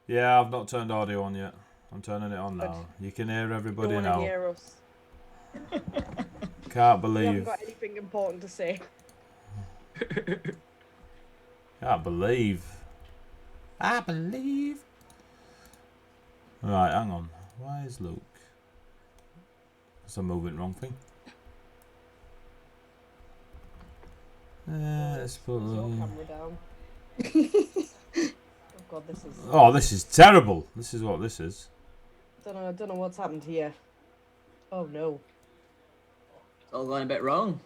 Yeah, I've not turned audio on yet. I'm turning it on now. You can hear everybody Don't now. want to hear us. Can't We haven't believe. got anything important to say. Can't believe. I believe. Right, hang on. Why is Luke? Because I'm moving the wrong thing. Let's put. Put your camera down. Oh god, this is. Oh, this is terrible. This is what this is. I don't know what's happened here. Oh no. It's all gone a bit wrong.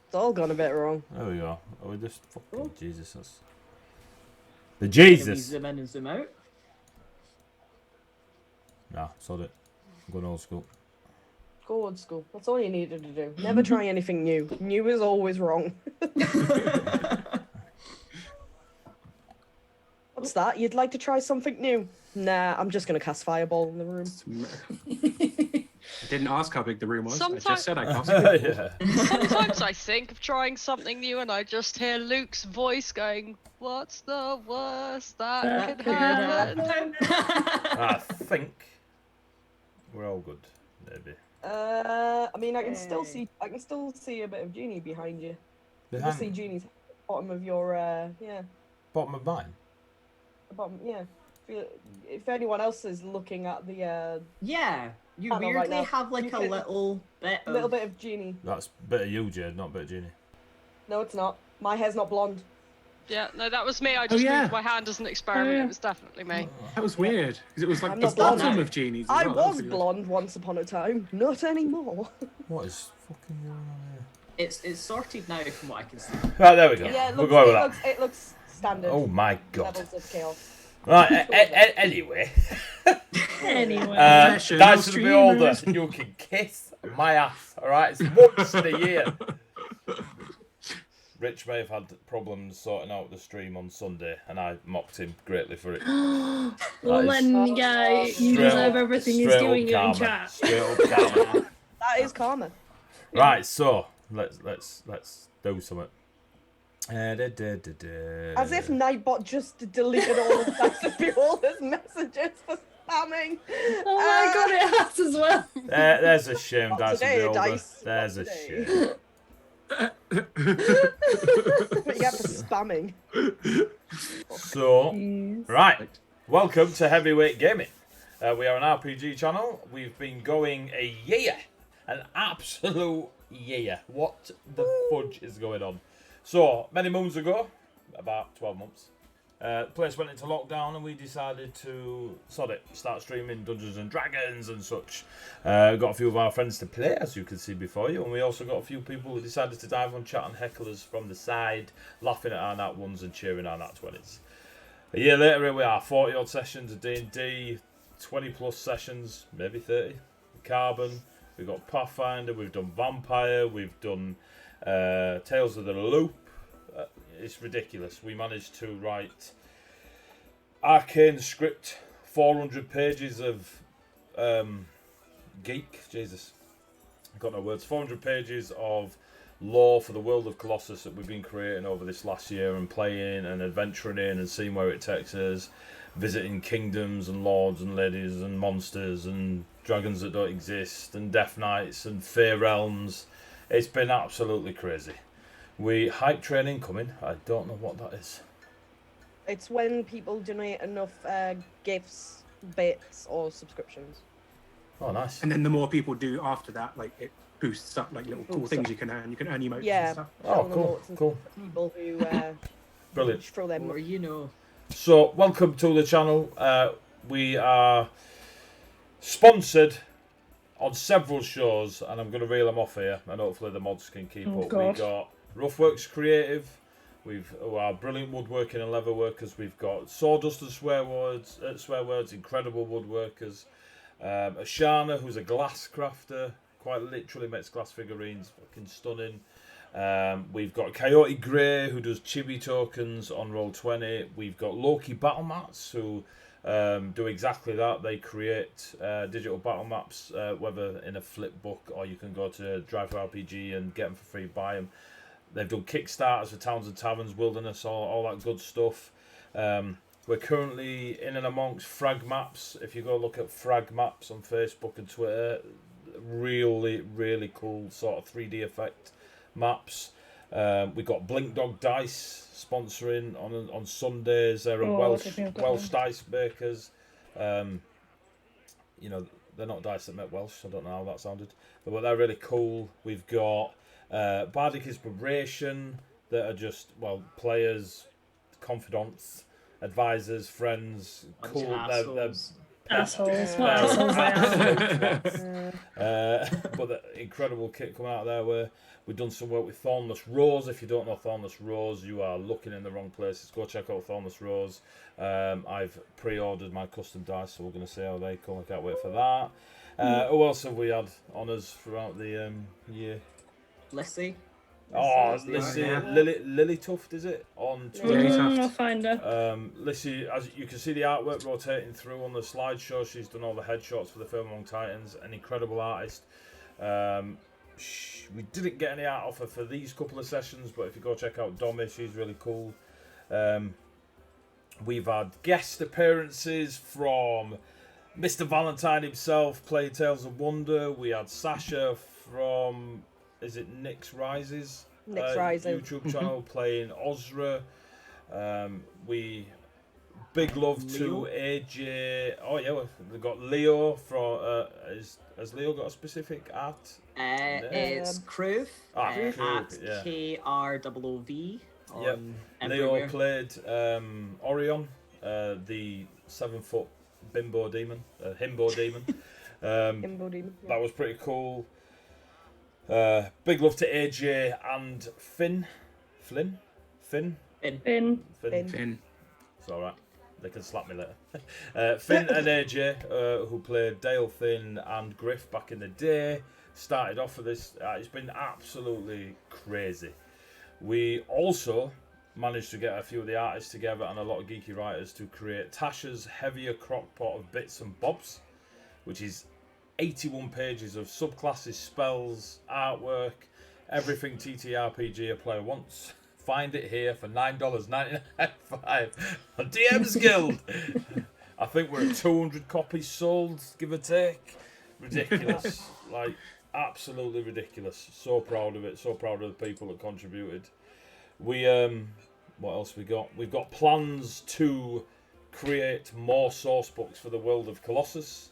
It's all gone a bit wrong. There we go. Oh, we just fucking Oh. Jesus. That's... The Can we Jesus. zoom in and zoom out? Nah, sod it. I'm going old school. Go old school. That's all you needed to do. Never try anything new. New is always wrong. What's that? You'd like to try something new? Nah, I'm just gonna cast fireball in the room. I didn't ask how big the room was. I Sometimes- just said I cast it. Yeah. Sometimes I think of trying something new and I just hear Luke's voice going, "What's the worst that could happen?" I think we're all good, maybe. I mean, I can still see a bit of Genie behind you. You can see Genie's bottom of your yeah, Bottom of mine. the bottom, yeah. If anyone else is looking at the Yeah, you Panel right weirdly now. have like You a can- little bit of... little bit of Genie. That's a bit of you, Jade, not a bit of Genie. No, it's not. My hair's not blonde. Yeah, no, that was me. I just yeah. moved my hand as an experiment. Oh, yeah. It was definitely me. That was weird. Because it was like I'm the not blonde bottom now. of Genie's. I That was really blonde once upon a time. Not anymore. What is fucking going on It's sorted now from what I can see. here? Right, there we go. Yeah, we'll go with that. it looks standard. Oh my god. Levels of chaos. Right, anyway. Anyway. Professional Dice of the Beholder, streamers. you can kiss my ass, alright? It's once in a year. Rich may have had problems sorting out the stream on Sunday, and I mocked him greatly for it. Well, That is then, yeah, you Straight deserve up- everything he's straight doing up in karma. chat. Straight up karma. That is karma. Right, so let's do something. As if Nightbot just deleted all of Dice of Beholder's messages for spamming. Oh my god, it has as well. There's a shame, Not Dice of the today, Beholder. Dice. There's Not a today. shame. What you get for spamming? So, Jeez. right, welcome to Heavyweight Gaming. We are an RPG channel. We've been going a year, an absolute year. What the fudge is going on? So, many moons ago, about 12 months, the place went into lockdown and we decided to sod it, start streaming Dungeons and Dragons and such. Got a few of our friends to play, as you can see before you, and we also got a few people who decided to dive on chat and heckle us from the side, laughing at our nat ones and cheering our nat 20s. A year later, here we are, 40 odd sessions of D&D, 20 plus sessions, maybe 30. Carbon, we've got Pathfinder, we've done Vampire, we've done Tales of the Loop. It's ridiculous. We managed to write arcane script, 400 pages of geek. Jesus, I've got no words. 400 pages of lore for the world of Colossus that we've been creating over this last year and playing and adventuring in and seeing where it takes us, visiting kingdoms and lords and ladies and monsters and dragons that don't exist and death knights and fair realms. It's been absolutely crazy. We hype train incoming. I don't know what that is. It's when people donate enough gifts, bits, or subscriptions. Oh, nice. And then the more people do after that, like it boosts up like little cool Boosts things up. you can earn. You can earn emotes Yeah. and stuff. Oh, Tell them cool, what to- cool. People who Brilliant. throw them. Or you know. So, welcome to the channel. We are sponsored on several shows, and I'm going to reel them off here, and hopefully the mods can keep Oh, up. God. We've got Roughworks Creative, who are brilliant woodworking and leather workers. We've got Sawdust and Swear Words, incredible woodworkers. Ashana, who's a glass crafter, quite literally makes glass figurines, fucking stunning. We've got Coyote Grey, who does chibi tokens on Roll20. We've got Loki Battle Mats, who do exactly that. They create digital battle maps, whether in a flip book or you can go to Drive RPG and get them for free, buy them. They've done Kickstarters for Towns and Taverns, Wilderness, all that good stuff. We're currently in and amongst frag maps. If you go look at frag maps on Facebook and Twitter, really, really cool sort of 3D effect maps. We got Blink Dog Dice sponsoring on Sundays. They're a Welsh dice makers. You know, they're not dice that make Welsh. I don't know how that sounded, but they're really cool. We've got Bardic Inspiration that are just players, confidants, advisors, friends. Bunch of Cool. assholes. Assholes. What assholes they are. But the incredible kit coming out of there. Where we've done some work with Thornless Rose. If you don't know Thornless Rose, you are looking in the wrong places. Go check out Thornless Rose. I've pre-ordered my custom dice, so we're going to see how they come. I can't wait for that. Who else have we had honours throughout the year? Lissy. Oh, Lissy. Lily, Lily Tuft, is it? On Twitter. Yeah. I'll find her. Lissy, as you can see the artwork rotating through on the slideshow, she's done all the headshots for the film Among Titans. An incredible artist. We didn't get any art off her for these couple of sessions, but if you go check out Dommy, she's really cool. We've had guest appearances from Mr. Valentine himself, playing Tales of Wonder. We had Sasha from, is it Nyx Rises? Nyx Rises. YouTube channel, playing Ozra. Big love to AJ. Oh yeah, we've got Leo from. Has Leo got a specific art? It's Kruv. Kruv, At yeah. KROOV. Yep. On Leo everywhere. played Orion, the 7-foot bimbo demon, himbo demon. Himbo demon. That was pretty cool. Big love to AJ and Finn. Finn. Finn. Finn. Finn. It's alright. They can slap me later. Finn and AJ, who played Dale, Finn and Griff back in the day, started off with this. It's been absolutely crazy. We also managed to get a few of the artists together and a lot of geeky writers to create Tasha's Heavier Crockpot of Bits and Bobs, which is 81 pages of subclasses, spells, artwork, everything TTRPG a player wants. Find it here for $9.99 on DM's Guild. I think we're at 200 copies sold, give or take. Ridiculous. Like, absolutely ridiculous. So proud of it. So proud of the people that contributed. We, what else we got? We've got plans to create more source books for the world of Colossus.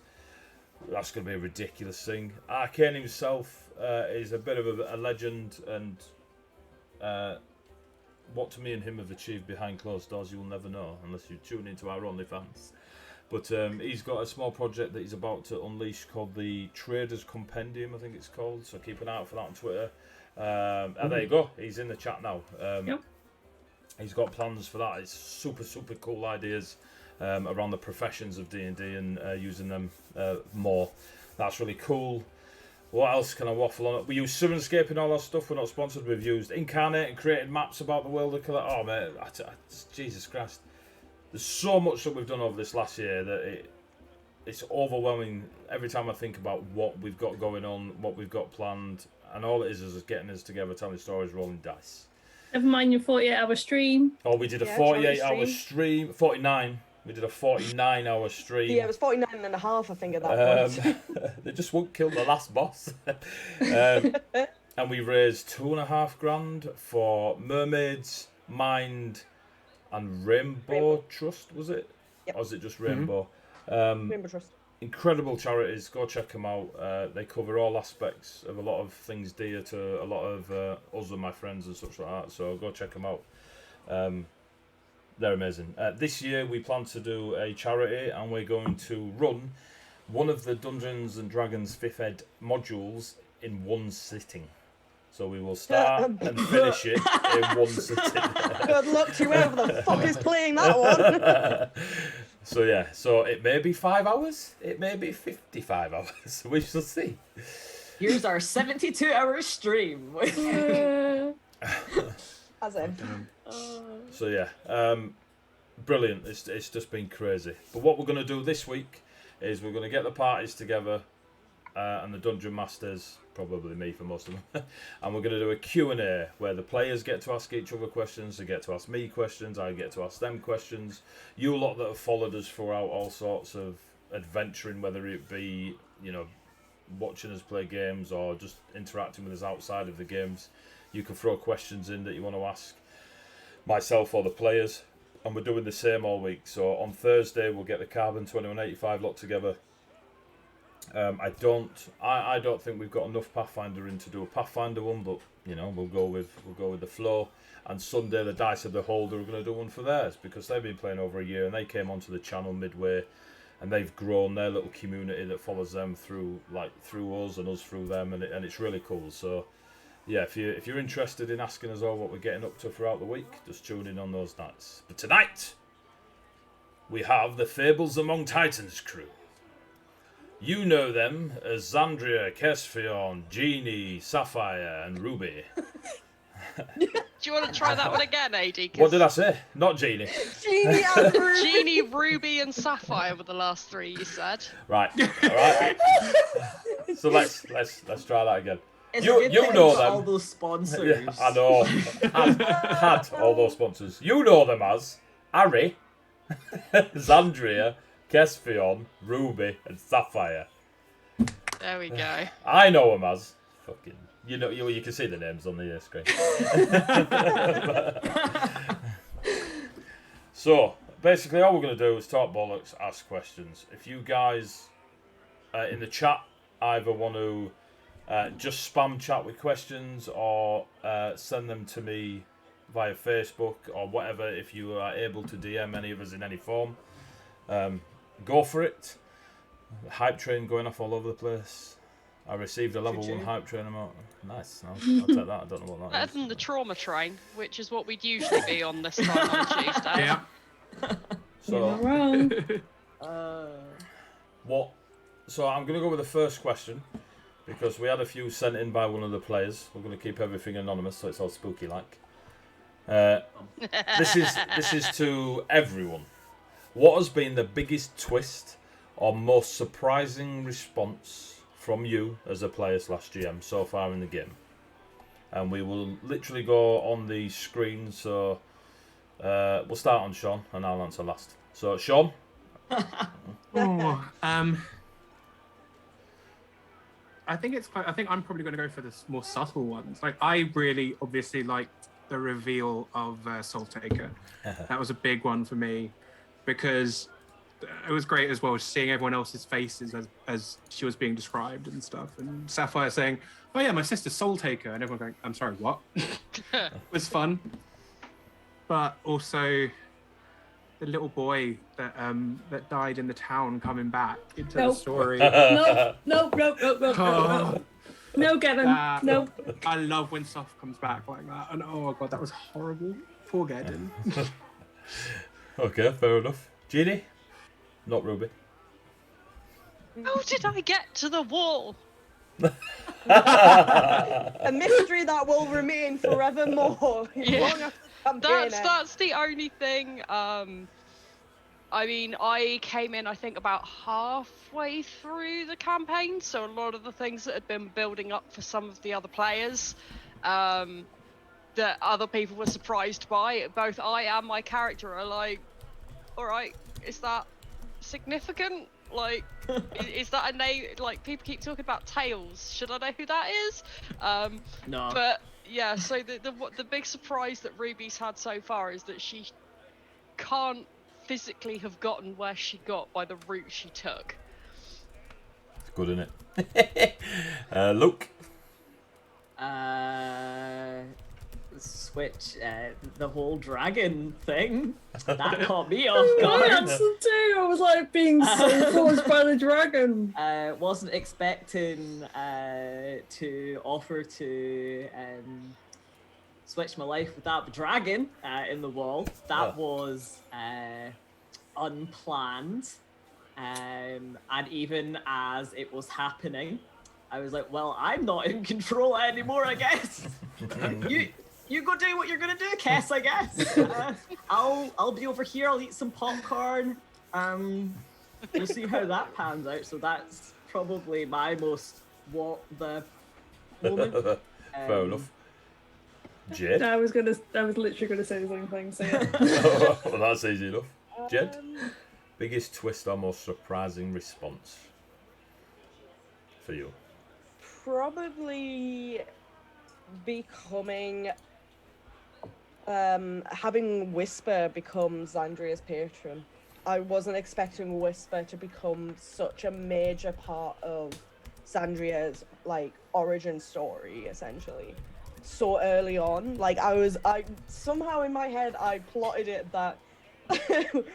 That's going to be a ridiculous thing. Arcane himself is a bit of a legend, and what to me and him have achieved behind closed doors, you will never know unless you tune into our OnlyFans. But he's got a small project that he's about to unleash called the Traders Compendium, I think it's called. So keep an eye out for that on Twitter. There you go. He's in the chat now. Yep. He's got plans for that. It's super, super cool ideas around the professions of D&D and using them more. That's really cool. What else can I waffle on? We use Sunscape and all that stuff. We're not sponsored. We've used Incarnate and created maps about the world of Colossus. Oh, man. Jesus Christ. There's so much that we've done over this last year that it's overwhelming every time I think about what we've got going on, what we've got planned, and all it is getting us together, telling stories, rolling dice. Never mind your 48-hour stream. Oh, we did a 48-hour stream. 49. We did a 49-hour stream. Yeah, it was 49 and a half, I think, at that point. They just won't kill the last boss. And we raised $2,500 for Mermaids, Mind, and Rainbow Trust, was it? Yep. Or was it just Rainbow? Rainbow Trust. Incredible charities. Go check them out. They cover all aspects of a lot of things dear to a lot of us and my friends and such like that. So go check them out. They're amazing. This year we plan to do a charity, and we're going to run one of the Dungeons and Dragons 5th Ed modules in one sitting. So we will start and finish it in one sitting. Good luck to whoever the fuck is playing that one. So yeah, so it may be 5 hours, it may be 55 hours. We shall see. Here's our 72-hour stream. As in. So yeah, brilliant. It's just been crazy. But what we're going to do this week is we're going to get the parties together and the dungeon masters probably me for most of them. And we're going to do a Q&A where the players get to ask each other questions, they get to ask me questions, I get to ask them questions. You lot that have followed us throughout all sorts of adventuring, whether it be, watching us play games or just interacting with us outside of the games, you can throw questions in that you want to ask myself or the players. And we're doing the same all week. So on Thursday we'll get the Carbon 2185 lot together. I don't think we've got enough Pathfinder in to do a Pathfinder one, but we'll go with the flow. And Sunday the Dice of the Holder are going to do one for theirs because they've been playing over a year and they came onto the channel midway, and they've grown their little community that follows them through us and us through them, and it's really cool. So yeah, if you're interested in asking us all what we're getting up to throughout the week, just tune in on those nights. But tonight we have the Fables Among Titans crew. You know them as Xandria, Kesfion, Genie, Sapphire, and Ruby. Do you want to try that one again, AD? 'Cause What did I say? Not Genie. Genie and Ruby. Genie, Ruby, and Sapphire were the last three you said. Right. All right. So let's try that again. It's You- a good you thing know we've got them. all those sponsors. Yeah, I know. Had all those sponsors. You know them as Harry, Xandria, Kesfion, Ruby, and Sapphire. There we go. I know them as fucking. You can see the names on the screen. So basically, all we're going to do is talk bollocks, ask questions. If you guys in the chat either want to just spam chat with questions or send them to me via Facebook or whatever, if you are able to DM any of us in any form, go for it. Hype train going off all over the place. I received a level 1 hype train amount. Nice. I'll take that. I don't know what that Better is. than the trauma train, which is what we'd usually be on this time on Tuesday. Yeah. You're not So wrong. what? So I'm going to go with the first question because we had a few sent in by one of the players. We're going to keep everything anonymous, so it's all spooky like. This is to everyone. What has been the biggest twist or most surprising response from you as a player / GM so far in the game? And we will literally go on the screen. So we'll start on Sean, and I'll answer last. So Sean. Oh, I think I'm probably going to go for the more subtle ones. Like, I really obviously liked the reveal of Soul Taker. That was a big one for me because it was great as well, seeing everyone else's faces as she was being described and stuff. And Sapphire saying, "Oh yeah, my sister's Soul Taker," and everyone going, "I'm sorry, what?" It was fun, but also the little boy that died in the town coming back into the Nope. story. No, no. Oh, No, Gavin. that- No. I love when stuff comes back like that, and oh my god, that was horrible. Poor Gavin. Okay, fair enough. Genie? Not Ruby. How did I get to the wall? A mystery that will remain forevermore. Yeah. Long after the campaign That's the only thing. I mean, I came in, I think, about halfway through the campaign, so a lot of the things that had been building up for some of the other players, that other people were surprised by, both I and my character are like, alright, is that significant? Like, is that a name? Like, people keep talking about Tails. Should I know who that is? No. But yeah, so the big surprise that Ruby's had so far is that she can't physically have gotten where she got by the route she took. It's good, isn't it? Luke? Switch, the whole dragon thing. That caught me off I guard. answered too. I was like being so forced by the dragon. Wasn't expecting to offer to switch my life with that dragon in the wall. That was unplanned. And even as it me, I was like, well, I'm not in control anymore, I guess. You go do what you're gonna do, Kess, I guess. I'll be over here, I'll eat some popcorn. We'll see how that pans out. So that's probably my most what the moment. Fair enough. Jed? I was literally gonna say the same thing. So yeah. Well, that's easy enough. Jed? Biggest twist or most surprising response for you? Probably becoming having Whisper become Xandria's patron. I wasn't expecting Whisper to become such a major part of Xandria's like origin story, essentially, so early on. Like I somehow in my head I plotted it that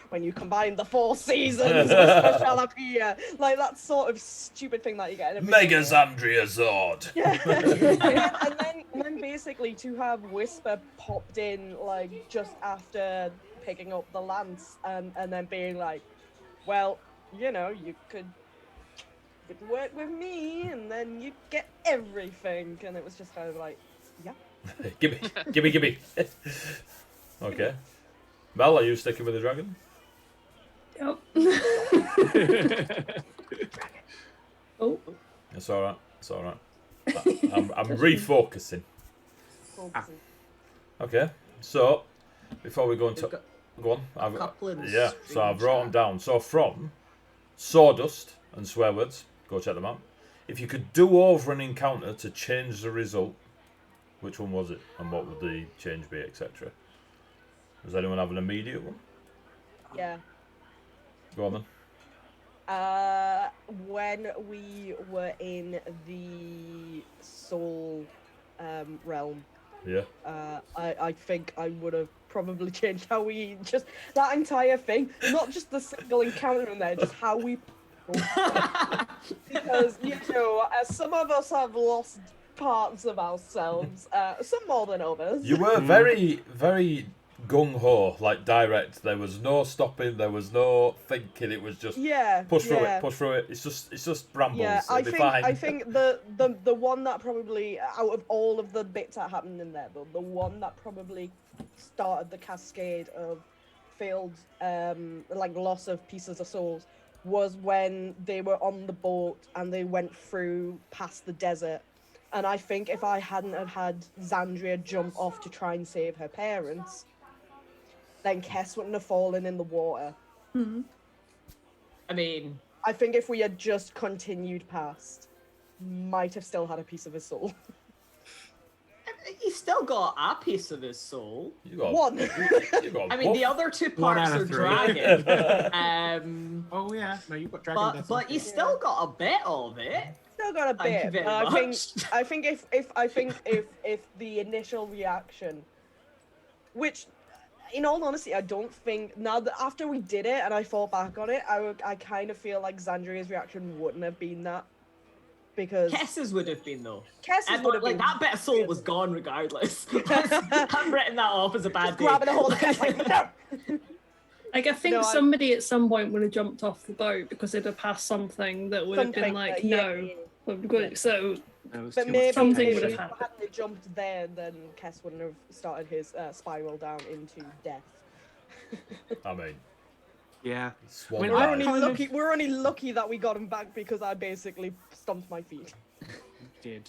when you combine the 4 seasons, Whisper shall appear. Like that sort of stupid thing that you get in a video Mega game. Xandria Zord! Yeah. and then basically to have Whisper popped in like just after picking up the lance and then being like, well, you know, you could work with me and then you'd get everything. And it was just kind of like, yeah. Gimme. Okay. Mel, are you sticking with the dragon? Yep. Oh. It's alright. I'm refocusing. Okay, so before we go into go on, I've so I've wrote them down. So from Sawdust and Swear Words, go check them out. If you could do over an encounter to change the result, which one was it, and what would the change be, etc. Does anyone have an immediate one? Yeah. Go on then. When we were in the soul realm, Yeah. I think I would have probably changed how we just that entire thing, not just the single encounter in there, just how we because you know, some of us have lost parts of ourselves, some more than others. You were very, very gung-ho, like direct. There was no stopping, there was no thinking, it was just push through it. It's just brambles. Yeah, It'll be fine. I think the one that probably out of all of the bits that happened in there, the one that probably started the cascade of failed like loss of pieces of souls was when they were on the boat and they went through past the desert. And I think if I hadn't have had Xandria jump off to try and save her parents, then Kess wouldn't have fallen in the water. Mm-hmm. I mean, I think if we had just continued past, might have still had a piece of his soul. he still got a piece of his soul. You got One. You got I mean, the other 2 One parts out are of 3. dragon. Oh yeah, no, you've got dragon. But you still got a bit of it. Still got a Thank you bit. very But much. I think if the initial reaction, which, in all honesty, I don't think now that after we did it and I thought back on it, I kind of feel like Xandria's reaction wouldn't have been that, because Kess's would have been though. Kess's would have Like been that bit of soul was gone regardless. I'm writing that off as a bad day. grabbing a hold of Kess like no. Like, I think No, somebody at some point would have jumped off the boat because it'd have passed something that would have been Something like, that- no. So, But maybe Something if would have we happened. hadn't jumped there, then Kess wouldn't have started his spiral down into death. I mean, Yeah. swan When We're dive. only kind of- lucky. We're only lucky that we got him back because I basically stomped my feet. Did.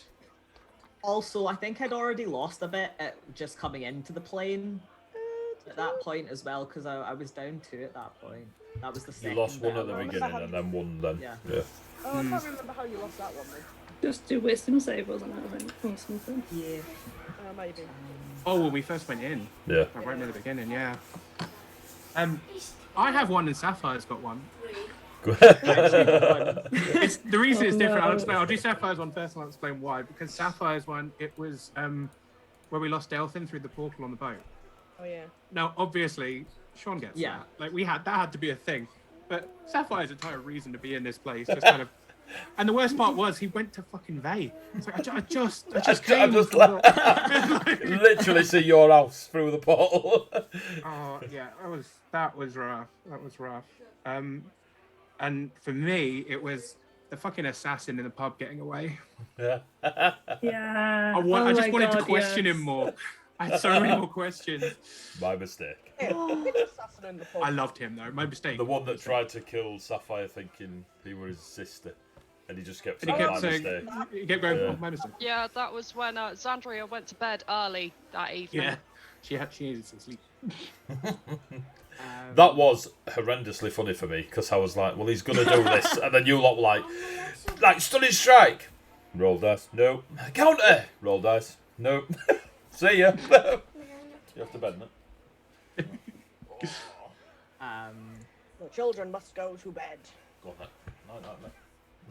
Also, I think I'd already lost a bit at just coming into the plane at that point as well, because I was down 2 at that point. That was the You second. lost one bit at the I lost. beginning and then one then. Yeah. Oh, I can't remember how you lost that one then. just do wisdom save, wasn't it? I think, or something. Yeah. Maybe. Oh, when we first went in. Yeah. Like, right near the beginning, yeah. I have one and Sapphire's got one. It's, the reason it's different, I'll explain. I'll do Sapphire's one first and I'll explain why. Because Sapphire's one, it was where we lost Delphin through the portal on the boat. Oh yeah. Now, obviously, Sean gets Yeah. that. Like, that had to be a thing. But Sapphire's entire reason to be in this place just kind of... And the worst part was he went to fucking Vey. It's like, I just came. Literally see your house through the portal. Oh yeah, that was rough. That was rough. And for me, it was the fucking assassin in the pub getting away. Yeah. Yeah. I just wanted to God, question yes. him more. I had so many more questions. My mistake. Hey, big assassin in the pub. I loved him though. My mistake. The one that tried to kill Sapphire thinking he was his sister. And he just kept And he saying, kept my saying, mistake. he kept going, Yeah. oh, my mistake. Yeah, that was when Xandria went to bed early that evening. Yeah, she needed some sleep. That was horrendously funny for me, because I was like, well, he's going to do this. And then you lot were like, stunning strike. Roll dice. Nope. Counter. Roll dice. Nope. See ya. You have to bed, mate. The children must go to bed. Go on, then. Night, mate.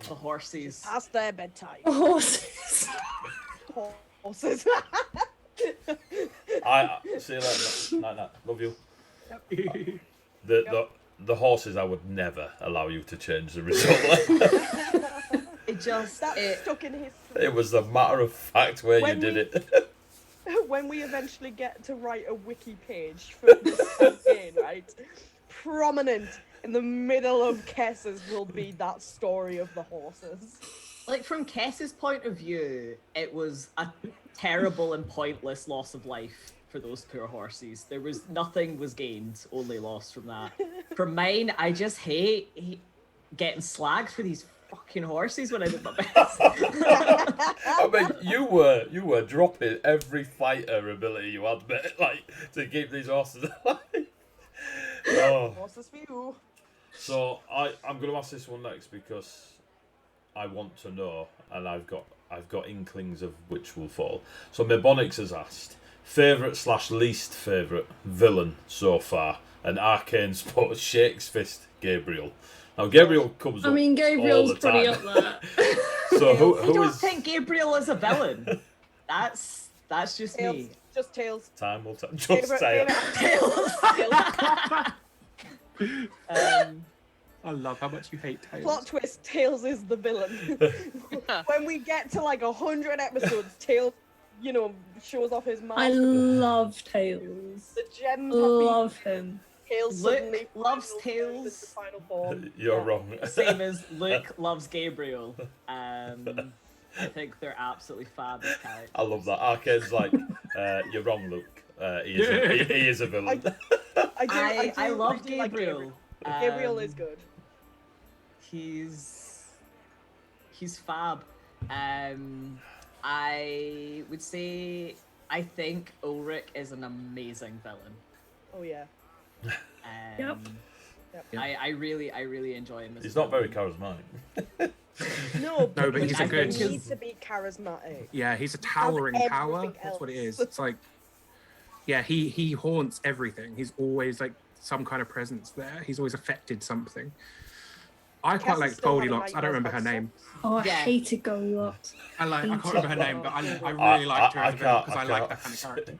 The horses. Past their bedtime. Horses. Horses. See you later. Night. Love you. The horses, I would never allow you to change the result. It just That's stuck in history. It was a matter of fact where When you did we- it. When we eventually get to write a wiki page for this campaign, right? Prominent in the middle of Kess's will be that story of the horses. like from Kess's point of view, it was a terrible and pointless loss of life for those poor horses. There was nothing was gained, only lost from that. For mine, I just hate getting slagged for these fucking horses when I did my best. I mean, you were dropping every fighter ability you had, mate, like, to keep these horses alive. Oh. Horses for you. So I'm going to ask this one next because I want to know, and I've got inklings of which will fall. So Mebonix has asked favourite/least favourite villain so far, and Arcane Sports shakes fist Gabriel. Now Gabriel comes up. I mean, all Gabriel's the pretty time. up there. So I who don't is think Gabriel is a villain. That's just Tails. me. Just tails. time will tell. Just Favourite- say it. favourite- I love how much you hate Tails. Plot twist, Tails is the villain. When we get to like 100 episodes, Tails, shows off his mask. I love Tails. The gems Love him. Tails Luke suddenly loves finally Tails. turns into final form. You're Yeah. wrong. Same as Luke loves Gabriel. I think they're absolutely fab as characters. I love that. Arcane's like, you're wrong, Luke. He is a villain. I love do like Gabriel. Gabriel is good. He's fab. I would say I think Ulrich is an amazing villain. Oh yeah. Yep. I really enjoy him. As He's a not very villain. charismatic. No, No, but he's a I good. think He needs to be charismatic. Yeah, he's a towering everything power. That's what it is. else. It's like, yeah, he haunts everything. He's always like some kind of presence there. He's always affected something. I quite Cass like still having Goldilocks. I don't remember her nightmares name. Oh, I Yeah. hated Goldilocks. I can't remember her name, but I I- really liked her I as a villain can't- because I I like can't. that kind of character.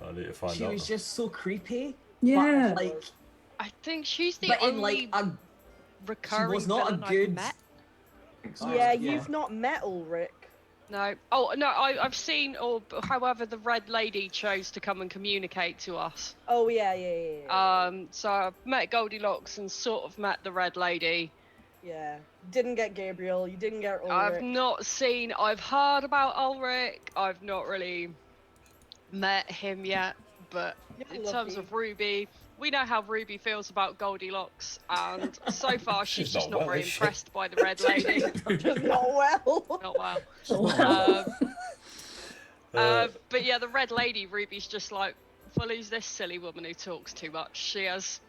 I need to find She out. was just so creepy. Yeah. But, like, I think she's the but in only like a recurring was not a villain good- I've met. Yeah, you've not met Ulrich. No. Oh no, I've seen, or however the Red Lady chose to come and communicate to us. Oh yeah. So I've met Goldilocks and sort of met the Red Lady. Yeah. Didn't get Gabriel. You didn't get Ulrich. I've not seen. I've heard about Ulrich. I've not really met him yet. But You're in terms lucky. of Ruby, we know how Ruby feels about Goldilocks, and so far she's She's just not not well, very is she? impressed by the Red Lady. Just not well. Not well. Wow. But yeah, the Red Lady, Ruby's just like, well, who's this silly woman who talks too much? She has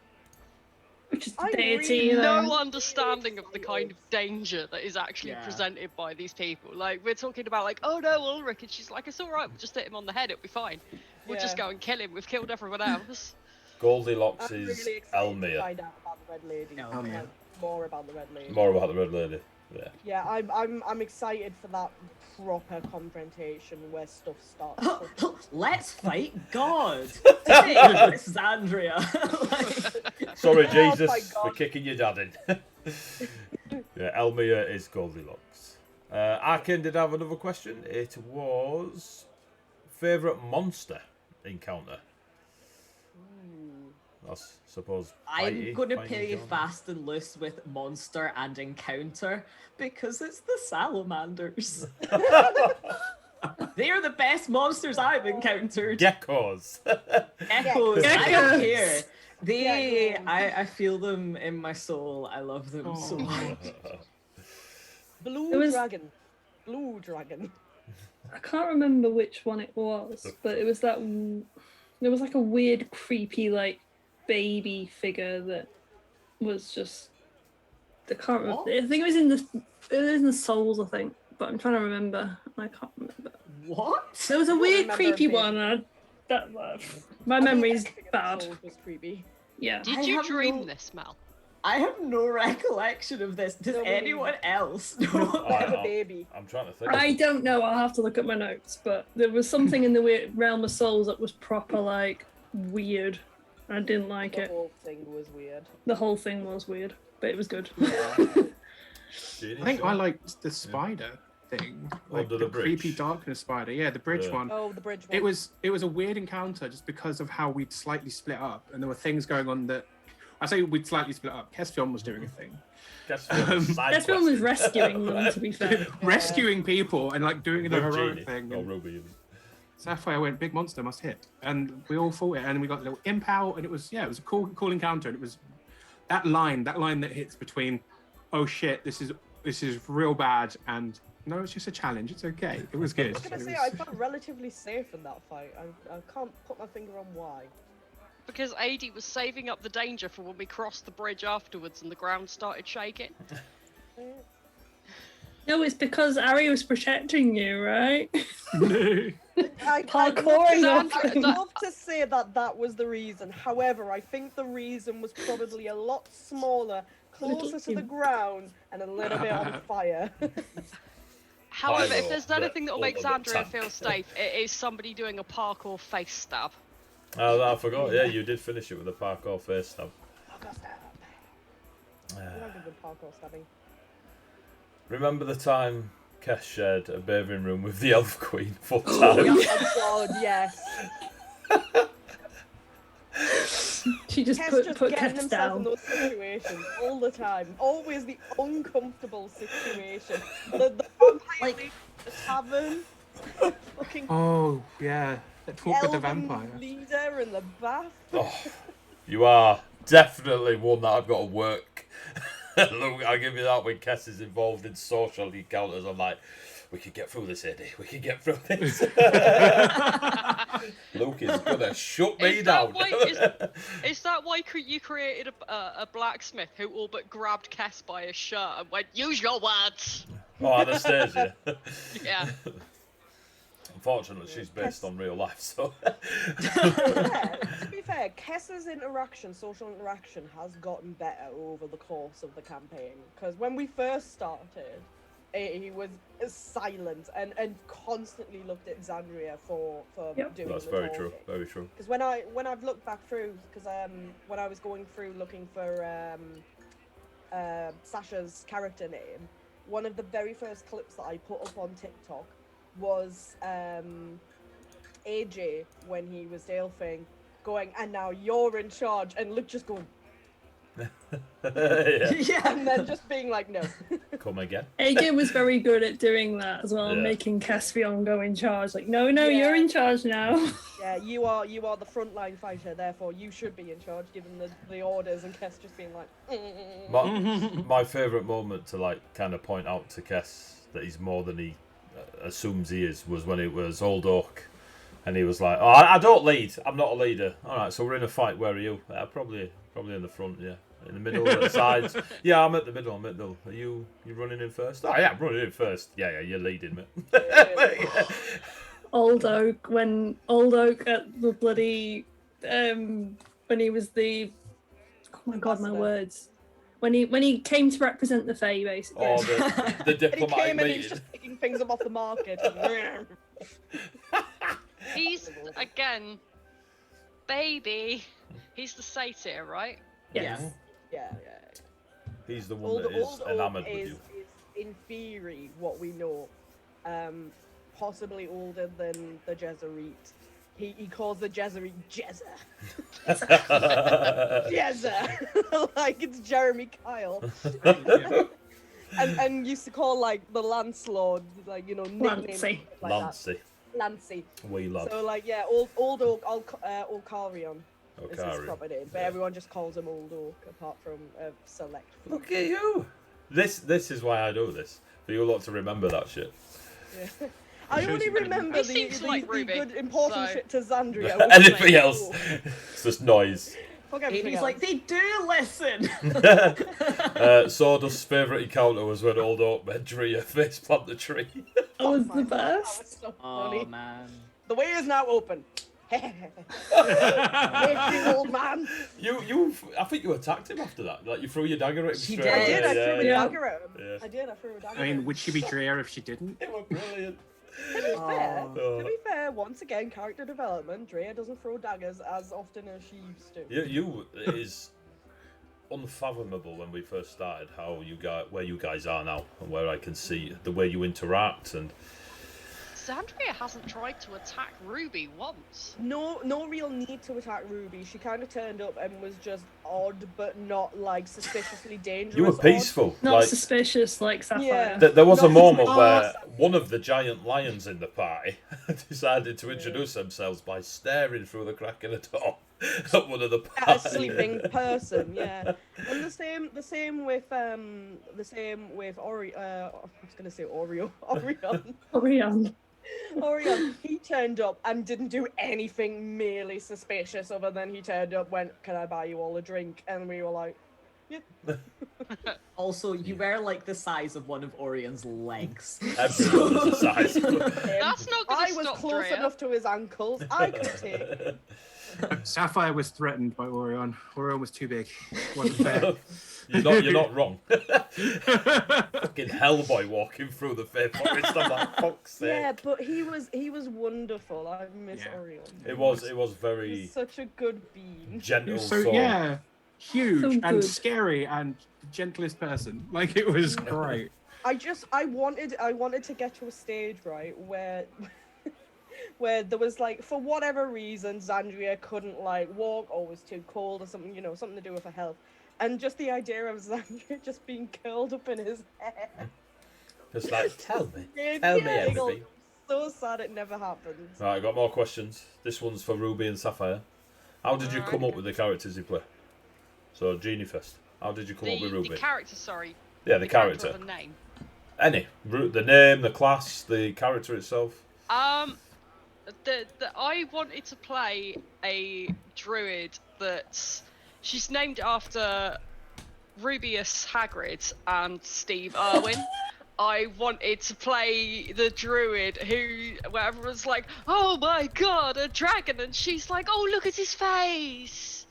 Which is I the deity. really though. no understanding of the kind of danger that is actually Yeah. presented by these people. Like, we're talking about, like, oh no, Ulrich, and she's like, it's alright, we'll just hit him on the head, it'll be fine. We'll just Yeah. go and kill him, we've killed everyone else. Goldilocks I'm is really excited to Elmir. find out about the Red Lady. Elmir. Like, more about the Red Lady. More about the Red Lady. Yeah. Yeah, I'm excited for that proper confrontation where stuff starts. let's fight God. Today, it's Xandria. Like, Sorry, Oh, Jesus, my God. we're kicking your dad in. Yeah, Elmir is Goldilocks. Arkin did have another question. It was favourite monster encounter. I suppose. I'm fighty- going to fighting play encounter. fast and loose with monster and encounter because it's the salamanders. They are the best monsters I've encountered. Geckos. Echoes, I Geckos. don't care. They, Geckos. I feel them in my soul. I love them so much. Blue It was- dragon. Blue dragon. I can't remember which one it was, but it was that. There was like a weird, creepy, like baby figure that was just. I can't remember. What? I think it was in the Souls, I think, but I'm trying to remember. I can't remember. What? There was a don't weird, remember creepy it being- one. My I think memory's everything in the bad. Souls was creepy. Yeah. Did I you have dream no- this, Mel? I have no recollection of this. Does No, me anyone else know? I- The baby. I'm trying to think. I don't know. I'll have to look at my notes, but there was something in the weird realm of souls that was proper like weird. I didn't like The it. whole thing was weird. The whole thing was weird, but it was good. Genie, I think sure. I liked the spider thing, like Under the the bridge. creepy darkness spider. Yeah, the bridge Yeah. one. Oh, the bridge one. It was a weird encounter just because of how we'd slightly split up, and there were things going on that. I say we'd slightly split up. Kespion was doing a thing, Guess This one was rescuing them, to be fair. rescuing people and like doing the heroic Genie. thing. Oh, and Ruby. Sapphire went, big monster must hit, and we all fought it, and we got a little imp out, and it was a cool encounter, and it was that line that hits between, oh shit, this is real bad, and no, it's just a challenge, it's okay. It was good. I was gonna It say was- I felt relatively safe in that fight. I can't put my finger on why. Because AD was saving up the danger for when we crossed the bridge afterwards and the ground started shaking. No, it's because Ari was protecting you, right? I'd Parkouring off. love to say that was the reason. However, I think the reason was probably a lot smaller, closer to the ground, and a little bit on fire. However, Pyro, if there's the anything that will make ultimate Xandria tank. feel safe, it is somebody doing a parkour face stab. Oh, I forgot. Yeah, you did finish it with a parkour face stab. Parkour stab. I'm not good with parkour stabbing. Remember the time Kes shared a bathing room with the Elf Queen full time? Oh God, yes. She just Kes just put getting Kes himself in down. those situations all the time. Always the uncomfortable situation. The vampire lady, the tavern, fucking Oh yeah, let's walk with the elven vampire. leader in the bath. Oh, you are definitely one that I've got to work. Look, I'll give you that when Kes is involved in social encounters. I'm like, we could get through this, Eddie. We could get through this. Luke is gonna shut me Is down. Is that why you created a blacksmith who all but grabbed Kes by his shirt and went, "Use your words"? Oh, Anastasia. Yeah. Unfortunately, she's based on real life, so. To be fair, Kess's social interaction has gotten better over the course of the campaign. Because when we first started, he was silent and constantly looked at Xandria for Yep. doing That's the very talking. true. Very true. Because when I've looked back through, because when I was going through looking for Sasha's character name, one of the very first clips that I put up on TikTok was AJ when he was Dalefing going, and now you're in charge, and Luke just going, Yeah. Yeah. and then just being like, no. Come again. AJ was very good at doing that as well, Yeah. making Caspian go in charge. Like, no, Yeah. you're in charge now. Yeah, you are the frontline fighter, therefore you should be in charge, giving the orders, and Kess just being like, My favourite moment to like kind of point out to Kes that he's more than he assumes he is was when it was Old Oak, and he was like, "Oh, I don't lead. I'm not a leader. All right, so we're in a fight. Where are you? Probably in the front. Yeah, in the middle, at the sides. Yeah, I'm at the middle. Are you running in first? Oh yeah, I'm running in first. Yeah, you're leading me. Old Oak, when Old Oak at the bloody when he was the oh my god, my Ambassador. words. When he came to represent the Fae, basically. Or the and he diplomatic came and he's meeting. just picking things up off the market. He's again, baby. He's the satyr, right? Yes. yeah. He's the one Old, that is old enamoured Oak with is you. in theory what we know, possibly older than the Jesuit. He calls the Jesuit Jezza. Jezza, like it's Jeremy Kyle, and used to call like the Landlord, like nicknames Lancy. like Lancy. that. Lancy. We love. So like Old Oak, Olcarion is his Okari. proper name, but Yeah. everyone just calls him Old Oak, apart from select. Look at you. This is why I do this. For you lot to remember that shit. Yeah. I only remember He the seems like Ruby, good important so- shit to Xandria. which is Anything like, else? oh, It's just noise. fuck everything Amy's else. like, they do listen. Sawdust's favourite encounter was when old Oak made Drea faceplant the tree. That was my the God, that was best. so Oh funny. man. The way is now open. Thank you, old man. I think you attacked him after that. Like you threw your dagger at him She straight did. I away. did. I threw a yeah. dagger at him. Yeah. I did. I threw a dagger. I at mean, him. would she be Drea if she didn't? It was brilliant. To be fair, Oh. to be fair, once again, character development. Drea doesn't throw daggers as often as she used to. It is unfathomable when we first started how you got where you guys are now and where I can see the way you interact and Xandria hasn't tried to attack Ruby once. No real need to attack Ruby. She kind of turned up and was just odd, but not like suspiciously dangerous. you were odd. peaceful. Not Like suspicious like Sapphire. Yeah. there was a Not moment suspicious. where one of the giant lions in the party decided to introduce themselves by staring through the crack in the door at one of the At a party. sleeping person, yeah. And the same with Ori. I was gonna say Orion. Orion. Orion. He turned up and didn't do anything merely suspicious, other than he turned up, went, "Can I buy you all a drink?" And we were like, "Yeah." Also, you were like the size of one of Orion's legs. Everyone was the size. That's not I gonna was stop close Drea. enough to his ankles. I could take it. Sapphire was threatened by Orion. Orion was too big. Wasn't fair. You're not wrong. Fucking Hellboy walking through the fair forest. I'm like, fuck's sake. Yeah, but he was wonderful. I miss Yeah. Orion. It was He's very such a good bean. gentle. So soul. yeah, huge So and good. scary and the gentlest person. Like it was great. I wanted to get to a stage, right, where where there was like, for whatever reason, Xandria couldn't like walk or was too cold or something, something to do with her health. And just the idea of Xandria just being curled up in his hair. Just like, tell me Yeah, everything. So sad it never happened. Right, I got more questions. This one's for Ruby and Sapphire. How did you come up with the characters you play? So, Jeannie first. How did you come up with Ruby? The character, sorry. Yeah, the character. Or the name. Any. The name, the class, the character itself. I wanted to play a druid that's... She's named after Rubius Hagrid and Steve Irwin. I wanted to play the druid where everyone's like, "Oh my god, a dragon," and she's like, "Oh, look at his face.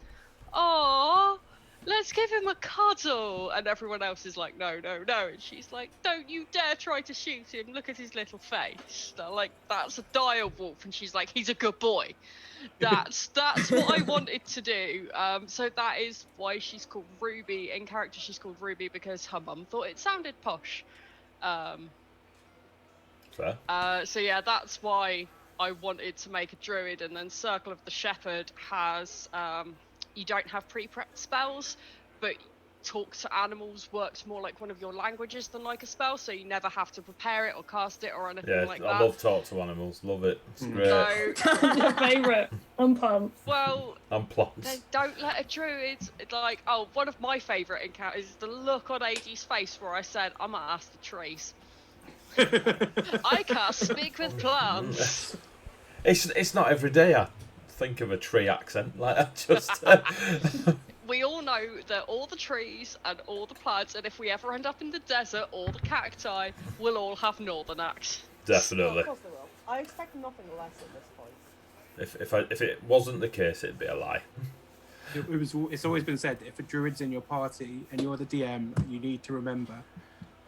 Aww, let's give him a cuddle." And everyone else is like, "No, no, no." And she's like, "Don't you dare try to shoot him. Look at his little face." They're like, "That's a dire wolf." And she's like, "He's a good boy." That's what I wanted to do. So that is why she's called Ruby. In character, she's called Ruby because her mum thought it sounded posh. Fair. So yeah, that's why I wanted to make a druid. And then Circle of the Shepherd has you don't have pre-prepped spells, but talk to animals works more like one of your languages than like a spell, so you never have to prepare it or cast it or anything Yeah, like I that. love talk to animals. Love it. It's great. So, Your favourite. I'm pumped. well, And then plants. don't let a druid, one of my favourite encounters is the look on AG's face where I said, "I'm gonna ask the trees." I can't speak with plants. It's not every day I think of a tree accent. Like, I just... We all know that all the trees and all the plants, and if we ever end up in the desert, all the cacti will all have northern accents. Definitely. Of course they will. I expect nothing less at this point. If it wasn't the case, it'd be a lie. It's always been said that if a druid's in your party and you're the DM, you need to remember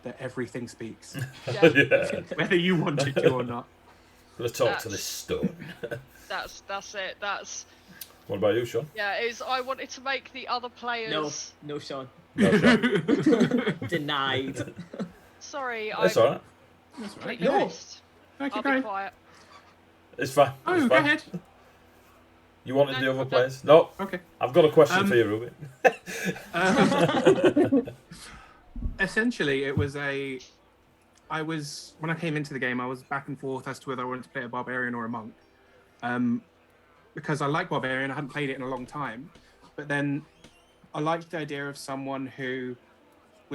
that everything speaks, Yeah. whether you want it to or not. I'm gonna talk to this stone. That's it. That's What about you, Sean? I wanted to make the other players. No, Sean. No, Sean. Denied. Sorry, That's alright. That's right. completely No. missed. Okay, I'll go be ahead. quiet. It's fine. Oh, It's go fine. ahead. You wanted No, the other I'm players? No. Okay. I've got a question for you, Ruby. Essentially, when I came into the game, I was back and forth as to whether I wanted to play a barbarian or a monk. Because I like barbarian, I hadn't played it in a long time. But then I liked the idea of someone who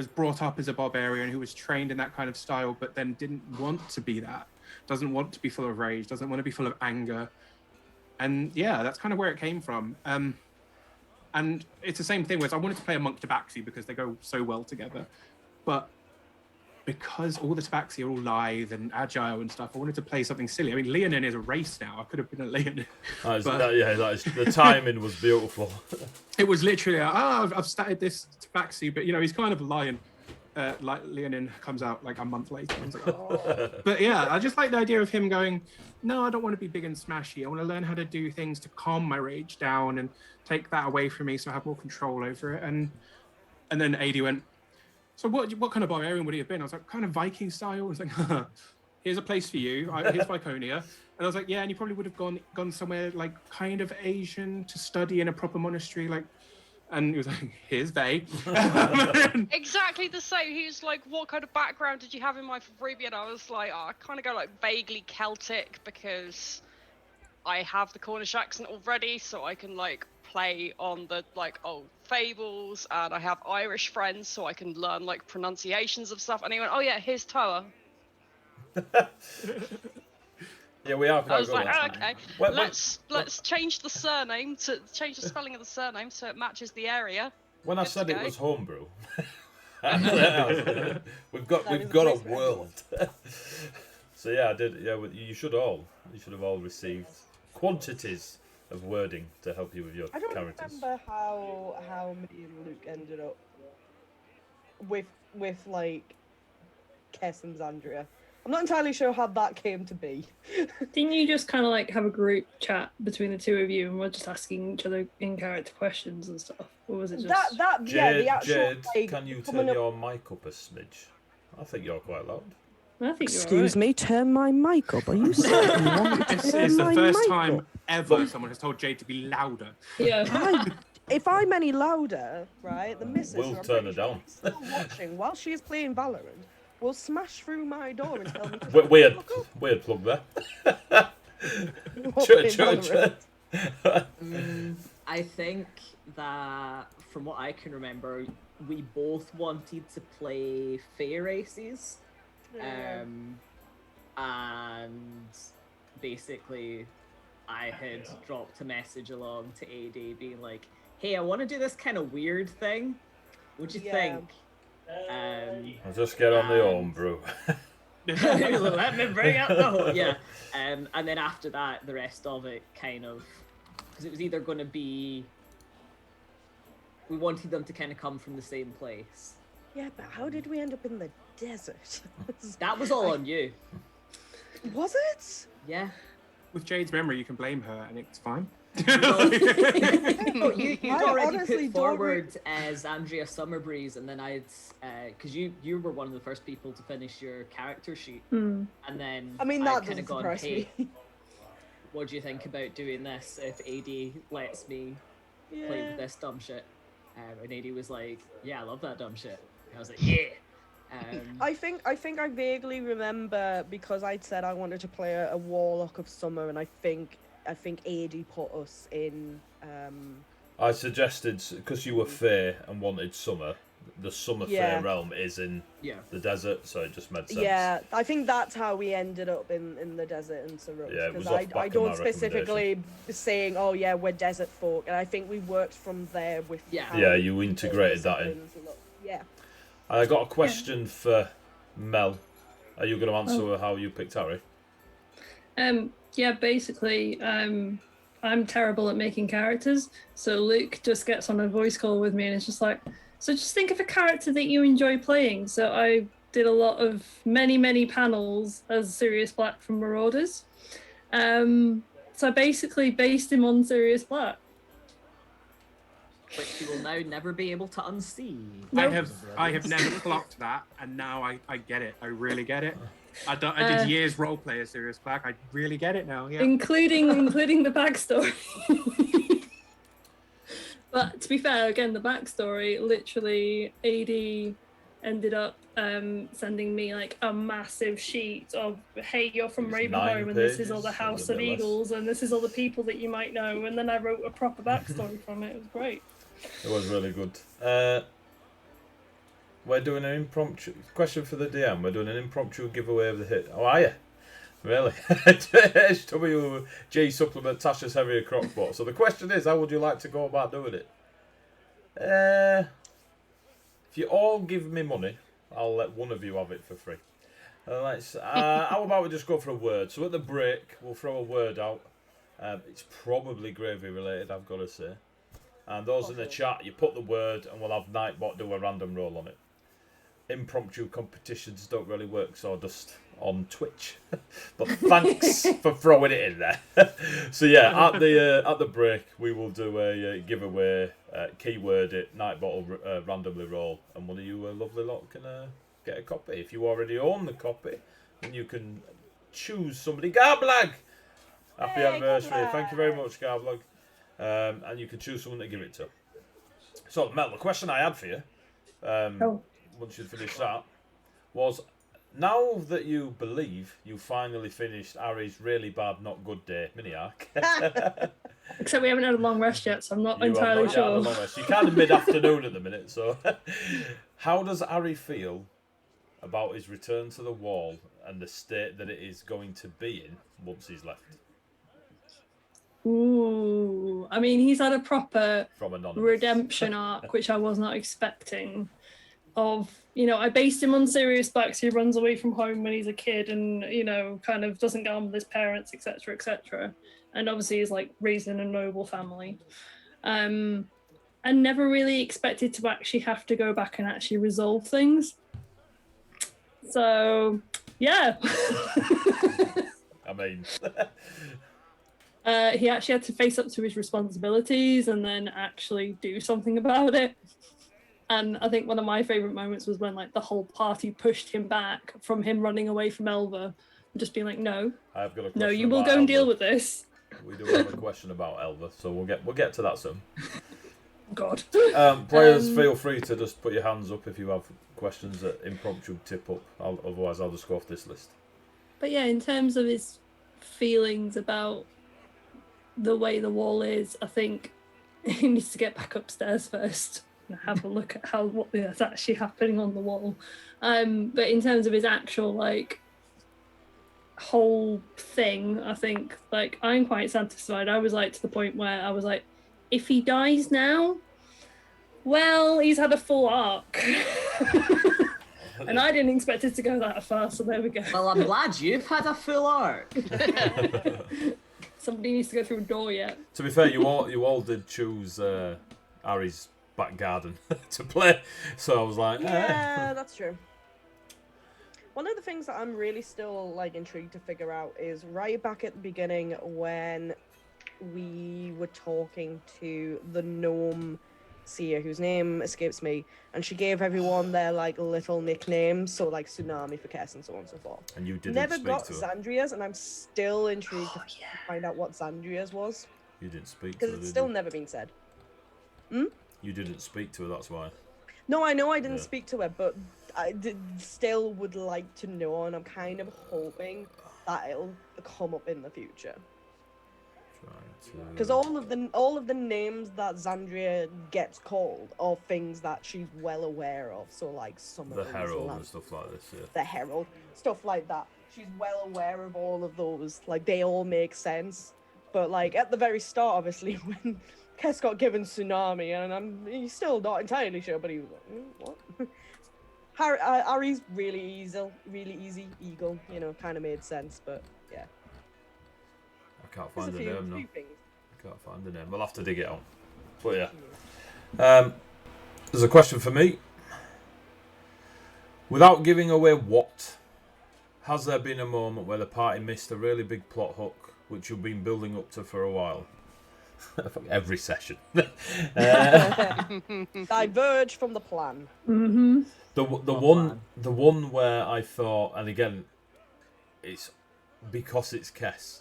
was brought up as a barbarian, who was trained in that kind of style, but then didn't want to be that, doesn't want to be full of rage, doesn't want to be full of anger. And yeah, that's kind of where it came from. And it's the same thing, whereas I wanted to play a monk tabaxi because they go so well together. But because all the tabaxi are all lithe and agile and stuff, I wanted to play something silly. I mean, Leonin is a race now. I could have been a Leonin. The timing was beautiful. It was literally, I've started this tabaxi, but he's kind of a lion. Like Leonin comes out like a month later. I was like, oh. But yeah, I just like the idea of him going, no, I don't want to be big and smashy. I want to learn how to do things to calm my rage down and take that away from me so I have more control over it. And then AD went, so what kind of barbarian would he have been? I was like, kind of Viking style. I was like, here's a place for you. Here's Viconia. And I was like, yeah, and you probably would have gone somewhere like kind of Asian to study in a proper monastery, like. And he was like, here's they. Exactly the same. He was like, what kind of background did you have in mind for Ruby? And I was like, I kind of go like vaguely Celtic because I have the Cornish accent already, so I can like play on the like old Fables, and I have Irish friends, so I can learn like pronunciations of stuff. And he went, oh yeah, here's Toa. Yeah, we are. I was like, okay, let's change the surname to change the spelling of the surname so it matches the area. When I said it was homebrew, we've got a world. So yeah, I did. Yeah, you should have all received quantities of wording to help you with your characters. I don't remember how me and Luke ended up with like Kess and Xandria. I'm not entirely sure how that came to be. Didn't you just kind of like have a group chat between the two of you and we're just asking each other in character questions and stuff? Or was it just Jade, the actual like, can you turn your mic up a smidge? I think you're quite loud. I think Excuse me, turn my mic up. Are you certain you want me to It's turn the my first mic time up? ever someone has told Jade to be louder. Yeah. If I'm any louder, right, the missus We'll who I'm turn pretty her sure down. is still watching while she is playing Valorant will smash through my door and tell me to Weird plug there. I think that from what I can remember, we both wanted to play Fae races. And basically I had dropped a message along to AD being like, hey, I want to do this kind of weird thing. What do you think? I'll just get on the homebrew. Let me bring up the whole... Yeah. And then after that, the rest of it kind of... Because it was either going to be... We wanted them to kind of come from the same place. Yeah, but how did we end up in the desert? That was all on you. Was it? Yeah. With Jade's memory, you can blame her and it's fine. No, you'd I already honestly put don't forward as Andrea Summerbreeze, and then I'd because you were one of the first people to finish your character sheet, and then I mean, that I'd kind of doesn't gone, surprise hey, me. what do you think about doing this if AD lets me play with this dumb shit? And AD was like, yeah, I love that dumb shit. And I was like, yeah. I think I vaguely remember because I'd said I wanted to play a Warlock of Summer, and I think AD put us in. I suggested, because you were fair and wanted summer, the summer fair realm is in the desert, so it just made sense. Yeah, I think that's how we ended up in the desert in Surround. Yeah, it was because off back I of don't my specifically saying, oh yeah, we're desert folk, and I think we worked from there with. Yeah, you integrated that in. Yeah. I got a question for Mel. Are you going to answer how you picked Harry? Yeah, basically, I'm terrible at making characters, so Luke just gets on a voice call with me and it's just like, so just think of a character that you enjoy playing. So I did a lot of many panels as Sirius Black from Marauders. So I basically based him on Sirius Black. Which you will now never be able to unsee. Nope. I have never clocked that, and now I get it. I really get it. I did years roleplay as Sirius Black. I really get it now. Yeah. Including the backstory. But to be fair, again, the backstory, literally AD ended up sending me like a massive sheet of, hey, you're from Ravenholm and this is all the House of Eagles and this is all the people that you might know, and then I wrote a proper backstory from it. It was great. It was really good. We're doing an impromptu question for the DM. We're doing an impromptu giveaway of the hit. Oh, are you? Really? HWG supplement Tasha's heavier crockpot. So the question is, how would you like to go about doing it? If you all give me money, I'll let one of you have it for free. How about we just go for a word? So at the break, we'll throw a word out. It's probably gravy related, I've got to say. And those in the chat, you put the word, and we'll have Nightbot do a random roll on it. Impromptu competitions don't really work sawdust on Twitch, but thanks for throwing it in there. So yeah, at the break we will do a giveaway. Keyword it, Nightbot will randomly roll, and one of you lovely lot can get a copy. If you already own the copy, then you can choose somebody. Garblag, happy anniversary! Garblag. Thank you very much, Garblag. And you can choose someone to give it to. So Mel, the question I had for you. Once you finish that, was now that you believe you finally finished Ari's really bad, not good day mini arc. Except we haven't had a long rest yet, so I'm not You have entirely not yet had a sure. long rest. You're kind of mid-afternoon at the minute, so how does Ari feel about his return to the wall and the state that it is going to be in once he's left? Ooh, I mean, he's had a proper From Anonymous. redemption arc, which I was not expecting. I based him on Sirius Black, so he runs away from home when he's a kid and, kind of doesn't get on with his parents, etc., etc. And obviously is like raised in a noble family. And never really expected to actually have to go back and actually resolve things. So, yeah. I mean... He actually had to face up to his responsibilities and then actually do something about it. And I think one of my favourite moments was when the whole party pushed him back from him running away from Elva and just being like, no, I've got a question no, you will about go and Elva. deal with this. We do have a question about Elva, so we'll get to that soon. God. Players, feel free to just put your hands up if you have questions that impromptu tip up. Otherwise, I'll just go off this list. But yeah, in terms of his feelings about the way the wall is, I think he needs to get back upstairs first and have a look at what's actually happening on the wall. But in terms of his actual whole thing, I think I'm quite satisfied. I was to the point where I was like, if he dies now, well, he's had a full arc. And I didn't expect it to go that far, so there we go. Well, I'm glad you've had a full arc. Somebody needs to go through a door yet. To be fair, you all did choose Ari's back garden to play, so I was like, Yeah, that's true. One of the things that I'm really still intrigued to figure out is right back at the beginning when we were talking to the gnome seer, whose name escapes me, and she gave everyone their little nicknames, so Tsunami for Kess and so on and so forth. and you didn't Never speak got to her. Xandria's, and I'm still intrigued to find out what Xandria's was, You didn't speak to her. because it's did still you? never been said. You didn't speak to her. That's why. No, I know I didn't Yeah. speak to her, but I still would like to know, and I'm kind of hoping that it'll come up in the future. Because all of the names that Xandria gets called are things that she's well aware of. So some of The them Herald is and stuff like this. Yeah. the Herald, stuff like that. She's well aware of all of those. They all make sense. But at the very start, obviously, when Kess got given Tsunami, and he's still not entirely sure, but he was like, what? Harry's really easy eagle, kind of made sense, but yeah. I can't There's find a the name few now. things. I can't find the name. We'll have to dig it out. But yeah. There's a question for me. Without giving away what, has there been a moment where the party missed a really big plot hook which you've been building up to for a while? Every session. Diverge from the plan. Mm-hmm. The one where I thought, and again, it's because it's Kess.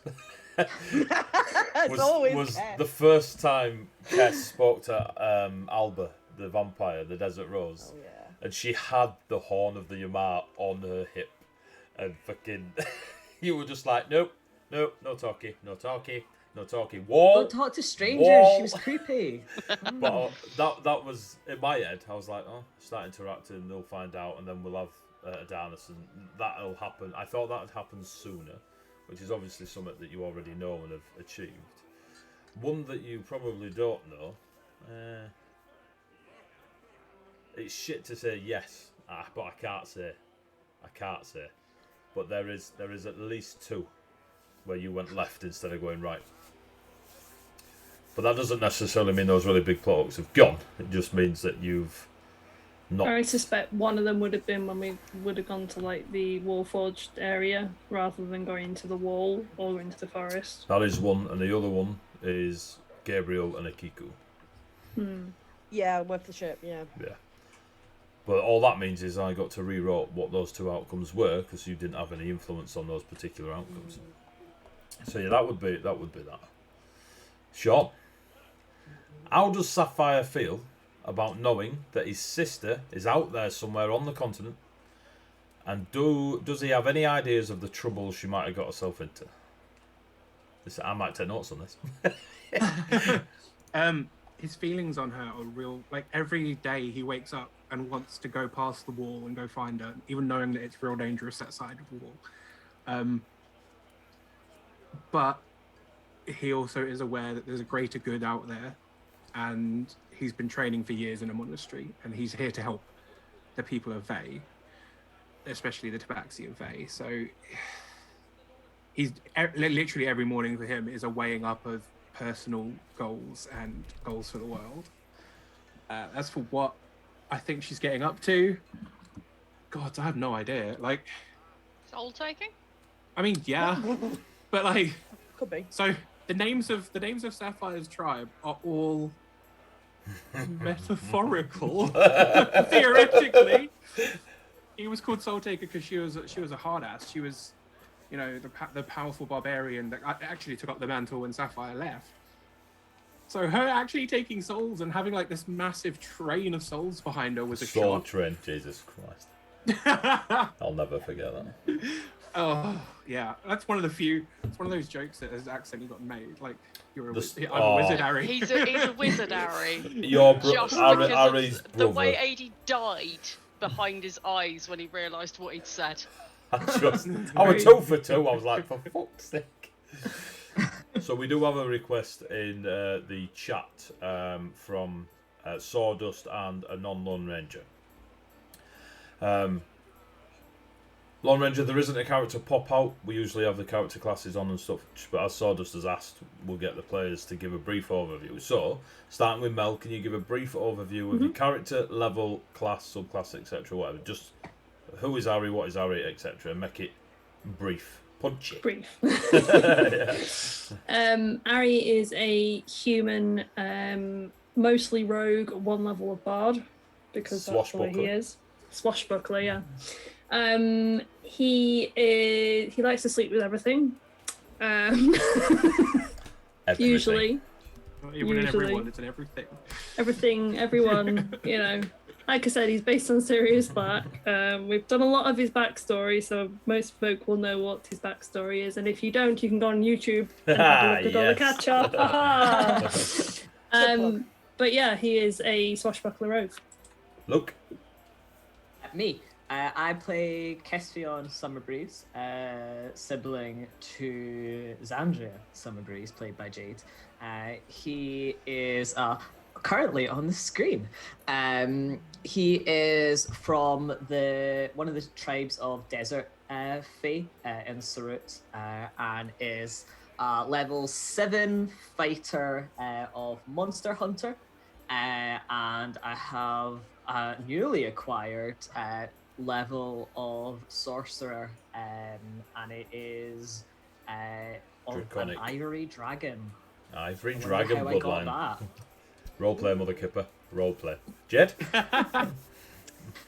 It's always was Kess. the first time Kess spoke to Alba, the vampire, the Desert Rose, Oh yeah. and she had the horn of the Yamar on her hip, and fucking, you were just like, nope, no talkie, No talking. Wall. Don't talk to strangers. Wall. She was creepy. But that was in my head. I was like, oh, start interacting, they'll find out, and then we'll have Adarnis, and that'll happen. I thought that would happen sooner, which is obviously something that you already know and have achieved. One that you probably don't know. It's shit to say yes, but I can't say. But there is at least 2 where you went left instead of going right. But that doesn't necessarily mean those really big plot hooks have gone. It just means that you've not. I suspect one of them would have been when we would have gone to like the Warforged area rather than going into the wall or into the forest. That is one, and the other one is Gabriel and Akiku. Yeah, with the ship, yeah. Yeah. But all that means is I got to rewrite what those 2 outcomes were because you didn't have any influence on those particular outcomes. So yeah, that would be that. Sure. How does Sapphire feel about knowing that his sister is out there somewhere on the continent? And does he have any ideas of the trouble she might have got herself into? I might take notes on this. His feelings on her are real. Like every day he wakes up and wants to go past the wall and go find her, even knowing that it's real dangerous that side of the wall. But he also is aware that there's a greater good out there, and he's been training for years in a monastery, and he's here to help the people of Vey, especially the Tabaxi of Vey. So he's literally every morning for him is a weighing up of personal goals and goals for the world. As for what I think she's getting up to, God, I have no idea. Like, Soul taking? I mean, yeah, but like, Could be. so the names of Sapphire's tribe are all metaphorical. Theoretically, he was called Soul Taker because she was a hard ass. She was, you know, the powerful barbarian that actually took up the mantle when Sapphire left. So her actually taking souls and having like this massive train of souls behind her was a Soul shock. train, Jesus Christ. I'll never forget that. Oh yeah, that's one of the few. It's one of those jokes that has accidentally gotten made. Like I'm a wizard, Harry. He's a wizard, Harry. Your Just Harry's because of the brother. way AD died behind his eyes when he realised what he'd said. I was 2 for 2. I was like, for fuck's sake. So we do have a request in the chat from Sawdust and a non-Lone Ranger. Lone Ranger, there isn't a character pop out. We usually have the character classes on and stuff, but as Sawdust has asked, we'll get the players to give a brief overview. So, starting with Mel, can you give a brief overview of your character, level, class, subclass, etc., whatever? Just who is Harry, what is Harry, etc. Make it brief. Punchy. Brief. Ari is a human, mostly rogue, 1 level of bard, because that's the way he is. Swashbuckler, yeah. He likes to sleep with everything. Usually. Not even in everyone, it's in everything. Everything, everyone, you know. Like I said, he's based on Sirius Black. We've done a lot of his backstory, so most folk will know what his backstory is. And if you don't, you can go on YouTube and have a look at all the catch-up. But yeah, he is a swashbuckler rogue. Look. Me. I play Kesfion Summerbreeze, sibling to Xandria Summerbreeze, played by Jade. He is currently on the screen. He is from one of the tribes of Desert Fae in Surut, and is level 7 fighter of Monster Hunter, and I have a newly acquired level of Sorcerer, and it is of an Ivory Dragon. Ivory Dragon how bloodline. I got that. Roleplay, Mother Kipper. Roleplay. Jed?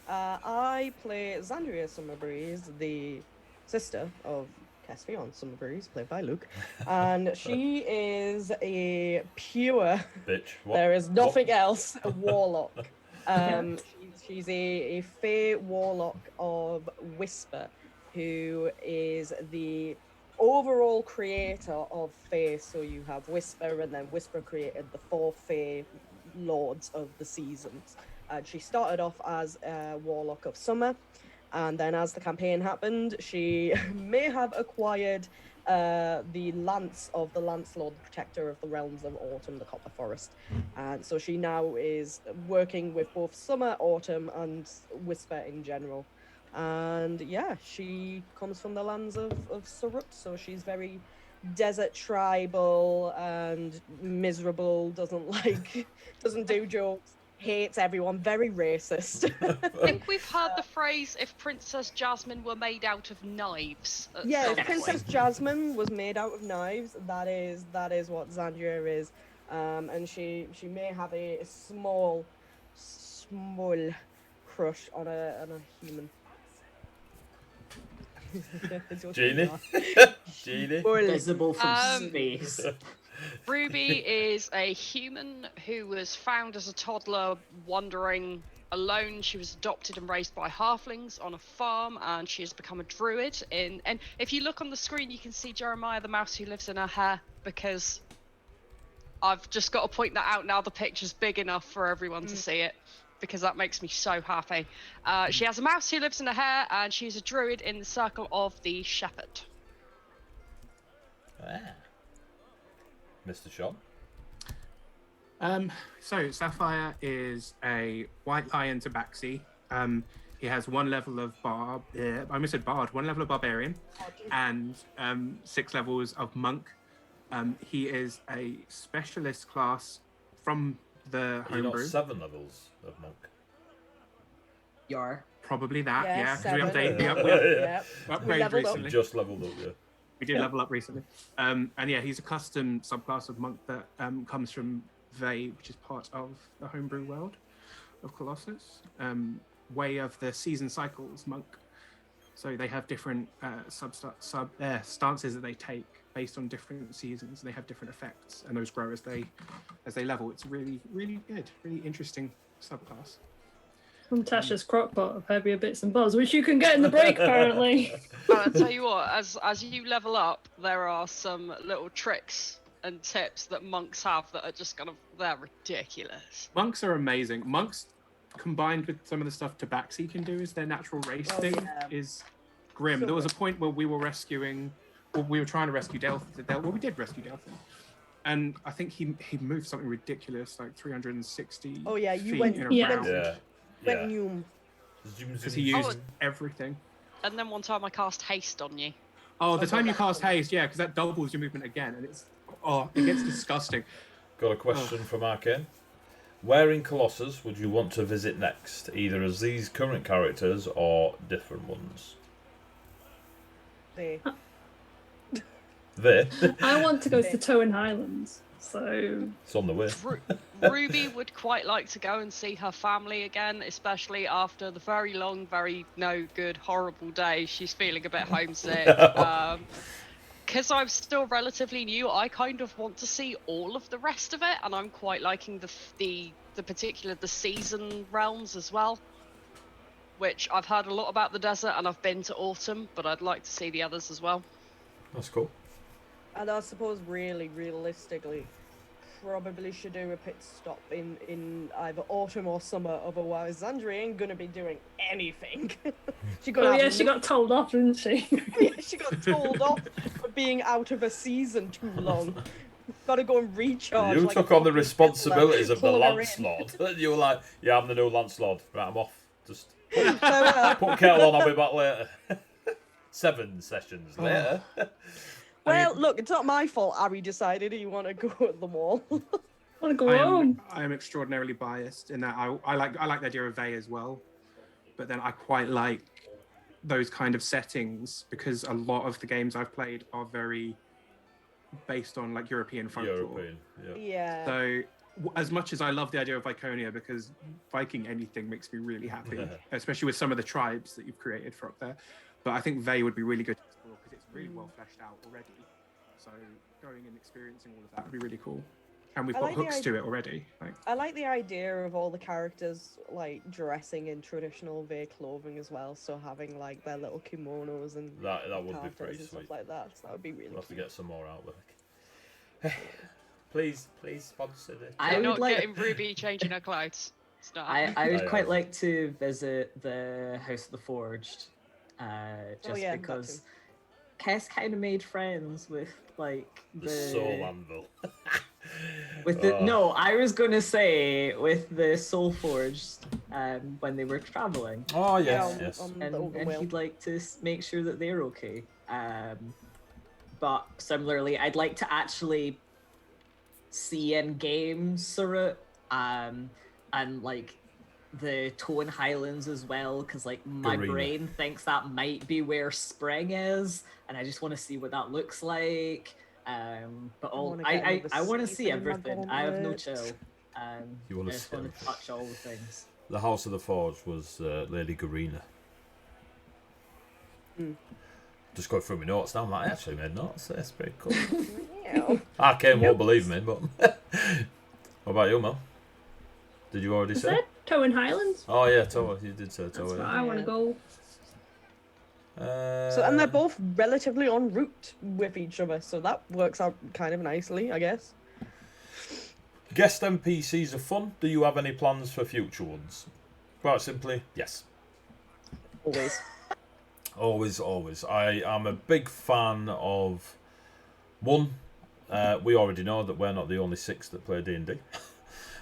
I play Xandria Summerbreeze, the sister of Caspian Summerbreeze, played by Luke. And she is a pure... Bitch. What? There is nothing else. A warlock. She's a Fey warlock of Whisper, who is the overall creator of Fae. So you have Whisper, and then Whisper created the 4 Fae lords of the seasons. And she started off as a warlock of summer, and then as the campaign happened, she may have acquired the lance of the Lance Lord, the protector of the realms of autumn, the Copper Forest. And so she now is working with both summer, autumn, and Whisper in general. And yeah, she comes from the lands of Surut, so she's very desert tribal and miserable, doesn't do jokes, hates everyone, very racist. I think we've heard the phrase "if Princess Jasmine were made out of knives." At Yeah, some if Princess point. Jasmine was made out of knives, that is what Xandria is. And she may have a small crush on a human. Genie? Genie? Visible from Um, space. Ruby is a human who was found as a toddler wandering alone. She was adopted and raised by halflings on a farm, and she has become a druid. And if you look on the screen, you can see Jeremiah the mouse who lives in her hair, because I've just got to point that out now. The picture's big enough for everyone to see it, because that makes me so happy. She has a mouse who lives in her hair, and she's a druid in the circle of the shepherd. Ah. Mr. Sean? So Sapphire is a white lion tabaxi. He has 1 level of I almost said bard, 1 level of barbarian, and 6 levels of monk. He is a specialist class from the You're not homebrew. 7 levels of monk. Yar. Probably that, Yeah, yeah. 'Cause seven. we Yeah. upgraded leveled up. recently. Just leveled up, yeah. We did level up recently. And yeah, he's a custom subclass of monk that comes from Vey, which is part of the homebrew world of Colossus. Way of the season cycles monk. So they have different stances that they take based on different seasons. They have different effects, and those grow as they level. It's really, really good, really interesting subclass. From Tasha's crockpot of heavier bits and bobs, which you can get in the break apparently. I'll tell you what, as you level up, there are some little tricks and tips that monks have that are just they're ridiculous. Monks are amazing. Monks, combined with some of the stuff Tabaxi can do as their natural race thing, is grim. So there was a good. point where we were trying to rescue Delphin. Well, we did rescue Delphin. And I think he moved something ridiculous, like 360 Oh yeah, you feet went in a you round. Yeah. went Noom. Because he used everything. And then one time I cast haste on you. Oh, the time you cast haste, yeah, because that doubles your movement again, and it gets disgusting. Got a question from Arcane. Where in Colossus would you want to visit next, either as these current characters or different ones? There. There. I want to go to the Towan Highlands, so It's on the way. Ruby would quite like to go and see her family again, especially after the very long, very no good, horrible day. She's feeling a bit homesick. Because I'm still relatively new, I kind of want to see all of the rest of it, and I'm quite liking the season realms as well, which I've heard a lot about the desert, and I've been to autumn, but I'd like to see the others as well. That's cool. And I suppose really realistically, probably should do a pit stop in either autumn or summer, otherwise Xandria ain't gonna be doing anything. She got told off, didn't she? Yeah, she got told off for being out of a season too long. Gotta go and recharge. You like took a on the fucking responsibilities of the pull her in. Lance Lord. You were like, yeah, I'm the new Lance Lord. Right, I'm off. Just So, put kettle on, I'll be back later. 7 sessions later. well, look, it's not my fault Ari decided he wanted to go at the mall. I want to go home. I am extraordinarily biased in that I like the idea of Vey as well, but then I quite like those kind of settings because a lot of the games I've played are very based on like European folklore. European, yeah. Yeah. So as much as I love the idea of Viconia, because Viking anything makes me really happy, especially with some of the tribes that you've created for up there. But I think Vey would be really good to explore because it's really well fleshed out already. So going and experiencing all of that would be really cool. and we've I got like the hooks to it already. Like, I like the idea of all the characters like dressing in traditional Vey clothing as well. So having like their little kimonos and That would be tartans pretty and sweet. stuff like that. So that would be really We'll have to cute. get some more artwork. Please sponsor it. I You're would not like. getting Ruby changing her clothes. Stop. I would Aye, quite aye. like to visit the House of the Forged, just yeah, that because too. Kess kind of made friends with like The Soul Anvil. with the Oh. no, I was gonna say with the Soul Forged, when they were traveling, Oh yes, on- yes. on- and, The Ogre and Whale. he'd like to make sure that they're okay. But similarly, I'd like to actually see in game Surut, and like the Tone Highlands as well, because like my Garena. brain thinks that might be where spring is, and I just want to see what that looks like. But all wanna get another I want to season see in my everything. I have no gauntlet. chill. You wanna I just see want to everything. touch all the things. The House of the Forge was Lady Garena. Just going through my notes now. I'm like, I actually made notes. That's pretty cool. Yeah. Arcane won't believe me, but what about you, Mel? Did you already Is say? that Towing Highlands? Oh yeah, Toa. You did say That's Toa. where I want to Yeah. go. So and they're both relatively en route with each other, so that works out kind of nicely, I guess. Guest NPCs are fun. Do you have any plans for future ones? Quite simply, yes. Always. Always. I am a big fan of one. We already know that we're not the only 6 that play D&D.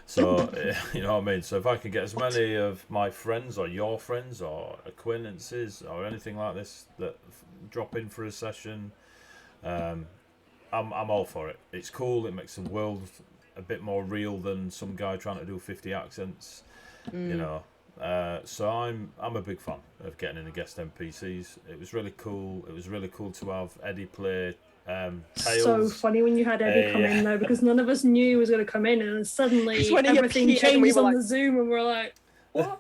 So, you know what I mean? So if I can get as many of my friends or your friends or acquaintances or anything like this that drop in for a session, I'm all for it. It's cool. It makes the world a bit more real than some guy trying to do 50 accents, you know. So I'm a big fan of getting in the guest NPCs. It was really cool. It was really cool to have Eddie play Tails. So funny when you had Eddie come in though, because none of us knew he was going to come in, and then suddenly Just when he everything appeared, we changed were on like- the Zoom, and we're like, "What?"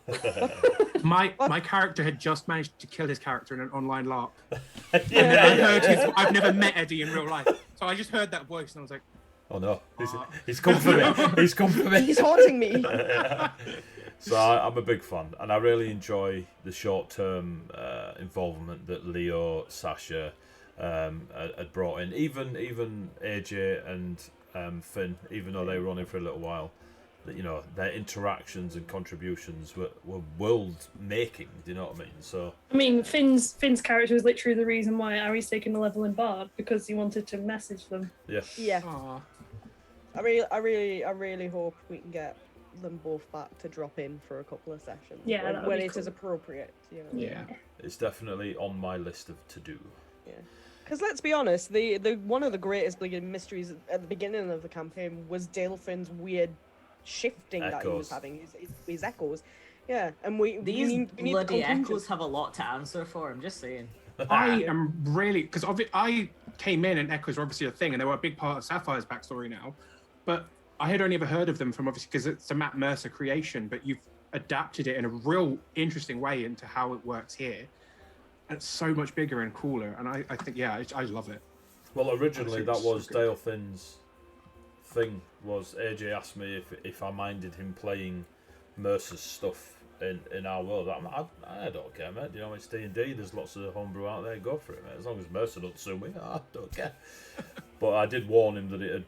my character had just managed to kill his character in an online LARP. Yeah. I heard his, I've never met Eddie in real life, so I just heard that voice and I was like, Oh no, he's come for me. He's come for me. He's haunting me. So I'm a big fan, and I really enjoy the short-term involvement that Leo, Sasha had brought in. Even AJ and Finn, even though they were on it for a little while, that, you know, their interactions and contributions were world-making. Do you know what I mean? So I mean, Finn's character was literally the reason why Ari's taken a level in Bard, because he wanted to message them. yeah, Yeah. "Aw." I really hope we can get them both back to drop in for a couple of sessions. Yeah, that would when be it is cool. appropriate, you know. Yeah. it's definitely on my list of to-do. Because let's be honest, the one of the greatest mysteries at the beginning of the campaign was Dalefin's weird shifting that he was Echoes. having, his echoes. Yeah, and we These need the bloody conclusion. echoes have a lot to answer for. I'm just saying. I am really, because I came in and echoes were obviously a thing, and they were a big part of Sapphire's backstory now. But I had only ever heard of them from, obviously, because it's a Matt Mercer creation, but you've adapted it in a real interesting way into how it works here. And it's so much bigger and cooler, and I think, yeah, I love it. Well, originally that So was good. Dale Finn's thing. Was AJ asked me if I minded him playing Mercer's stuff in our world. I don't care, mate. You know, it's D&D. There's lots of homebrew out there. Go for it, mate. As long as Mercer don't sue me, I don't care. But I did warn him that it'd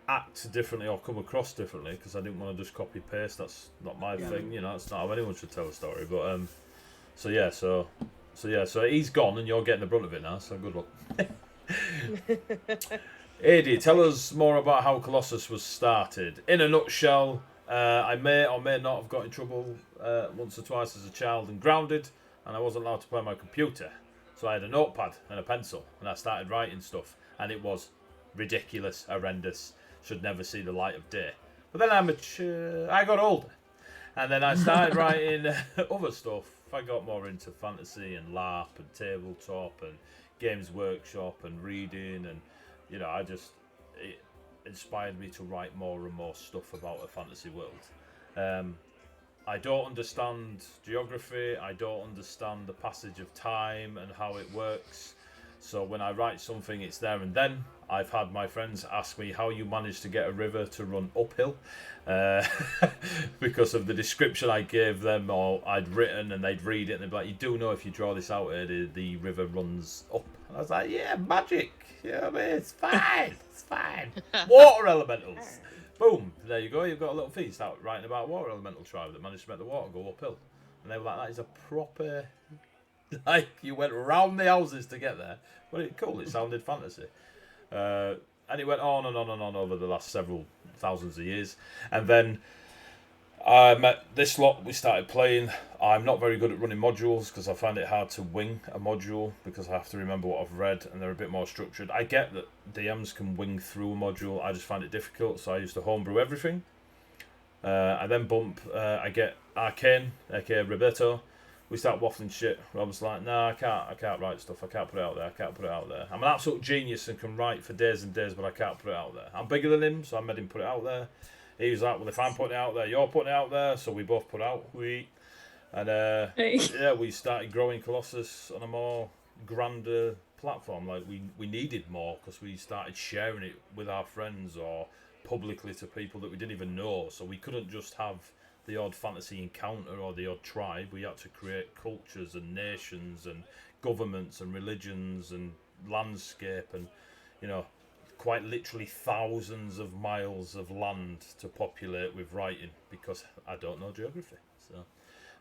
act differently or come across differently, because I didn't want to just copy paste. That's not my thing. You know, that's not how anyone should tell a story. But so he's gone, and you're getting the brunt of it now. So good luck. Adi, tell us more about how Colossus was started. In a nutshell, I may or may not have got in trouble once or twice as a child and grounded, and I wasn't allowed to play my computer. So I had a notepad and a pencil, and I started writing stuff, and it was ridiculous, horrendous, should never see the light of day. But then I got older, and then I started writing other stuff. I got more into fantasy and LARP and tabletop and Games Workshop and reading, and you know, it inspired me to write more and more stuff about a fantasy world. I don't understand geography, I don't understand the passage of time and how it works. So when I write something, it's there and then. I've had my friends ask me how you managed to get a river to run uphill because of the description I gave them or I'd written, and they'd read it and they'd be like, you do know if you draw this out here, the river runs up. And I was like, yeah, magic. You know what I mean? It's fine. It's fine. Water elementals. Boom. There you go. You've got a little feast out writing about water elemental tribe that managed to make the water go uphill. And they were like, that is a proper... Like, you went round the houses to get there. But it's cool. It sounded fantasy. And it went on and on and on over the last several thousands of years. And then I met this lot. We started playing. I'm not very good at running modules because I find it hard to wing a module because I have to remember what I've read and they're a bit more structured. I get that DMs can wing through a module. I just find it difficult, so I used to homebrew everything. I then I get Arcane, aka Roberto. We start waffling shit. Rob's like, no, I can't write stuff. I can't put it out there. I'm an absolute genius and can write for days and days, but I can't put it out there. I'm bigger than him, so I made him put it out there. He was like, well, if I'm putting it out there, you're putting it out there. So we both put out. Yeah, we started growing Colossus on a more grander platform. Like we needed more because we started sharing it with our friends or publicly to people that we didn't even know. So we couldn't just have the odd fantasy encounter or the odd tribe. We had to create cultures and nations and governments and religions and landscape and, you know, quite literally thousands of miles of land to populate with writing because I don't know geography. So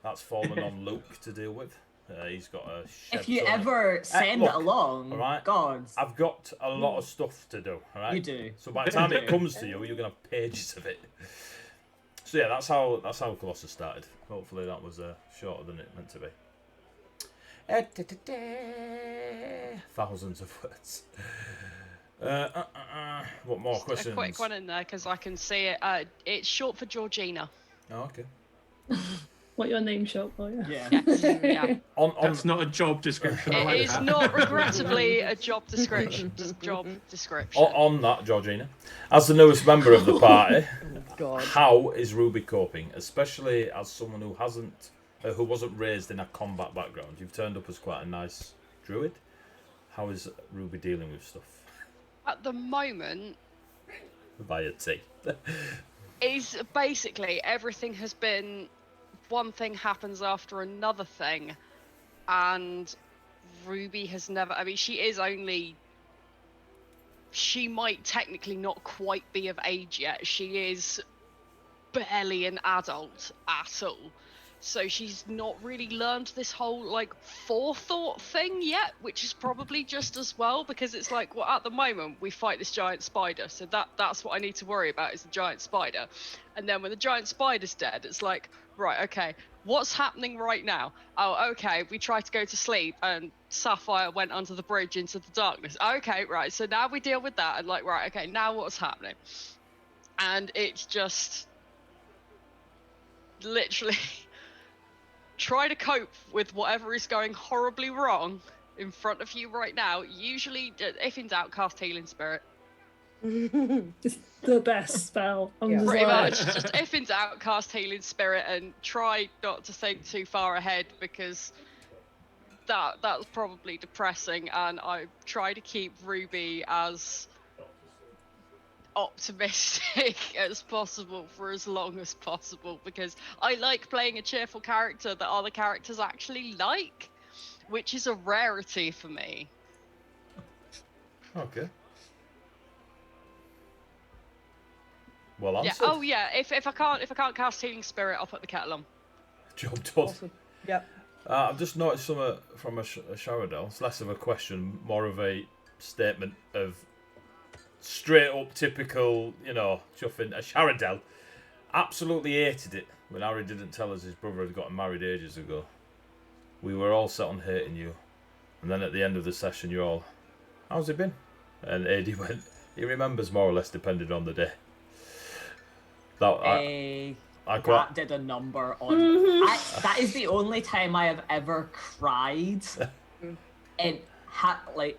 that's fallen on Luke to deal with. He's got a shed. If you ever send it along, all right, God, I've got a lot of stuff to do. All right, you do. So by the time it comes to you, you're gonna have pages of it. So yeah, that's how Colossus started. Hopefully that was shorter than it meant to be. Thousands of words. What more questions? A quick one in there because I can see it. It's short for Georgina. Oh, okay. What your name short for? Yeah. Yeah. That's not a job description. I like It is that. not regrettably a job description. On that, Georgina, as the newest member of the party, God. how is Ruby coping, especially as someone who wasn't raised in a combat background? You've turned up as quite a nice druid. How is Ruby dealing with stuff? At the moment, Via tea. is basically everything has been one thing happens after another thing, and Ruby has never. I mean, she might technically not quite be of age yet. She is barely an adult at all. So she's not really learned this whole, like, forethought thing yet, which is probably just as well, because it's like, well, at the moment, we fight this giant spider, so that's what I need to worry about, is the giant spider. And then when the giant spider's dead, it's like, right, okay, what's happening right now? Oh, okay, we tried to go to sleep, and Sapphire went under the bridge into the darkness. Okay, right, so now we deal with that, and like, right, okay, now what's happening? And it's just... literally... try to cope with whatever is going horribly wrong in front of you right now. Usually, if in doubt, cast Healing Spirit. It's the best spell. Pretty much. Just if in doubt, cast Healing Spirit and try not to think too far ahead, because that's probably depressing, and I try to keep Ruby as optimistic as possible for as long as possible, because I like playing a cheerful character that other characters actually like, which is a rarity for me. Okay. Well answered. Yeah. Oh yeah. If I can't cast Healing Spirit, I'll put the kettle on. Job done. Awesome. Yep. I've just noticed something from a Sharadel. It's less of a question, more of a statement of straight up typical, chuffing. A Sharadel absolutely hated it when Harry didn't tell us his brother had gotten married ages ago. We were all set on hating you, and then at the end of the session, you're all, how's it been? And AD went, he remembers more or less, depending on the day. That did a number on. That is the only time I have ever cried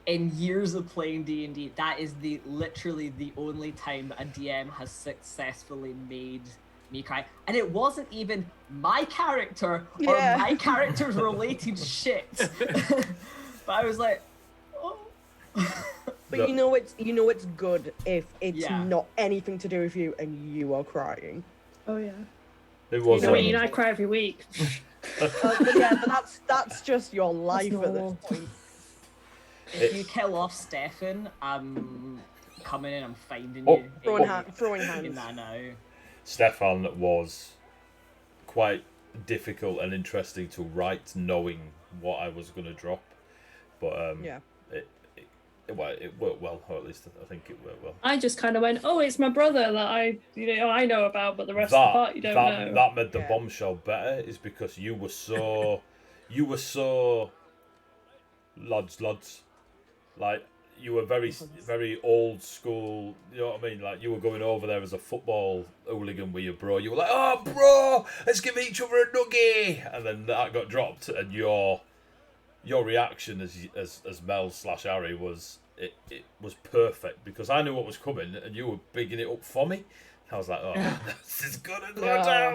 in years of playing D&D. That is literally the only time a DM has successfully made me cry, and it wasn't even my character or my character's related shit. But I was like, oh. But you know it's good if it's Yeah. not anything to do with you and you are crying. Oh yeah. It was. I mean, I cry every week. But that's just your life at this normal. point. If you kill off Stefan, I'm coming in. I'm finding Oh. you. Throwing In hands. that now. Stefan was quite difficult and interesting to write, knowing what I was going to drop. But Yeah. it worked well, or at least I think it worked well. I just kind of went, oh, it's my brother that I know about, but the rest of the party don't know. That made the Yeah. bombshell better, is because you were so lads, like you were very old school. You know what I mean? Like you were going over there as a football hooligan with your bro. You were like, oh, bro, let's give each other a nuggie, and then that got dropped, and your reaction as Mel / Harry was it was perfect, because I knew what was coming and you were bigging it up for me. I was like, oh, this is gonna go down.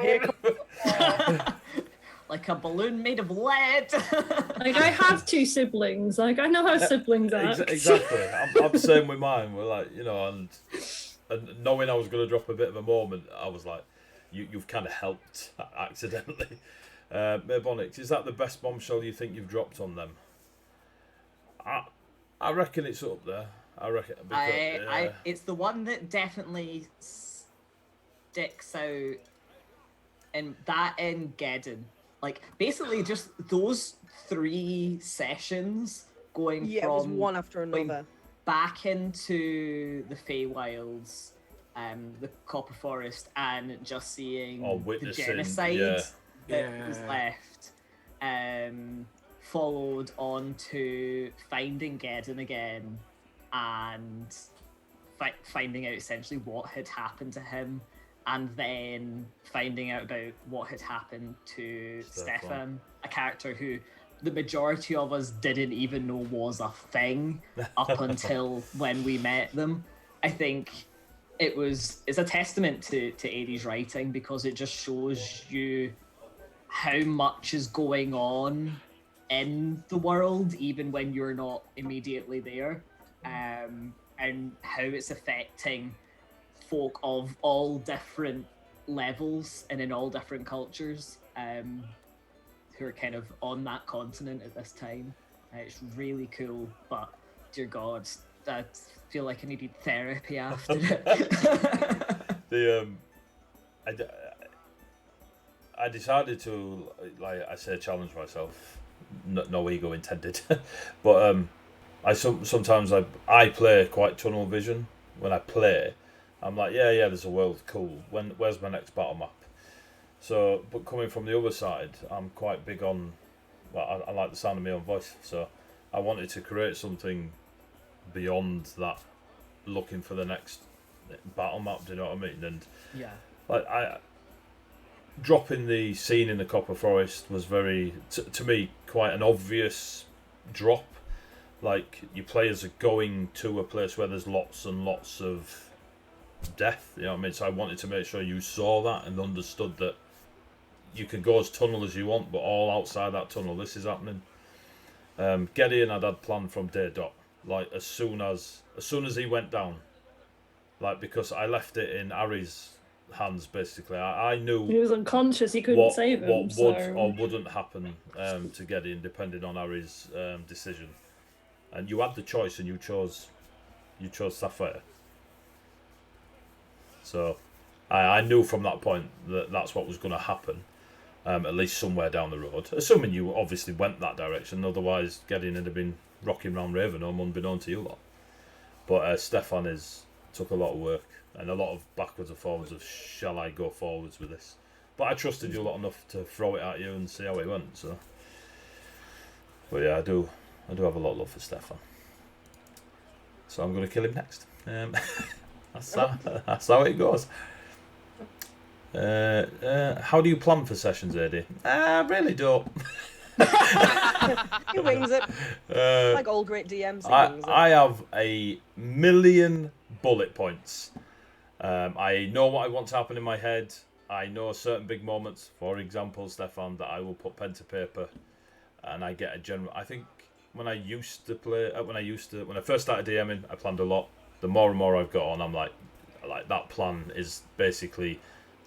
Like a balloon made of lead. Like, I have 2 siblings. Like, I know how siblings act. Exactly. I'm the same with mine. We're like, and knowing I was going to drop a bit of a moment, I was like, you've kind of helped accidentally. Mabonix, is that the best bombshell you think you've dropped on them? I reckon it's up there. I reckon. Because, it's the one that definitely sticks out, and that in Geddon. Like, basically just those 3 sessions going Yeah, from it was one after going another. back into the Feywilds, the Copper Forest, and just seeing the witnessing, genocide that was Yeah. left, followed on to finding Geddon again and finding out essentially what had happened to him, and then finding out about what had happened to Stefan, a character who the majority of us didn't even know was a thing up until when we met them. I think it's a testament to Adie's writing, because it just shows you how much is going on in the world, even when you're not immediately there, and how it's affecting folk of all different levels and in all different cultures, who are kind of on that continent at this time. It's really cool, but dear God, I feel like I needed therapy after it. I decided to, like I say, challenge myself. No ego intended, but sometimes I play quite tunnel vision. When I play, I'm like, yeah, there's a world, cool. Where's my next battle map? So, but coming from the other side, I'm quite big on. Well, I like the sound of my own voice, so I wanted to create something beyond that, looking for the next battle map. Do you know what I mean? And Yeah. like dropping the scene in the Copper Forest was very, to me, quite an obvious drop. Like, your players are going to a place where there's lots and lots of death, you know what I mean? So I wanted to make sure you saw that and understood that you can go as tunnel as you want, but all outside that tunnel, this is happening. Gideon had planned from day dot. Like, as soon as he went down, like, because I left it in Harry's hands, basically. I knew He was unconscious. He couldn't save him. What so... would or wouldn't happen to Gideon, depending on Harry's decision. And you had the choice, and you chose Sapphire. So I knew from that point that that's what was going to happen, at least somewhere down the road. Assuming you obviously went that direction, otherwise Gideon would have been rocking around Ravenholm unbeknown to you lot. But Stefan took a lot of work and a lot of backwards and forwards of, shall I go forwards with this? But I trusted you lot enough to throw it at you and see how it went. So, but yeah, I do have a lot of love for Stefan. So I'm going to kill him next. That's how it goes. How do you plan for sessions, AD? I really don't. He wings it. Like all great DMs, he wings it. I have a million bullet points. I know what I want to happen in my head. I know certain big moments. For example, Stefan, that I will put pen to paper, and I get a general. I think when I used to play, when I first started DMing, I planned a lot. The more and more I've got on, I'm like that plan is basically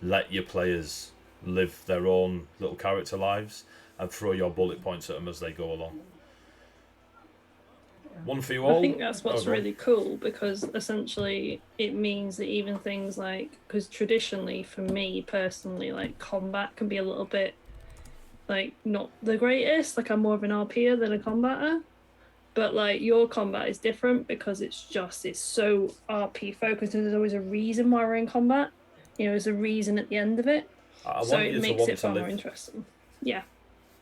let your players live their own little character lives and throw your bullet points at them as they go along. One for you all. I think that's what's go on. really cool, because essentially it means that even things like, because traditionally for me personally, like combat can be a little bit like not the greatest. Like I'm more of an RPer than a combater, but like your combat is different because it's so RP focused, and there's always a reason why we're in combat. You know, there's a reason at the end of it, so it makes it far more interesting. Yeah.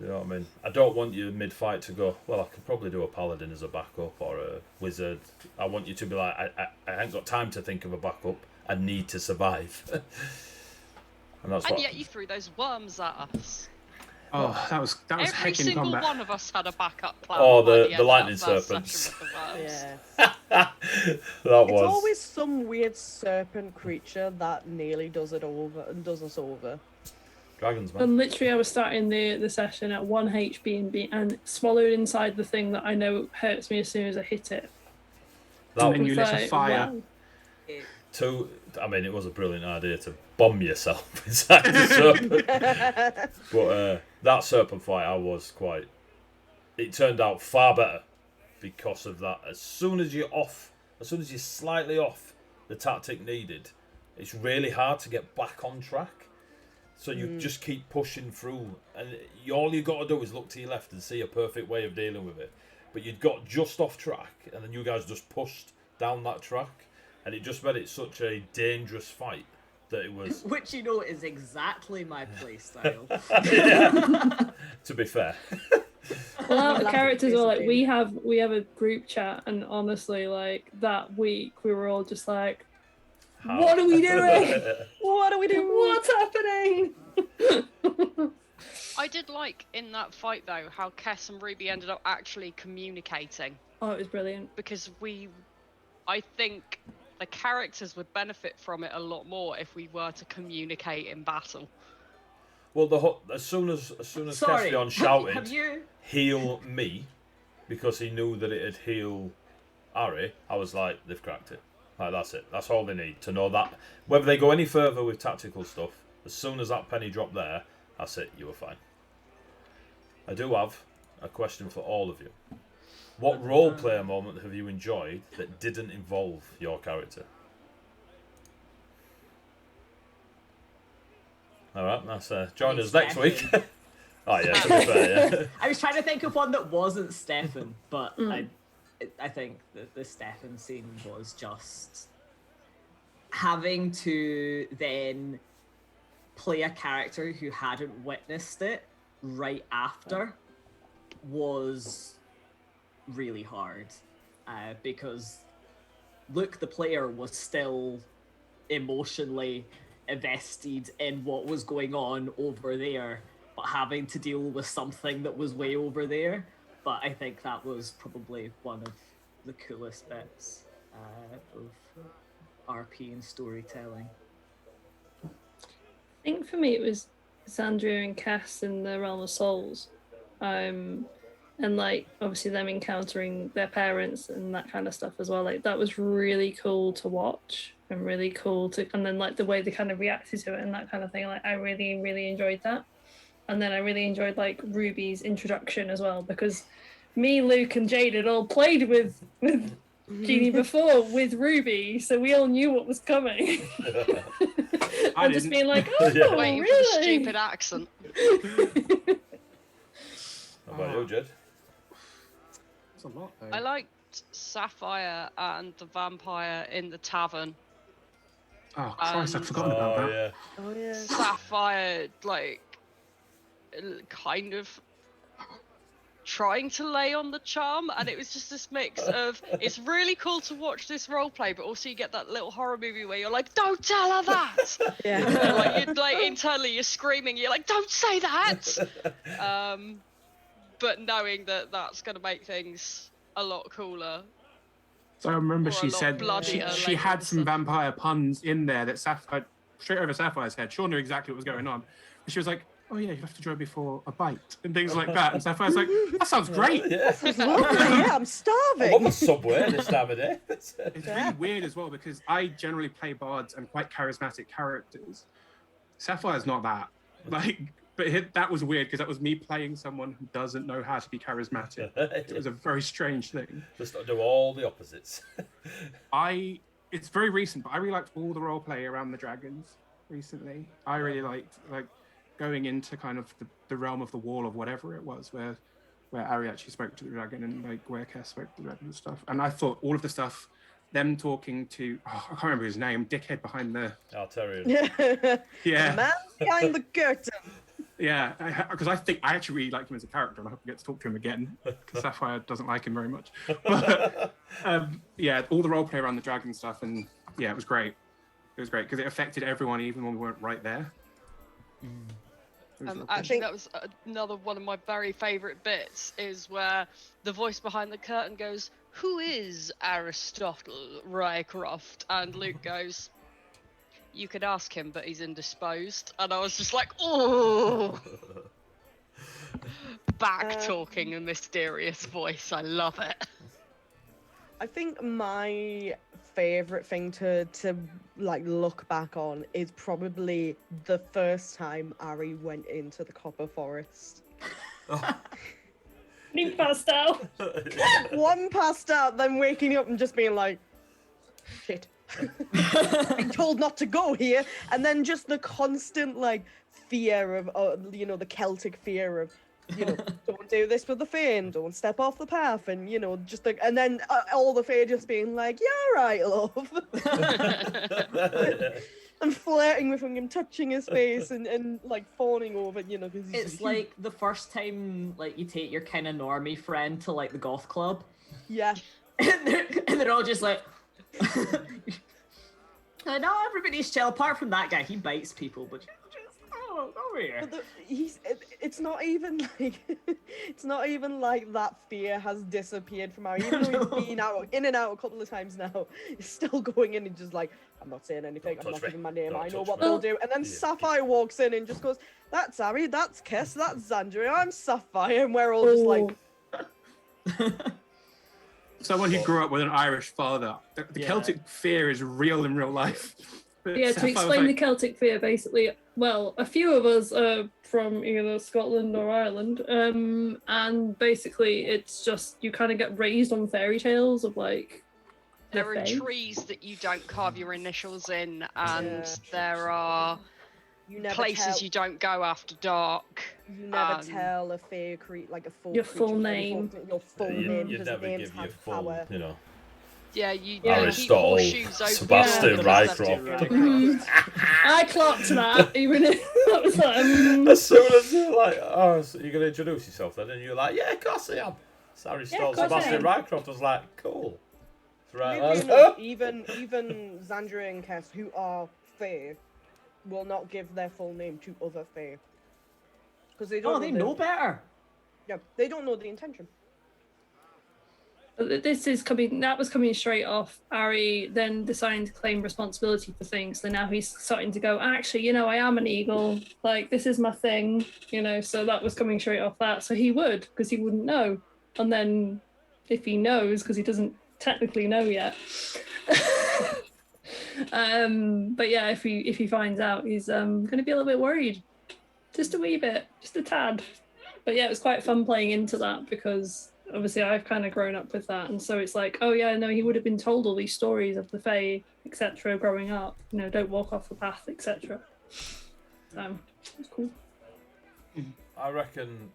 You know what I mean? I don't want you mid-fight to go, well, I could probably do a paladin as a backup or a wizard. I want you to be like, I ain't got time to think of a backup. I need to survive. and yet you threw those worms at us. Oh, that was Every heckin' single combat. one of us had a backup plan. Oh, by the end of lightning that first serpents. session with the worms. Yeah. That It's was. always some weird serpent creature that nearly does it over and does us over. Dragons, man. And literally, I was starting the session at 1 HP and swallowed inside the thing that I know hurts me as soon as I hit it. And then you It's lit a like, fire. wow. I mean, it was a brilliant idea to bomb yourself inside the serpent. But that serpent fight, it turned out far better because of that. As soon as you're slightly off the tactic needed, it's really hard to get back on track. So you just keep pushing through, and all you got to do is look to your left and see a perfect way of dealing with it. But you'd got just off track, and then you guys just pushed down that track, and it just made it such a dangerous fight that it was. Which, you know, is exactly my playstyle. To be fair. Well, our characters are like, basically. we have a group chat, and honestly, like that week we were all just like, How? what are we doing? What are we doing? What's happening? I did like in that fight though how Kess and Ruby ended up actually communicating, Oh, it was brilliant. because I think the characters would benefit from it a lot more if we were to communicate in battle. Well, as soon as Sorry, Caspian shouted, have you? heal me, because he knew that it'd heal Ari, I was like, they've cracked it. Like, that's it. That's all they need to know. That whether they go any further with tactical stuff, as soon as that penny dropped there, that's it. You were fine. I do have a question for all of you. What role player moment have you enjoyed that didn't involve your character? All right, that's join us next week. Oh yeah, to be fair, yeah. I was trying to think of one that wasn't Stefan, but I think the Stefan scene was just having to then play a character who hadn't witnessed it right after was really hard, because Luke the player was still emotionally invested in what was going on over there, but having to deal with something that was way over there. But I think that was probably one of the coolest bits of RP and storytelling. I think for me it was Xandria and Cass in the Realm of Souls. And like obviously them encountering their parents and that kind of stuff as well. Like that was really cool to watch and really cool to, and then like the way they kind of reacted to it and that kind of thing. Like I really, really enjoyed that. And then I really enjoyed like Ruby's introduction as well, because me, Luke, and Jade had all played with Jeannie before with Ruby, so we all knew what was coming. And just being like, oh, Yeah. Waiting really? for the stupid accent. How about you, Jed? That's a lot, though. I liked Sapphire and the vampire in the tavern. Oh, Christ, I'd forgotten about Oh that. yeah. Oh yeah. Sapphire, like, kind of trying to lay on the charm, and it was just this mix of it's really cool to watch this roleplay, but also you get that little horror movie where you're like, don't tell her that. Yeah. Like you're like internally you're screaming, you're like, don't say that. But knowing that that's going to make things a lot cooler. So I remember Or a she lot said bloodier she later had and some stuff. vampire puns in there that Sapphire straight over Sapphire's head. Sean knew exactly what was going on. And she was like, oh yeah, you have to join me for a bite and things like that. And Sapphire's like, that sounds great. Yeah. It's lovely, yeah, I'm I starving. love a Subway this time of day. It's really weird as well because I generally play bards and quite charismatic characters. Sapphire's not that. That was weird because that was me playing someone who doesn't know how to be charismatic. It was a very strange thing. Just do all the opposites. It's very recent, but I really liked all the role play around the dragons recently. I really liked going into kind of the realm of the wall of whatever it was, where Ari actually spoke to the dragon and like where Kess spoke to the dragon and stuff. And I thought all of the stuff, them talking to I can't remember his name, dickhead behind the Altarian. yeah The man behind the curtain. yeah, because I think I actually really liked him as a character, and I hope we get to talk to him again because Sapphire doesn't like him very much. But yeah, all the role play around the dragon stuff, and yeah, it was great. It was great because it affected everyone, even when we weren't right there. Actually, that was another one of my very favourite bits, is where the voice behind the curtain goes, "Who is Aristotle Rycroft?" And Luke goes, "You could ask him, but he's indisposed." And I was just like, oh, back talking a mysterious voice. I love it. I think my favorite thing to like look back on is probably the first time Ari went into the Copper Forest. You passed out. One passed out, then waking up and just being like, shit. Being told not to go here, and then just the constant like fear of the Celtic fear of don't do this with the Fae, and don't step off the path, and just like, and then all the Fae just being like, yeah, right, love. And flirting with him and touching his face and like fawning over because It's like the first time like you take your kind of normie friend to like the goth club. yeah. and they're all just like no, everybody's chill apart from that guy. He bites people, but just over here. But it's not even like that fear has disappeared from Harry. Even though he's been in and out a couple of times now, he's still going in and just like, I'm not saying anything, I'm not giving my name, I know what they'll do. And then Sapphire walks in and just goes, that's Harry, that's Kess, that's Xandria, I'm Sapphire, and we're all just like... Someone who grew up with an Irish father. The Celtic fear is real in real life. But Yeah, to explain the Celtic fear, basically, well, a few of us are from either Scotland or Ireland, and basically it's just you kind of get raised on fairy tales of like. There are trees that you don't carve your initials in, and there are places you don't go after dark. You never tell a Fae like a full your full name. Your full name. You never give your full, power. Yeah, you Aristotle, keep horseshoes open. Sebastian Rycroft. I clocked that, even if that was like. As soon as you're like, oh, so you're going to introduce yourself then? And you're like, yeah, of course I am. It's Aristotle, Sebastian Rycroft. I was like, cool. Right. Even Xandria and Kess, who are Fae, will not give their full name to other Fae. Because they don't know better. Yeah, they don't know the intention. That was coming straight off Ari then deciding to claim responsibility for things. So now he's starting to go, actually, I am an eagle. Like, this is my thing, so that was coming straight off that. So he would, because he wouldn't know. And then if he knows, because he doesn't technically know yet. But yeah, if he finds out, he's going to be a little bit worried. Just a wee bit, just a tad. But yeah, it was quite fun playing into that because obviously I've kind of grown up with that, and so it's like, oh yeah, no, he would have been told all these stories of the Fae, etc. growing up, don't walk off the path, etc. So it's cool. I reckon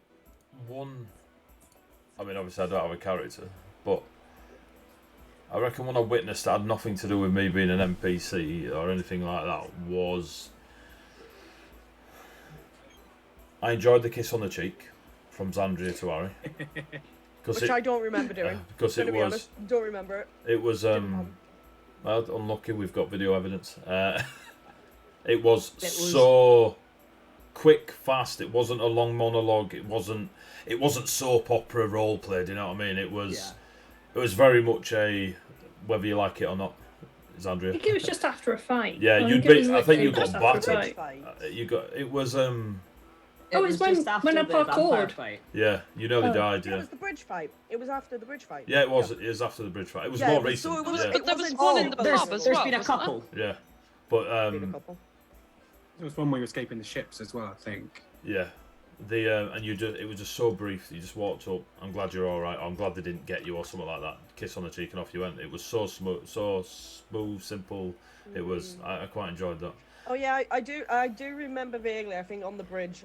obviously I don't have a character, but I reckon one I witnessed that had nothing to do with me being an NPC or anything like that was I enjoyed the kiss on the cheek from Xandria to Ari. Which I don't remember doing. Because it was... honest, don't remember it. It was... unlucky, we've got video evidence. It was so quick, fast. It wasn't a long monologue. It wasn't soap opera roleplay, do you know what I mean? It was very much a... whether you like it or not. Xandria. I think it was just after a fight. Yeah, I you'd think it be. was I think you literally got just after a battered. fight. You got. It was. Oh, it's when- just after when I the vampire parkoured. fight. Yeah, you nearly Oh. died. It Yeah. was the bridge fight. It was after the bridge fight. Yeah, it was. It was after the bridge fight. It was Yeah, more it was- recent. so it was- yeah. But there was wasn't one in super the There's, pub as there's well. been a wasn't couple. Yeah. But Been a couple. There was one where you were escaping the ships as well, I think. yeah, the and you just it was just so brief. You just walked up. I'm glad you're all right. I'm glad they didn't get you or something like that. Kiss on the cheek and off you went. It was so smooth, simple. It was. I quite enjoyed that. Oh yeah, I do remember vaguely. I think on the bridge,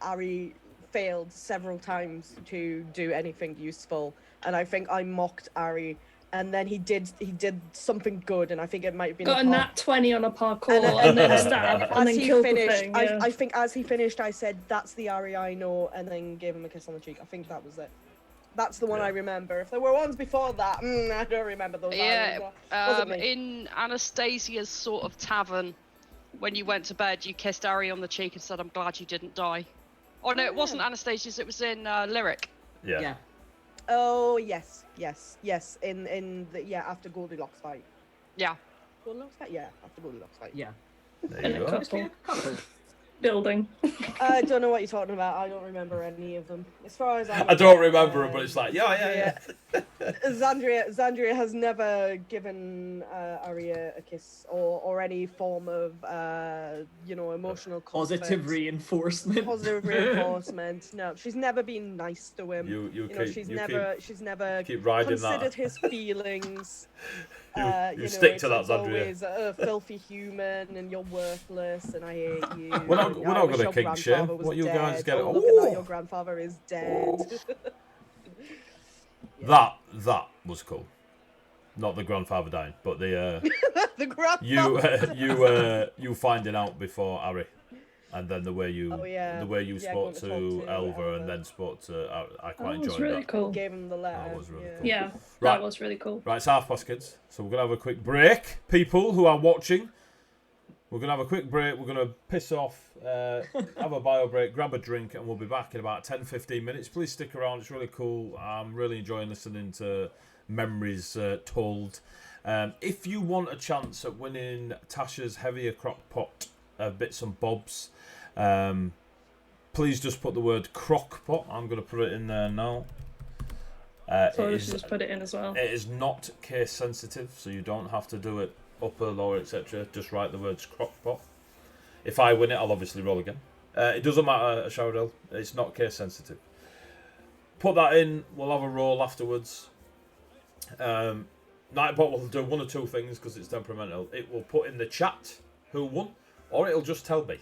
Ari failed several times to do anything useful, and I think I mocked Ari, and then he did something good, and I think it might have been Got a nat 20 on a parkour And- and then a stab and as then he killed finished, the thing. Yeah. I think as he finished, I said, "That's the Ari I know," and then gave him a kiss on the cheek. I think that was it. That's the one Yeah. I remember. If there were ones before that, I don't remember those. Yeah, Wasn't me. in Anastasia's sort of tavern, when you went to bed, you kissed Ari on the cheek and said, "I'm glad you didn't die." Oh no, it wasn't Anastasia's. It was in Lyric. Yeah. Yeah. Oh yes. In the after Goldilocks fight. Yeah. Goldilocks fight. Yeah, after Goldilocks fight. Yeah. There And you a go. There's been a couple. Building. I don't know what you're talking about. I don't remember any of them. As far as I don't remember it, but it's like yeah. Xandria has never given Arya a kiss or any form of emotional Positive comfort. reinforcement. Positive reinforcement. No, she's never been nice to him. You She's never keep riding considered that. his feelings. You stick to that, it's Xandria. always a filthy human, and you're worthless, and I hate you. We're not- and we're I not wish gonna your kink shame. grandfather was What you guys dead. get- Oh, look at that, Ooh. your grandfather is dead. That was cool. Not the grandfather dying, but the The grandfather. you finding out before Ari, and then the way you Oh, yeah. the way you Yeah, spoke going to to talk to Elva and Elva. then spoke to I quite That was enjoyed really that. cool. Gave him the letter. That was really cool. Yeah, Right. that was really cool. Right, it's half past, kids. So we're gonna have a quick break. People who are watching, we're gonna have a quick break. We're gonna piss off, have a bio break, grab a drink, and we'll be back in about 10-15 minutes. Please stick around. It's really cool. I'm really enjoying listening to memories told. If you want a chance at winning Tasha's heavier crock pot bits and bobs, please just put the word crock pot. I'm going to put it in there now. So It I is- should just put it in as well. it is not case sensitive, so you don't have to do it upper, lower, etc. Just write the words crock pot. If I win it, I'll obviously roll again. It doesn't matter, Showdell. It's not case sensitive. Put that in. We'll have a roll afterwards. Nightbot will do one or two things because it's temperamental. It will put in the chat who won, or it'll just tell me.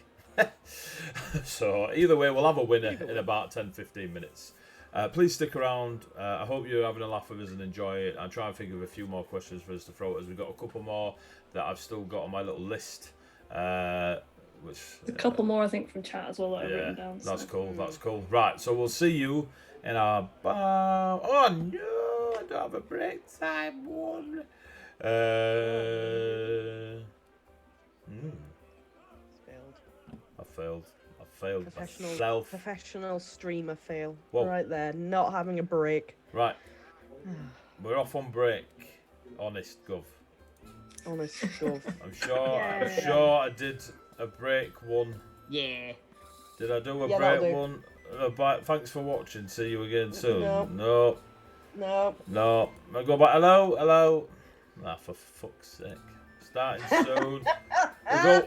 So either way, we'll have a winner in about 10-15 minutes. Please stick around. I hope you're having a laugh with us and enjoy it. I'll try and think of a few more questions for us to throw at us. We've got a couple more that I've still got on my little list. Which A couple more, I think, from chat as well that I've yeah, written down. that's so. cool. That's cool. Right, so we'll see you in our bar. Oh no, I don't have a break time one. Failed. I failed Professional, myself. professional streamer fail. Whoa. Right there, not having a break. Right, we're off on break. Honest, Gov. Honest gov. I'm sure. I'm Yeah. sure I did a break one. Yeah. Did I do a Yeah, break that'll do. one? Thanks for watching. See you again soon. No. No. No. I go back. Hello. Ah, for fuck's sake. Starting soon.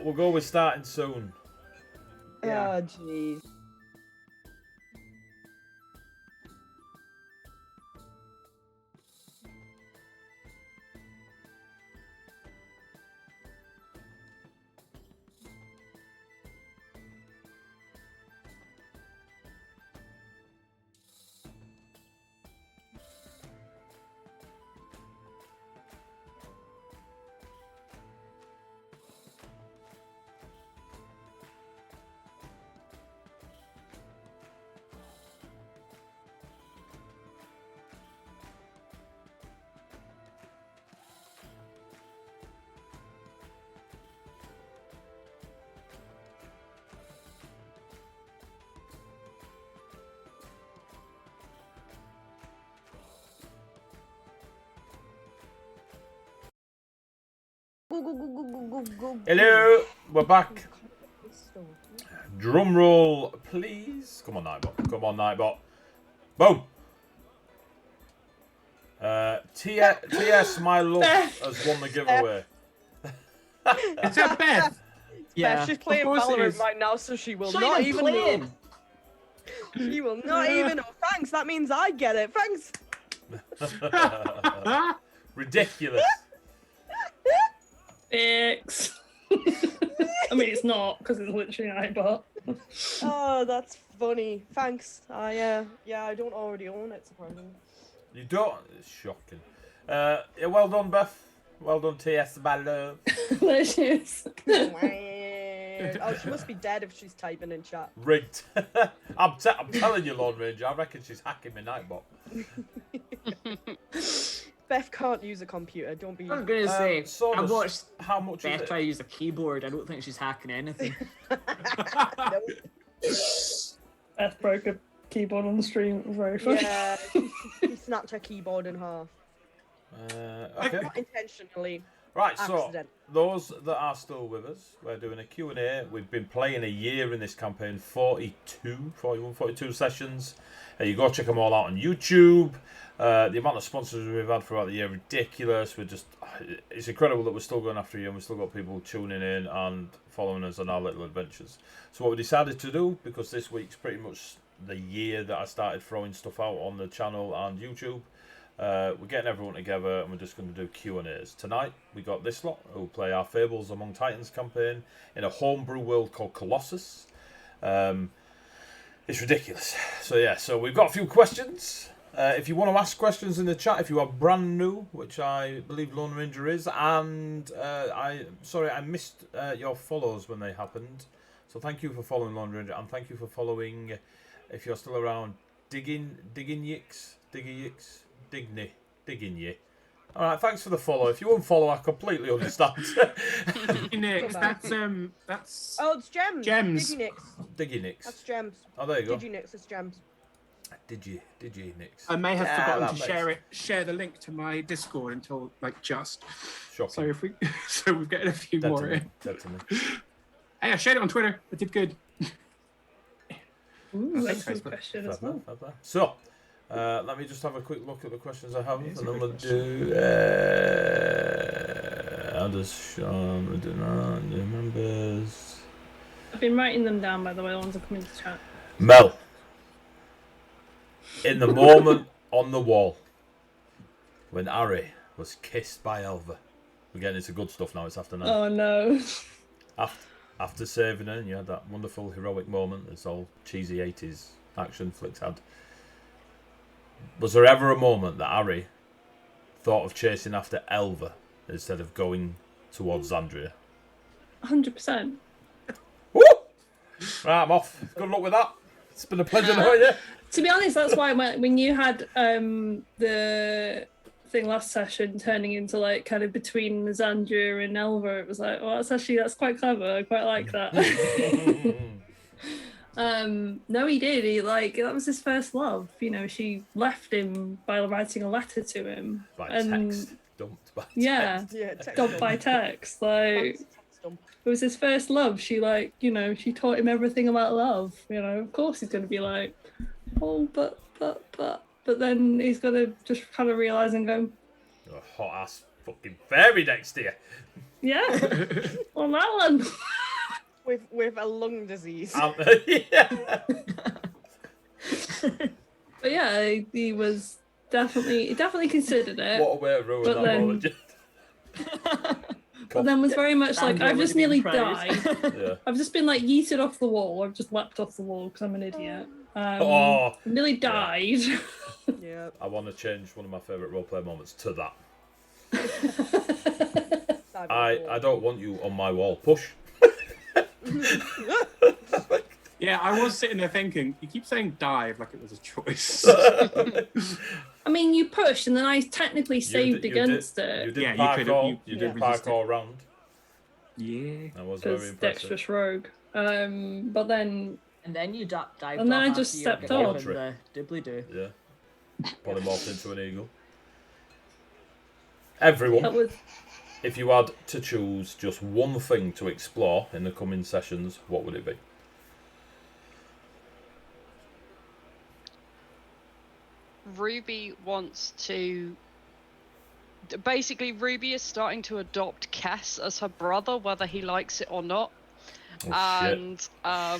We'll go with starting soon. Yeah. Oh jeez. Hello, we're back. Drum roll, please. Come on, Nightbot. Come on, Nightbot. Boom. TS, my love, has won the giveaway. Is that Beth? Yeah, she's playing course it Valorant is. right now, so she will She's not even even know. playing. She will not even know. Thanks, that means I get it. Thanks. Ridiculous. X. I mean, it's not because it's literally Nightbot. Oh, that's funny. Thanks. I don't already own it, surprisingly. You don't? It's shocking. Yeah, well done, Beth. Well done, TS, my love. There she is. Oh, she must be dead if she's typing in chat. Rigged. I'm telling you, Lord Ranger, I reckon she's hacking my Nightbot. Beth can't use a computer. Don't be. I was gonna say, so I does- watched How much Beth is try it? to use a keyboard. I don't think she's hacking anything. Beth broke a keyboard on the stream. It was very funny. Yeah, she snapped her keyboard in half. Okay. Not intentionally. Right, so Accident. those that are still with us, we're doing a Q&A. We've been playing a year in this campaign, 42 sessions. You go check them all out on YouTube. The amount of sponsors we've had throughout the year, ridiculous. It's incredible that we're still going after you and we've still got people tuning in and following us on our little adventures. So what we decided to do, because this week's pretty much the year that I started throwing stuff out on the channel and YouTube, we're getting everyone together and we're just going to do Q&As. Tonight we got this lot who play our Fables Among Titans campaign in a homebrew world called Colossus. It's ridiculous. So we've got a few questions. If you want to ask questions in the chat, if you are brand new, which I believe Lone Ranger is, and I missed your follows when they happened. So thank you for following Lone Ranger, and thank you for following, if you're still around, Digging Ye. All right, thanks for the follow. If you unfollow, I completely understand. Nix, that's Oh, it's gems. Gems. Diggy That's gems. Oh, there you go. Digginix is gems. Did you, Nix? I may have Yeah, forgotten that to share the link to my Discord until just. Shocking. So if we we're getting a few more in. Dead to me. Hey, I shared it on Twitter. I did good. Ooh, that's a Facebook. good question as well. So, let me just have a quick look at the questions I have, It is and a then good we'll do. How does Sean do that? New members. I've been writing them down, by the way, the ones that come into chat. Mel. In the moment on the wall, when Ari was kissed by Elva. We're getting into good stuff now. It's after 9. Oh no. After saving her, and you had that wonderful heroic moment as all cheesy 80s action flicks had. Was there ever a moment that Ari thought of chasing after Elva instead of going towards Xandria? 100%. Woo! Right, I'm off. Good luck with that. It's been a pleasure knowing you. To be honest, that's why when you had the thing last session turning into like kind of between Xandria and Elva, it was like, well, that's quite clever. I quite like that. No, he did. That was his first love. You know, she left him by writing a letter to him. By and text. Dumped by text. yeah, Yeah, text dumped by text. Like Text dump. it was his first love. She she taught him everything about love. You know, of course he's gonna be like, oh, but then he's gonna just kind of realize and go, A hot ass fucking fairy next to you. yeah, on that one. With a lung disease. Yeah. But yeah, he was definitely considered it. What a way to ruin But that then- moment. But then was very much like, Xandria I've would just have been nearly proud. died. Yeah. I've just been like yeeted off the wall. I've just leapt off the wall because I'm an idiot. Oh, Nearly died. Yeah. I want to change one of my favourite roleplay moments to that. I don't want you on my wall. Push. Yeah, I was sitting there thinking, you keep saying dive like it was a choice. I mean, you pushed, and then I technically saved against You it did Yeah, you parkour. could've- You you did resisted. parkour round. Yeah. That was very because impressive. dexterous rogue. But then And then you dived And off then I after just you were stepped given off. the doobly-doo. Yeah. Polymorphed into an eagle. Everyone. that was If you had to choose just one thing to explore in the coming sessions, what would it be? Ruby wants to. Basically, Ruby is starting to adopt Cass as her brother, whether he likes it or not. Oh, And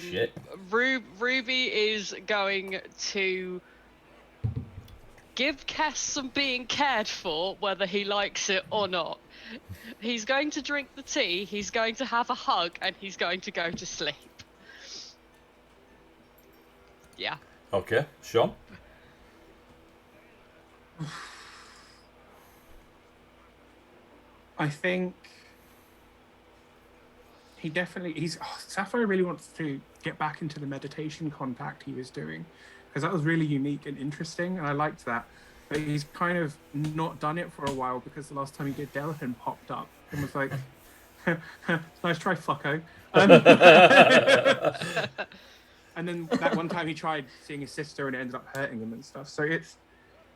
shit. Ruby is going to give Cass some being cared for, whether he likes it or not. He's going to drink the tea, he's going to have a hug, and he's going to go to sleep. Yeah. Okay, Sean? I think Sapphire really wants to get back into the meditation contact he was doing, because that was really unique and interesting, and I liked that. But he's kind of not done it for a while, because the last time he did, Delphin popped up and was like, nice try, fucko. And then that one time he tried seeing his sister and it ended up hurting him and stuff. So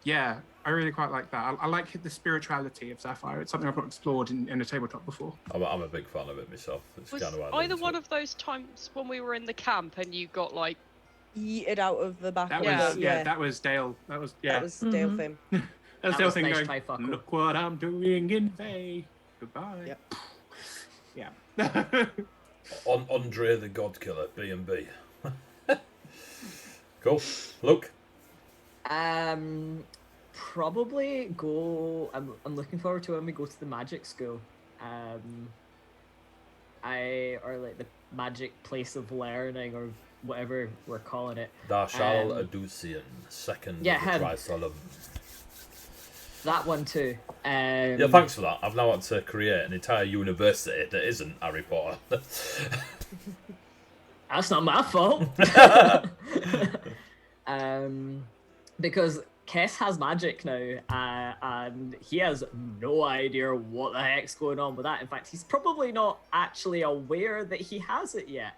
yeah, I really quite like that. I like the spirituality of Sapphire. It's something I've not explored in a tabletop before. I'm a big fan of it myself. It's Was kind of either one of those times when we were in the camp and you got like Yeeted out of the back. That Yeah. was that was Dale. That was That was Dale Mhm. thing. that was That Dale was thing nice going. try, fucker. Look what I'm doing in May. Goodbye. Yep. Yeah. on Andre the God Killer, B&B. Cool. Luke? Probably go. I'm looking forward to when we go to the magic school. Or like the magic place of learning, or whatever we're calling it. Darshal Adusian, second yeah, of the him. Trisolemn. That one too. Yeah, thanks for that. I've now had to create an entire university that isn't Harry Potter. That's not my fault. Because Kess has magic now, and he has no idea what the heck's going on with that. In fact, he's probably not actually aware that he has it yet.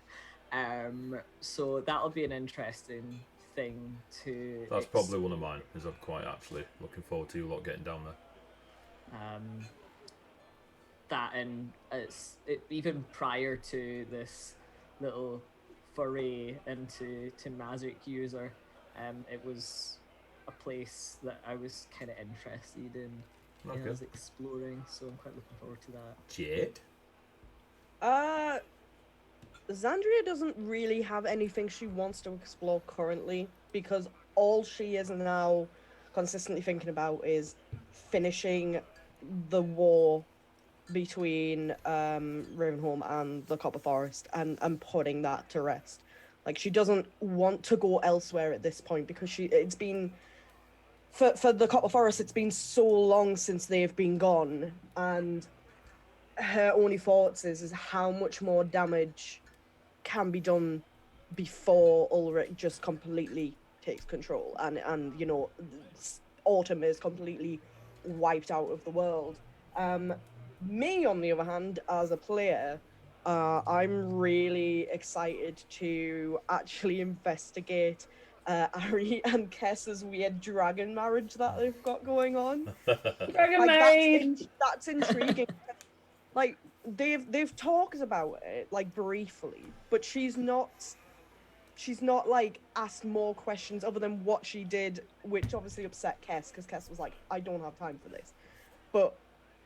So that'll be an interesting thing to. That's probably one of mine, because I'm quite actually looking forward to you lot getting down there. That, and even prior to this little foray into magic user, it was a place that I was kind of interested in. Okay. I was exploring, so I'm quite looking forward to that. Jade? Xandria doesn't really have anything she wants to explore currently, because all she is now consistently thinking about is finishing the war between Ravenholm and the Copper Forest and putting that to rest. Like, she doesn't want to go elsewhere at this point, because it's been for the Copper Forest, it's been so long since they've been gone, and her only thoughts is how much more damage can be done before Ulrich just completely takes control, and you know, Autumn is completely wiped out of the world. Me, on the other hand, as a player, I'm really excited to actually investigate Ari and Kess's weird dragon marriage that they've got going on. Dragon married. That's intriguing. Like, they've talked about it, like, briefly, but she's not like asked more questions other than what she did, which obviously upset Kess, because Kess was like, I don't have time for this. But,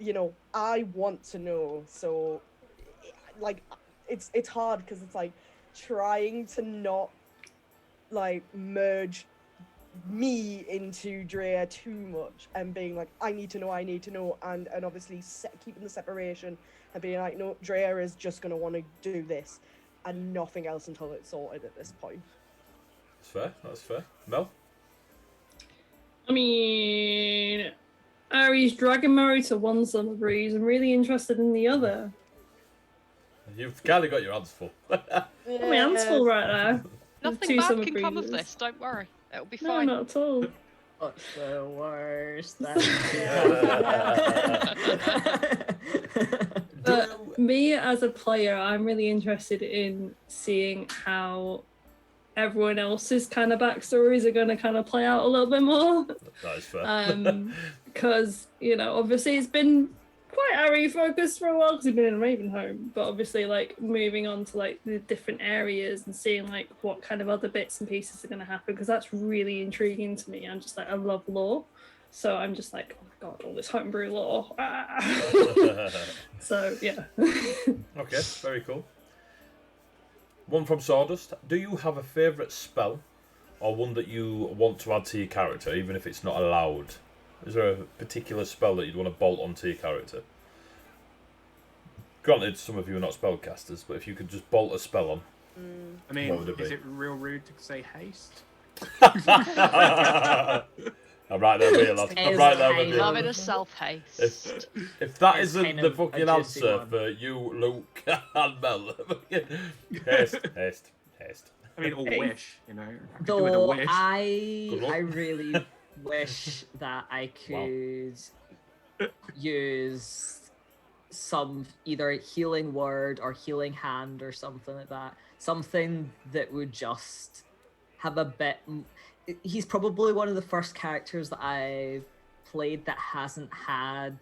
you know, I want to know, so, like, it's hard, because it's like trying to not like merge me into Drea too much and being like, I need to know, and obviously keeping the separation and being like, no, Drea is just gonna want to do this and nothing else until it's sorted at this point. That's fair. Mel? I mean, Ari's dragon married to one summer breeze. I'm really interested in the other. You've kind of got your hands full. My hand's full right now. nothing Two bad summer can come of breezes. this. Don't worry, it'll be No, fine. not at all. What's the worst? But me as a player, I'm really interested in seeing how everyone else's kind of backstories are going to kind of play out a little bit more. That is fair. Because, you know, obviously it's been quite Ari focused for a while because he'd been in Ravenholm, but obviously like moving on to like the different areas and seeing like what kind of other bits and pieces are going to happen, because that's really intriguing to me. I'm just like, I love lore, so I'm just like, oh my god, all this homebrew lore. So yeah. Okay, very cool. One from Sawdust. Do you have a favourite spell or one that you want to add to your character, even if it's not allowed? Is there a particular spell that you'd want to bolt onto your character? Granted, some of you are not spellcasters, but if you could just bolt a spell on, I mean, what would it be? is it real rude to say haste? I'm right there with you, lad. I'm right there with you. Loving a self-haste. If that It's isn't kind the of a fucking juicy answer one. for you, Luke, and Mel, haste. I mean, or wish, you know. I could do Though with a wish. Good luck. I really wish that I could use some either healing word or healing hand or something like that. Something that would just have a bit. He's probably one of the first characters that I've played that hasn't had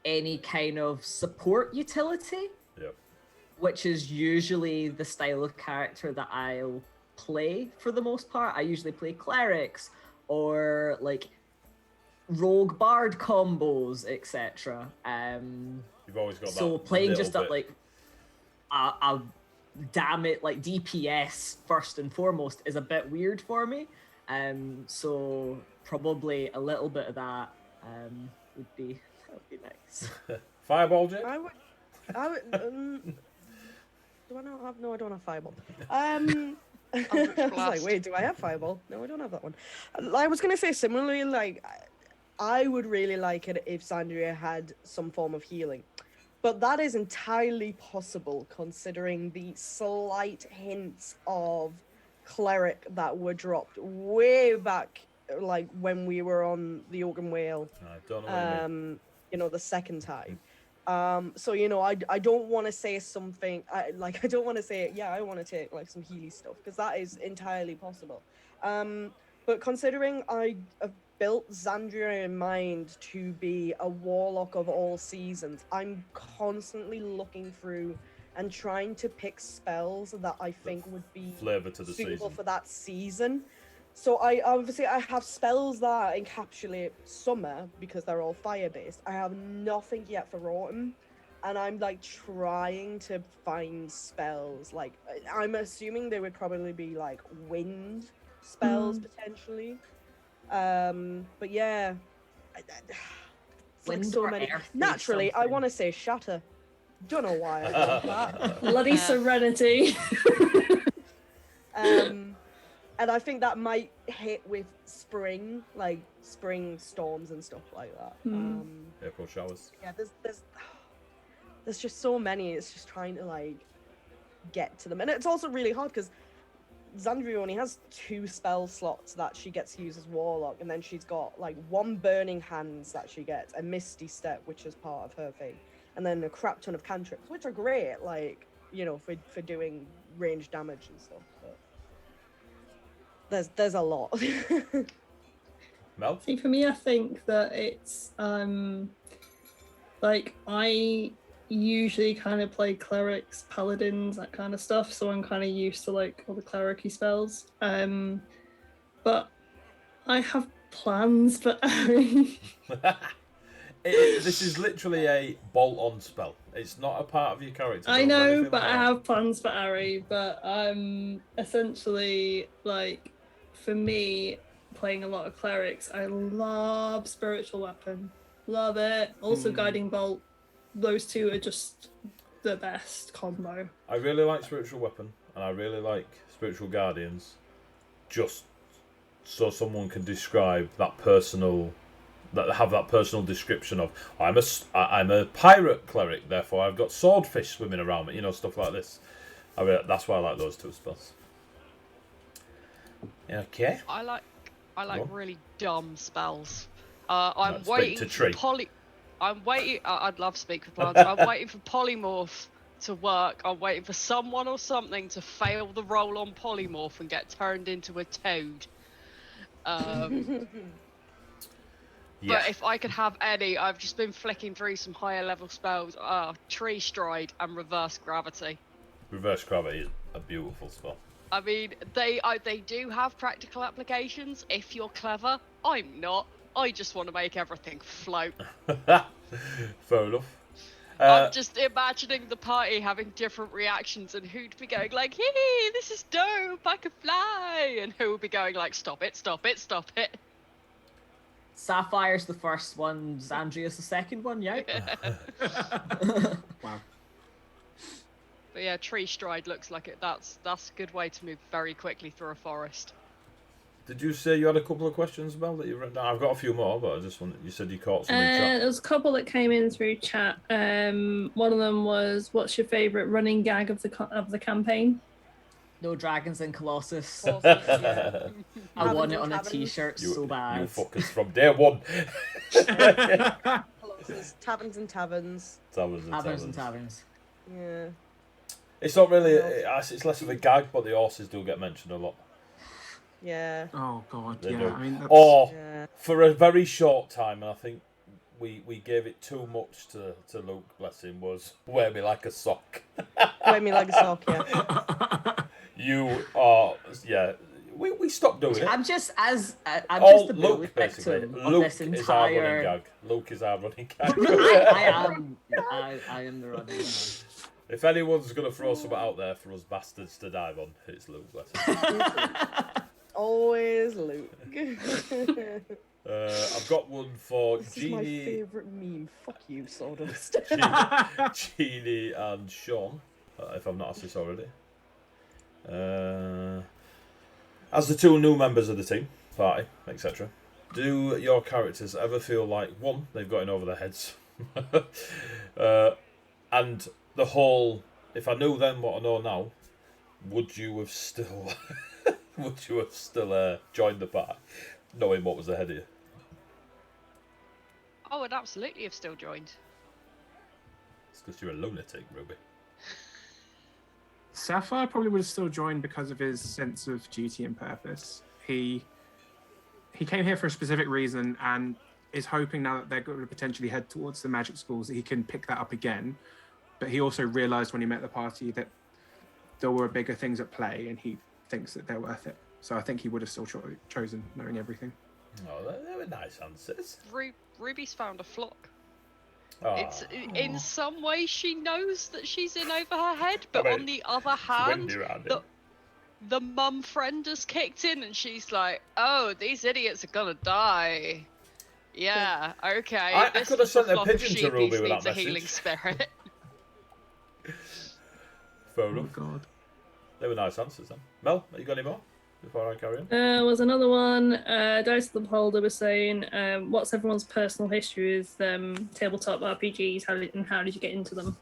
any kind of support utility. Yep. Which is usually the style of character that I'll play for the most part. I usually play clerics or like rogue bard combos, etc. You've always got that. So playing little just at bit. like a damn it, like DPS first and foremost is a bit weird for me. So probably a little bit of that would be nice. Fireball, Jay? I would. Do I not have? No, I don't have fireball. I was like, Blast. wait, do I have fireball? No, I don't have that one. I was gonna say similarly, like, I would really like it if Sandria had some form of healing, but that is entirely possible considering the slight hints of cleric that were dropped way back, like when we were on the Oaken Whale. I don't know what you mean. You know, the second time. So, you know, I don't want to say something, I don't want to say, yeah, I want to take, like, some Healy stuff, because that is entirely possible. But considering I have built Xandria in mind to be a warlock of all seasons, I'm constantly looking through and trying to pick spells that I think would be Flavour to the suitable season. for that season. So I have spells that encapsulate summer because they're all fire based. I have nothing yet for autumn, and I'm like trying to find spells. Like I'm assuming they would probably be like wind spells potentially. But yeah, it's like Wind so or many. earth or Naturally, I something. want to say shatter. Don't know why I want that. Bloody serenity. And I think that might hit with spring, like spring storms and stuff like that. April showers. Yeah, there's just so many. It's just trying to like get to them, and it's also really hard because Xandria only has 2 spell slots that she gets to use as warlock, and then she's got like 1 burning hands that she gets, a misty step which is part of her thing, and then a crap ton of cantrips which are great, like, you know, for doing range damage and stuff. But there's a lot. Mel? See, for me, I think that it's like I usually kind of play clerics, paladins, that kind of stuff, so I'm kind of used to like all the cleric-y spells. But I have plans for Ari. This is literally a bolt-on spell. It's not a part of your character. I Don't know, anything but like I that. have plans for Ari. But essentially, like, for me, playing a lot of clerics, I love spiritual weapon. Love it. Also, guiding bolt. Those 2 are just the best combo. I really like spiritual weapon, and I really like spiritual guardians. Just so someone can describe that personal, have that personal description of I'm a pirate cleric, therefore I've got swordfish swimming around me, you know, stuff like this. That's why I like those 2 spells. Okay. I like Go on. really dumb spells. I'm Like speak waiting to for tree. I'm waiting. I'd love to speak with plants. I'm waiting for polymorph to work. I'm waiting for someone or something to fail the roll on polymorph and get turned into a toad. Yeah. But if I could have any, I've just been flicking through some higher level spells. Tree Stride and Reverse Gravity. Reverse gravity is a beautiful spell. I mean, they do have practical applications if you're clever. I'm not. I just want to make everything float. Fair enough. I'm just imagining the party having different reactions, and who'd be going like, "Hey, this is dope! I can fly," and who would be going like, "Stop it! Stop it! Stop it!" Sapphire's the first one, Xandria's the second one, yeah? Wow. But yeah, Tree Stride looks like it. That's a good way to move very quickly through a forest. Did you say you had a couple of questions, Mel, that you written down? I've got a few more, but I just wanted, you said you caught some in chat. There was a couple that came in through chat. One of them was, "What's your favourite running gag of the campaign?" No dragons in Colossus. Yeah. I want it on a Taverns. t-shirt You so bad. You fuckers from day one. Colossus, taverns and taverns. Taverns and Taverns and taverns. taverns. Yeah. It's not really. It's less of a gag, but the horses do get mentioned a lot. Yeah. Oh god, They yeah. do. I mean, that's... Or Yeah. for a very short time, and I think we gave it too much to Luke. Bless him. Was wear me like a sock. Wear me like a sock, yeah. You are. Yeah. We stopped doing it. I'm just as I'm Oh, just the Luke, bully basically. victim of Luke this is our running entire. gag. Luke is our running gag. I am the running gag. If anyone's going to throw something out there for us bastards to dive on, it's Luke. Bless him. Always Luke. I've got one for This is my Jeannie, favourite meme. Fuck you, Sawdust. Jeannie and Sean, if I've not asked this already. As the two new members of the team, party, etc., do your characters ever feel like, one, they've got in over their heads, and the whole, if I knew then what I know now, would you have still joined the party, knowing what was ahead of you? Oh, I'd absolutely have still joined. It's because you're a lunatic, Ruby. Sapphire probably would have still joined because of his sense of duty and purpose. He came here for a specific reason and is hoping now that they're going to potentially head towards the magic schools that he can pick that up again. But he also realised when he met the party that there were bigger things at play, and he thinks that they're worth it. So I think he would have still chosen, knowing everything. Oh, they were nice answers. Ruby's found a flock. Oh. It's in some ways she knows that she's in over her head, but I mean, on the other hand, the mum friend has kicked in, and she's like, "Oh, these idiots are gonna die." Yeah, okay. I this could have sent a flock of pigeon to Ruby sheepies with needs that a healing message. spirit. Fair Oh enough. god. They were nice answers then. Mel, have you got any more before I carry on? Was another one. Dice the Beholder was saying, "What's everyone's personal history with tabletop RPGs? How did you get into them?"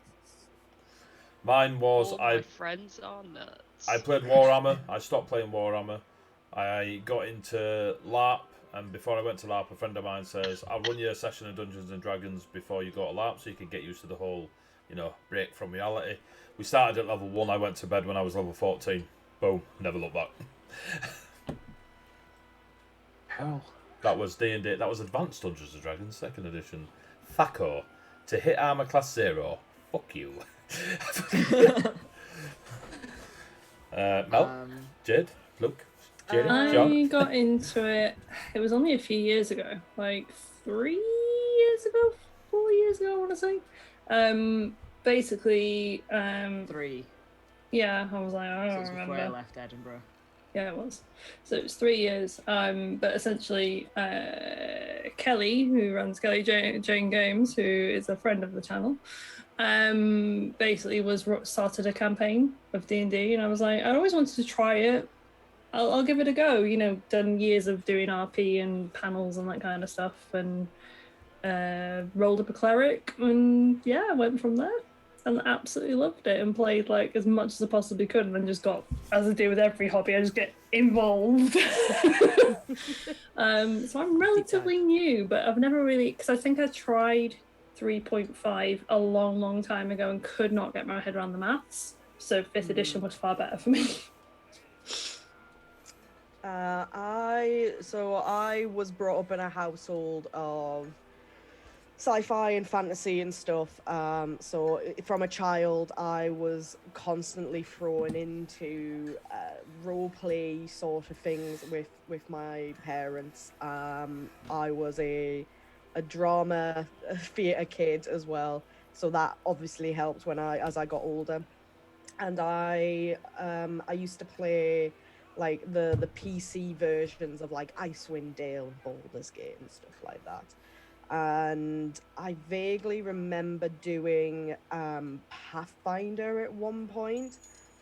Mine was All my friends are nuts. I played Warhammer. I stopped playing Warhammer. I got into LARP, and before I went to LARP, a friend of mine says, "I'll run you a session of Dungeons and Dragons before you go to LARP, so you can get used to the whole, break from reality." We started at level 1. I went to bed when I was level 14. Boom, never looked back. Hell. That was D&D. That was Advanced Dungeons and Dragons, 2nd edition. Thaco. To hit armor class 0. Fuck you. Mel? Jade? Luke? Jade? John? I got into it. It was only a few years ago, like 3 years ago, 4 years ago, I want to say. Basically, 3. yeah, I was like, I So don't it's before I remember. left Edinburgh. Yeah, it was. So it was 3 years. But essentially, Kelly, who runs Kelly Jane Games, who is a friend of the channel, basically started a campaign of D&D, and I was like, I always wanted to try it. I'll give it a go. Done years of doing RP and panels and that kind of stuff, and rolled up a cleric, and yeah, I went from there. And absolutely loved it, and played like as much as I possibly could, and then just got, as I do with every hobby, I just get involved. So I'm relatively new, but I've never really, because I think I tried 3.5 a long time ago and could not get my head around the maths. So 5th edition was far better for me. I was brought up in a household of sci-fi and fantasy and stuff. From a child, I was constantly thrown into role play sort of things with my parents. I was a drama theatre kid as well, so that obviously helped as I got older. And I used to play like the PC versions of like Icewind Dale and Baldur's Gate and stuff like that. And I vaguely remember doing Pathfinder at one point.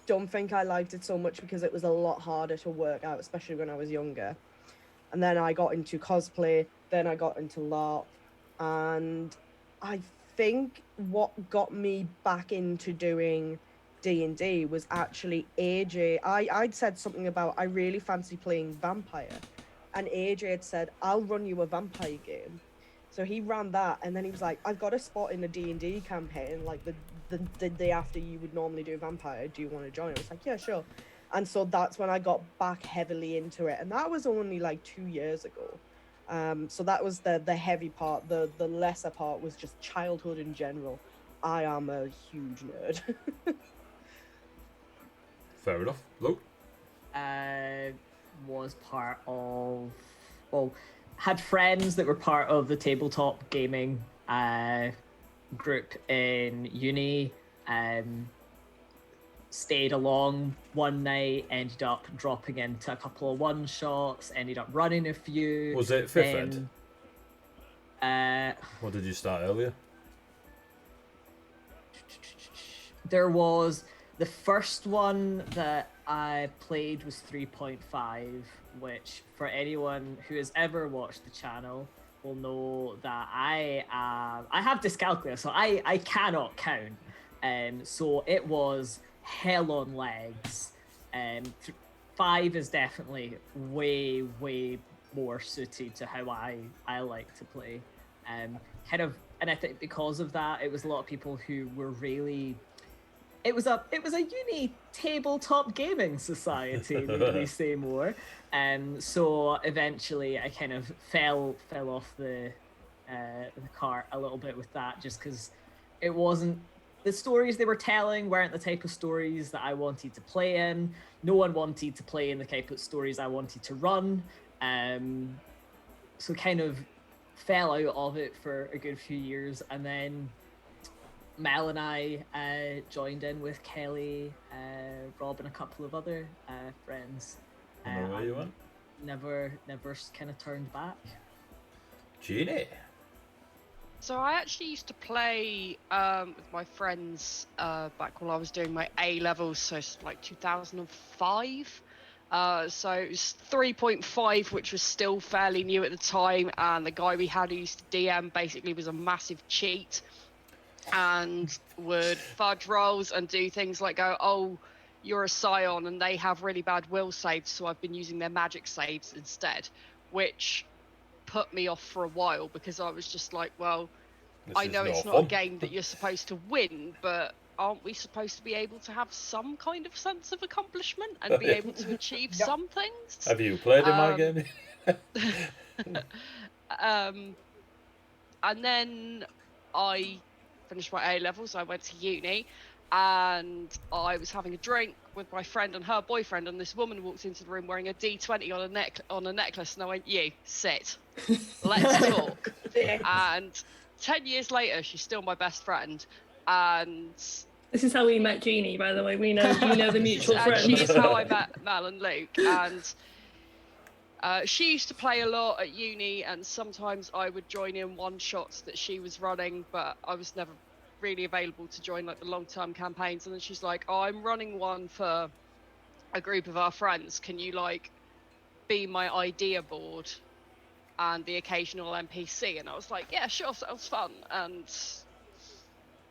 Don't think I liked it so much because it was a lot harder to work out, especially when I was younger. And then I got into cosplay, then I got into LARP, and I think what got me back into doing D&D was actually AJ. I'd said something about I really fancy playing vampire, and AJ had said, I'll run you a vampire game. So he ran that, and then he was like, I've got a spot in the D&D campaign, like the day after you would normally do vampire. Do you want to join? I was like, yeah, sure. And so that's when I got back heavily into it, and that was only like 2 years ago. So that was the heavy part. The lesser part was just childhood in general. I am a huge nerd. Fair enough. Luke? Was part of, well, had friends that were part of the tabletop gaming group in uni. Stayed along one night, ended up dropping into a couple of one-shots, ended up running a few. Was it 5th ed? Or did you start earlier? There was the first one that I played was 3.5, which for anyone who has ever watched the channel will know that I have dyscalculia, so I cannot count. So it was hell on legs. 5 is definitely way more suited to how I like to play. And I think because of that, it was a lot of people who were really. It was a uni tabletop gaming society, need we say more. So eventually I kind of fell off the cart a little bit with that, just because it wasn't, the stories they were telling weren't the type of stories that I wanted to play in. No one wanted to play in the type of stories I wanted to run. So kind of fell out of it for a good few years, and then Mel and I joined in with Kelly, Rob, and a couple of other friends. Where you went? Never kind of turned back. Jeannie? So I actually used to play with my friends back when I was doing my A levels, so it's like 2005. So it was 3.5, which was still fairly new at the time, and the guy we had who used to DM basically was a massive cheat and would fudge rolls and do things like go, oh, you're a scion, and they have really bad will saves, so I've been using their magic saves instead, which put me off for a while because I was just like, well, I know it's not a game that you're supposed to win, but aren't we supposed to be able to have some kind of sense of accomplishment and be able to achieve some things? Have you played in my game? And then I finished my A levels, I went to uni, and I was having a drink with my friend and her boyfriend, and this woman walked into the room wearing a D20 on a necklace, and I went, you, sit, let's talk. And 10 years later, she's still my best friend, and this is how we met Jeannie, by the way. We know the mutual friend. She's how I met Mel and Luke, and she used to play a lot at uni, and sometimes I would join in one-shots that she was running, but I was never really available to join like the long-term campaigns. And then she's like, oh, I'm running one for a group of our friends, can you like be my idea board and the occasional NPC? And I was like, yeah, sure, sounds fun. And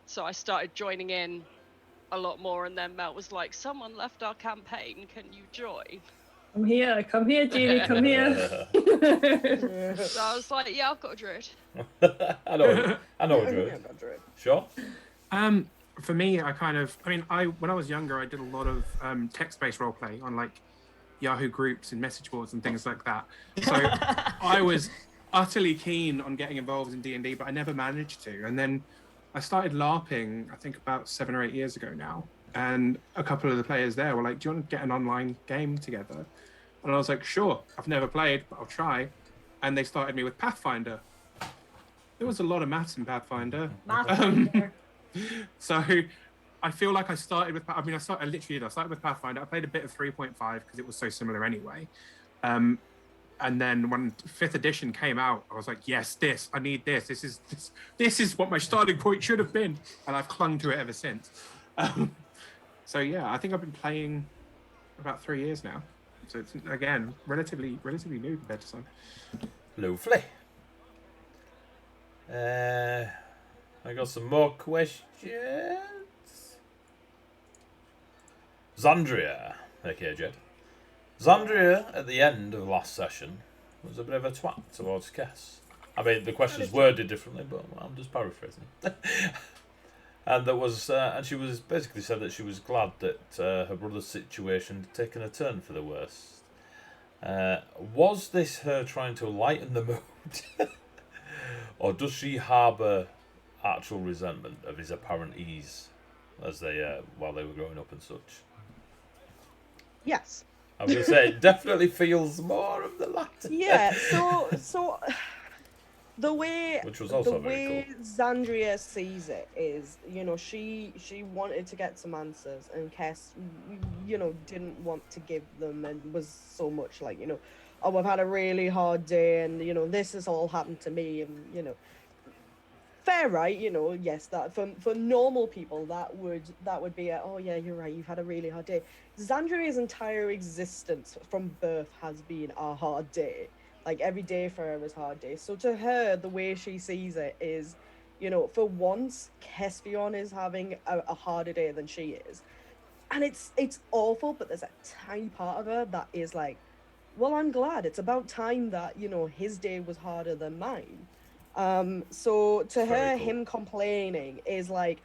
so I started joining in a lot more, and then Mel was like, someone left our campaign, can you join? Come here, Jeannie, come here. So I was like, yeah, I've got a druid. I know a druid. Sure. For me, when I was younger, I did a lot of text-based roleplay on like Yahoo groups and message boards and things like that. So I was utterly keen on getting involved in D&D, but I never managed to. And then I started LARPing, I think about 7 or 8 years ago now. And a couple of the players there were like, do you want to get an online game together? And I was like, sure, I've never played, but I'll try. And they started me with Pathfinder. There was a lot of maths in Pathfinder. So I feel like I started with, I started with Pathfinder. I played a bit of 3.5 because it was so similar anyway. And then when 5th edition came out, I was like, yes, I need this. This is what my starting point should have been. And I've clung to it ever since. So yeah, I think I've been playing about 3 years now. So it's, again, relatively new compared to some. Lovely. I got some more questions. Zandria, aka Jed. Zandria, at the end of last session, was a bit of a twat towards Kess. I mean, the question's worded differently, but I'm just paraphrasing. And that was, and she was basically said that she was glad that her brother's situation had taken a turn for the worst. Was this her trying to lighten the mood, or does she harbour actual resentment of his apparent ease as they while they were growing up and such? Yes. I was going to say, it definitely feels more of the latter. Yeah. So the way Which was also the very way cool. Zandria sees it is, she wanted to get some answers, and Kess, didn't want to give them, and was so much like, oh, I've had a really hard day, and this has all happened to me, and fair, right? Yes, that for normal people that would be oh yeah, you're right, you've had a really hard day. Zandria's entire existence from birth has been a hard day. Like, every day for her is a hard day. So to her, the way she sees it is, for once, Kespion is having a harder day than she is. And it's awful, but there's a tiny part of her that is like, well, I'm glad. It's about time that, his day was harder than mine. So to her, cool. him complaining is like,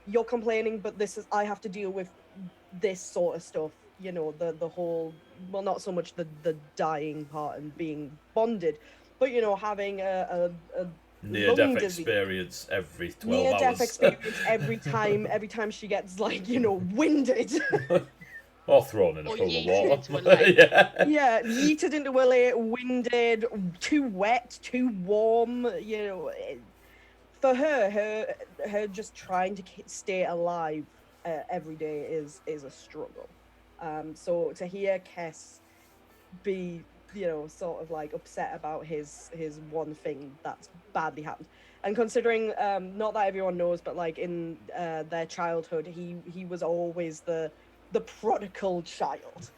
you're complaining, but I have to deal with this sort of stuff. The whole, well, not so much the dying part and being bonded, but having a near-death experience every 12 hours. Near-death experience every time she gets winded. Or thrown in a Or pool of yeeted water. into a lake. Yeah. Yeah, yeeted into a lake, winded, too wet, too warm. For her just trying to stay alive every day is a struggle. So to hear Kess be, sort of like upset about his one thing that's badly happened, and considering not that everyone knows, but like in their childhood, he was always the prodigal child.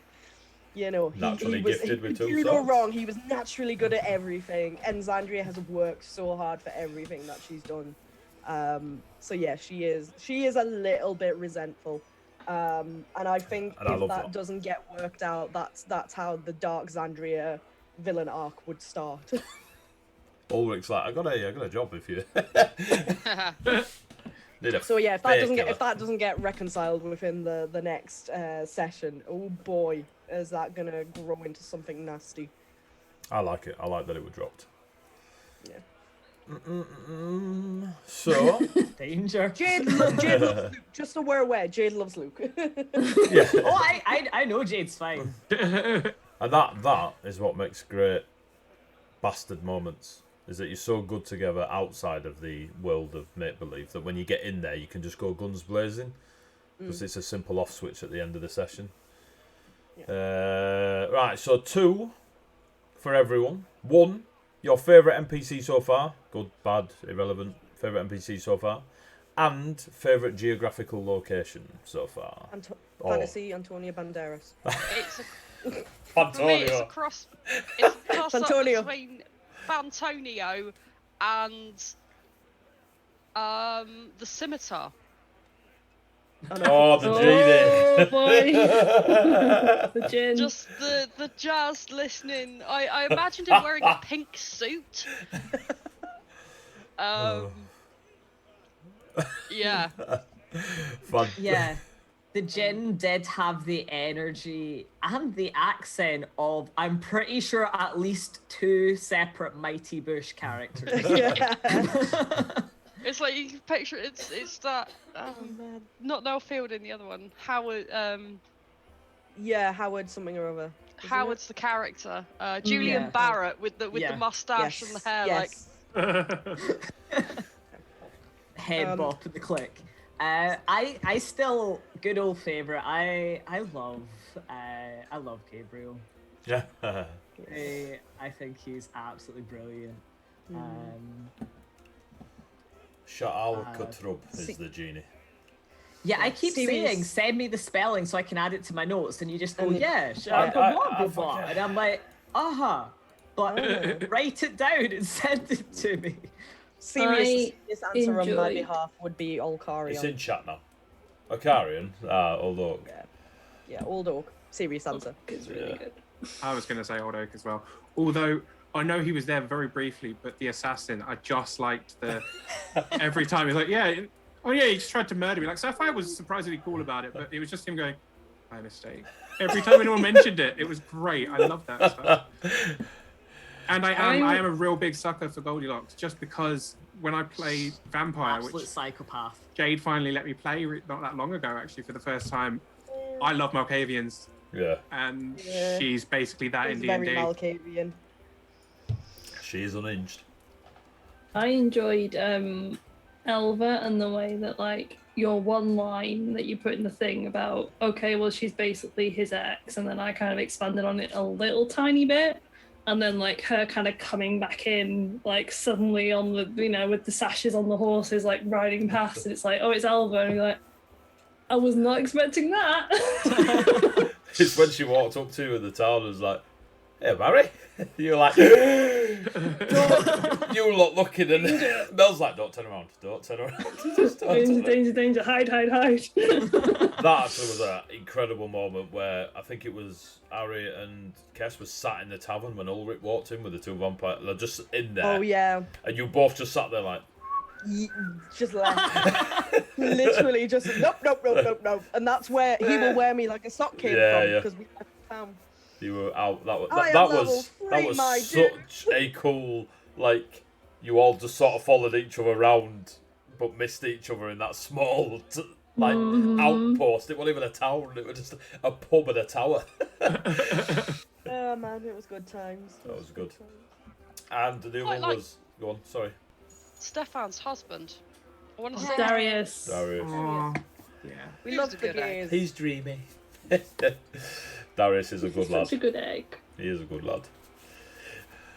Naturally he was gifted with two do no swords. wrong. He was naturally good at everything, and Zandria has worked so hard for everything that she's done. So yeah, she is a little bit resentful. And I think if that doesn't get worked out, that's how the Dark Zandria villain arc would start. Ulrich's like, I got a job if you. So yeah, if that doesn't get reconciled within the next session, oh boy, is that gonna grow into something nasty. I like it. I like that it was dropped. Yeah. So Danger. Jade loves Luke. Just so we're aware, Jade loves Luke. yeah. Oh, I know Jade's fine. And that is what makes great bastard moments. Is that you're so good together outside of the world of make-believe that when you get in there, you can just go guns blazing. Because it's a simple off switch at the end of the session. Yeah. Right, so 2 for everyone. 1, your favourite NPC so far. Good, bad, irrelevant. Favourite NPC so far. And favourite geographical location so far. Fantasy Antonio Banderas. It's a, Fantonio. for me, it's a cross up Fantonio. between Fantonio and the scimitar. Oh, the genie. Oh boy, the gin. Just the jazz listening. I imagined him wearing a pink suit. Yeah. Fun. Yeah. The gin did have the energy and the accent of, I'm pretty sure, at least 2 separate Mighty Bush characters. Yeah. It's like you can picture it's that man. not Noel Fielding, the other one. Howard Yeah, Howard something or other. isn't Howard's the character. Julian Yeah. Barrett with the Yeah. mustache and the hair like Head bop at the click. I still, good old favourite. I love Gabriel. Yeah. I think he's absolutely brilliant. Sha'al Katrub is the genie. Yeah, I keep Serious. saying, send me the spelling so I can add it to my notes, and you just go, And- yeah, I blah, blah, blah. forget. And I'm like, but write it down and send it to me. serious answer on my enjoyed- behalf would be Olcarion. It's in chat now. Ocarion, although. Yeah, Old Oak. Serious answer. It's really good. I was going to say Old Oak as well. Although I know he was there very briefly, but the assassin, I just liked the every time he's like, yeah, oh yeah, he just tried to murder me. Like Sapphire was surprisingly cool about it, but it was just him going, my mistake. Every time anyone mentioned it, it was great. I love that stuff. And I am a real big sucker for Goldilocks, just because when I played Vampire, Absolute which psychopath. Jade finally let me play not that long ago, actually, for the first time, I love Malkavians, Yeah. and Yeah. she's basically that It's in very D&D. Malkavian. She's unhinged. I enjoyed Elva and the way that like your one line that you put in the thing about okay, well she's basically his ex, and then I kind of expanded on it a little tiny bit, and then like her kind of coming back in like suddenly on the with the sashes on the horses like riding past, and it's like, oh, it's Elva, and you're like, I was not expecting that. It's when she walked up to you in the town and was like, hey, Barry. You're like, you look looking, and Mel's like, don't turn around, don't turn around. Just don't turn around. danger, hide. That actually was an incredible moment where I think it was Ari and Kes was sat in the tavern when Ulrich walked in with the 2 vampires. They're just in there. Oh yeah. And you both just sat there like, Just left. Literally just nope. And that's where he will wear me like a sock came from, Yeah. because we left town. you were out. That I am level was 3, my dude. such a cool, like, you all just sort of followed each other around but missed each other in that small outpost. It wasn't even a town, it was just a pub and a tower. Oh man, it was good times. That was good. And the other Like- was, go on, sorry. Stefan's husband. I want to say Darius. Darius. Oh, yeah. We He love was a the good egg. gays. He's dreamy. Darius is a good lad. Such a good egg. He is a good lad.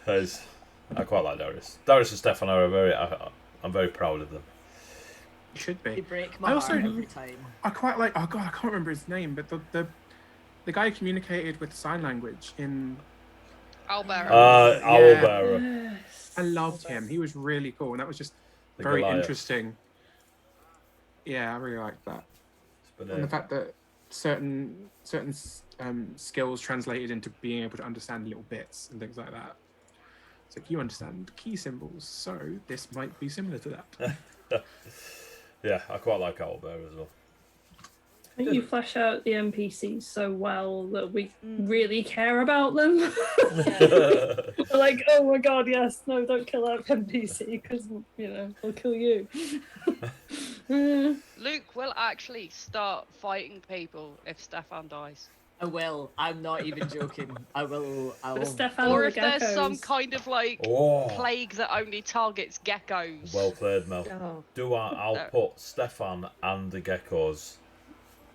I quite like Darius. Darius and Stefan are I'm very proud of them. It should They be. break my I also- heart every time. I quite like, oh god, I can't remember his name, but the guy who communicated with sign language in, Albert. Owlbearer. Yes. I loved him. He was really cool, and that was just The very Goliath. interesting. Yeah, I really liked that. But, And the fact that certain skills translated into being able to understand little bits and things like that. It's like, you understand key symbols, so this might be similar to that. yeah, I quite like Owlbearer as well. I think you flesh out the NPCs so well that we really care about them. We're like, oh my god, yes, no, don't kill that NPC because they'll kill you. Luke will actually start fighting people if Stefan dies. I will. I'm not even joking. I will. But Stefan Or the if there's some geckos. kind of like Oh, plague that only targets geckos. well played, Mel. Oh. I'll put Stefan and the geckos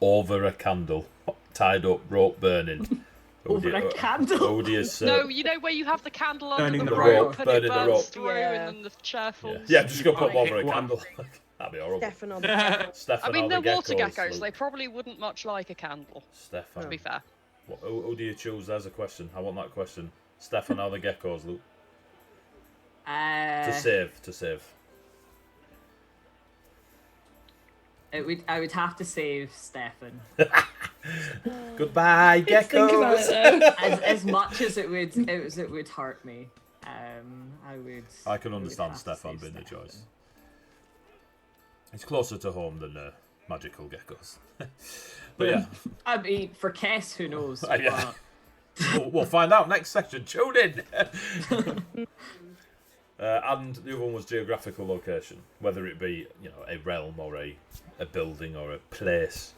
over a candle, tied up, rope burning. Over a candle? Odious. No, you know where you have the candle under Burning the the rope rope, and burning it the burns rope. through Yeah. and then the chair falls. Yeah, just go put them Oh, over a hit one. candle. That'd be horrible. Stefan on the Stefan I mean, and they're the water geckos. Luke. They probably wouldn't much like a candle, Stefan. to be fair. Who do you choose? There's a question. I want that question. Stefan or the geckos, Luke? To save. I would have to save Stefan. Goodbye, geckos. Think about it though. As much as it would hurt me. I would. I can would understand have to Stefan save being the Stefan. choice. It's closer to home than magical geckos. But yeah, I mean, for Kess, who knows? Yeah. But we'll find out next section. Tune in. And the other one was geographical location, whether it be a realm or a building or a place.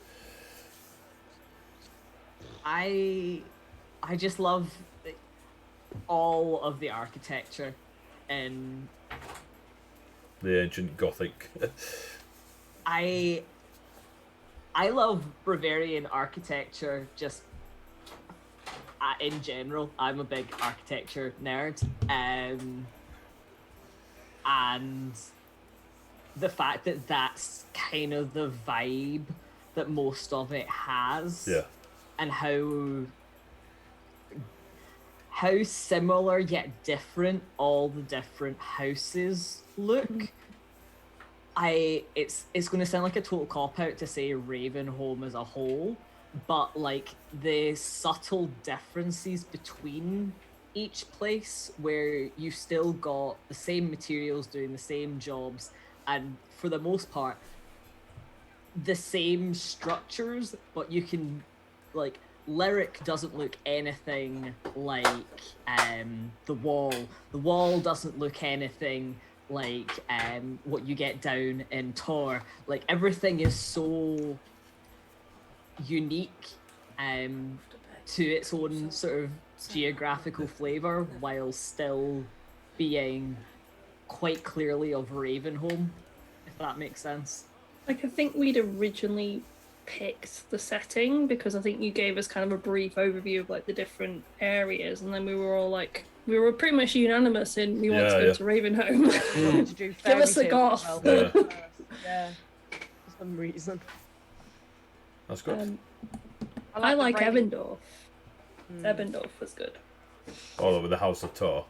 I just love all of the architecture and The ancient Gothic. I love Bavarian architecture just in general. I'm a big architecture nerd. And the fact that that's kind of the vibe that most of it has. Yeah. And how similar yet different all the different houses look. It's going to sound like a total cop-out to say Ravenholm as a whole, but like the subtle differences between each place where you still got the same materials doing the same jobs and for the most part the same structures, but you can like Lyric doesn't look anything like the wall doesn't look anything like what you get down in Tor. Like everything is so unique to its own sort of geographical flavor while still being quite clearly of Ravenholm, if that makes sense. Like, I think we'd originally picked the setting because I think you gave us kind of a brief overview of like the different areas, and then we were all like, we were pretty much unanimous in we want to go to Ravenholm. To do Give us a fairy goth. tales Yeah. as well. Yeah, for some reason. That's good. I like the Raven- Ebendorf. Ebendorf was good. All over the House of Tor.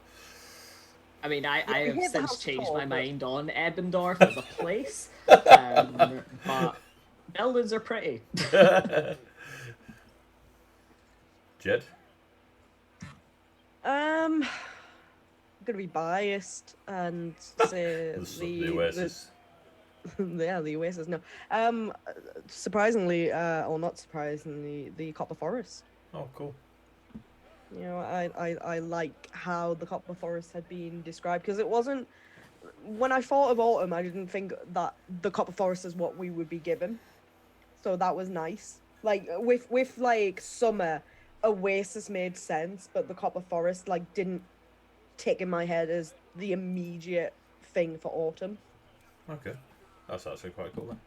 I mean, I we have hear the since House of changed Tor, my but- mind on Ebendorf as a place, but buildings are pretty. Jed? I'm gonna be biased and say The Oasis. yeah, the Oasis. No, surprisingly, or not surprisingly, the Copper Forest. Oh, cool. You know, I like how the Copper Forest had been described because it wasn't. When I thought of autumn, I didn't think that the Copper Forest is what we would be given, so that was nice. Like with like summer, Oasis made sense, but the Copper Forest like didn't tick in my head as the immediate thing for autumn. Okay. That's actually quite cool then.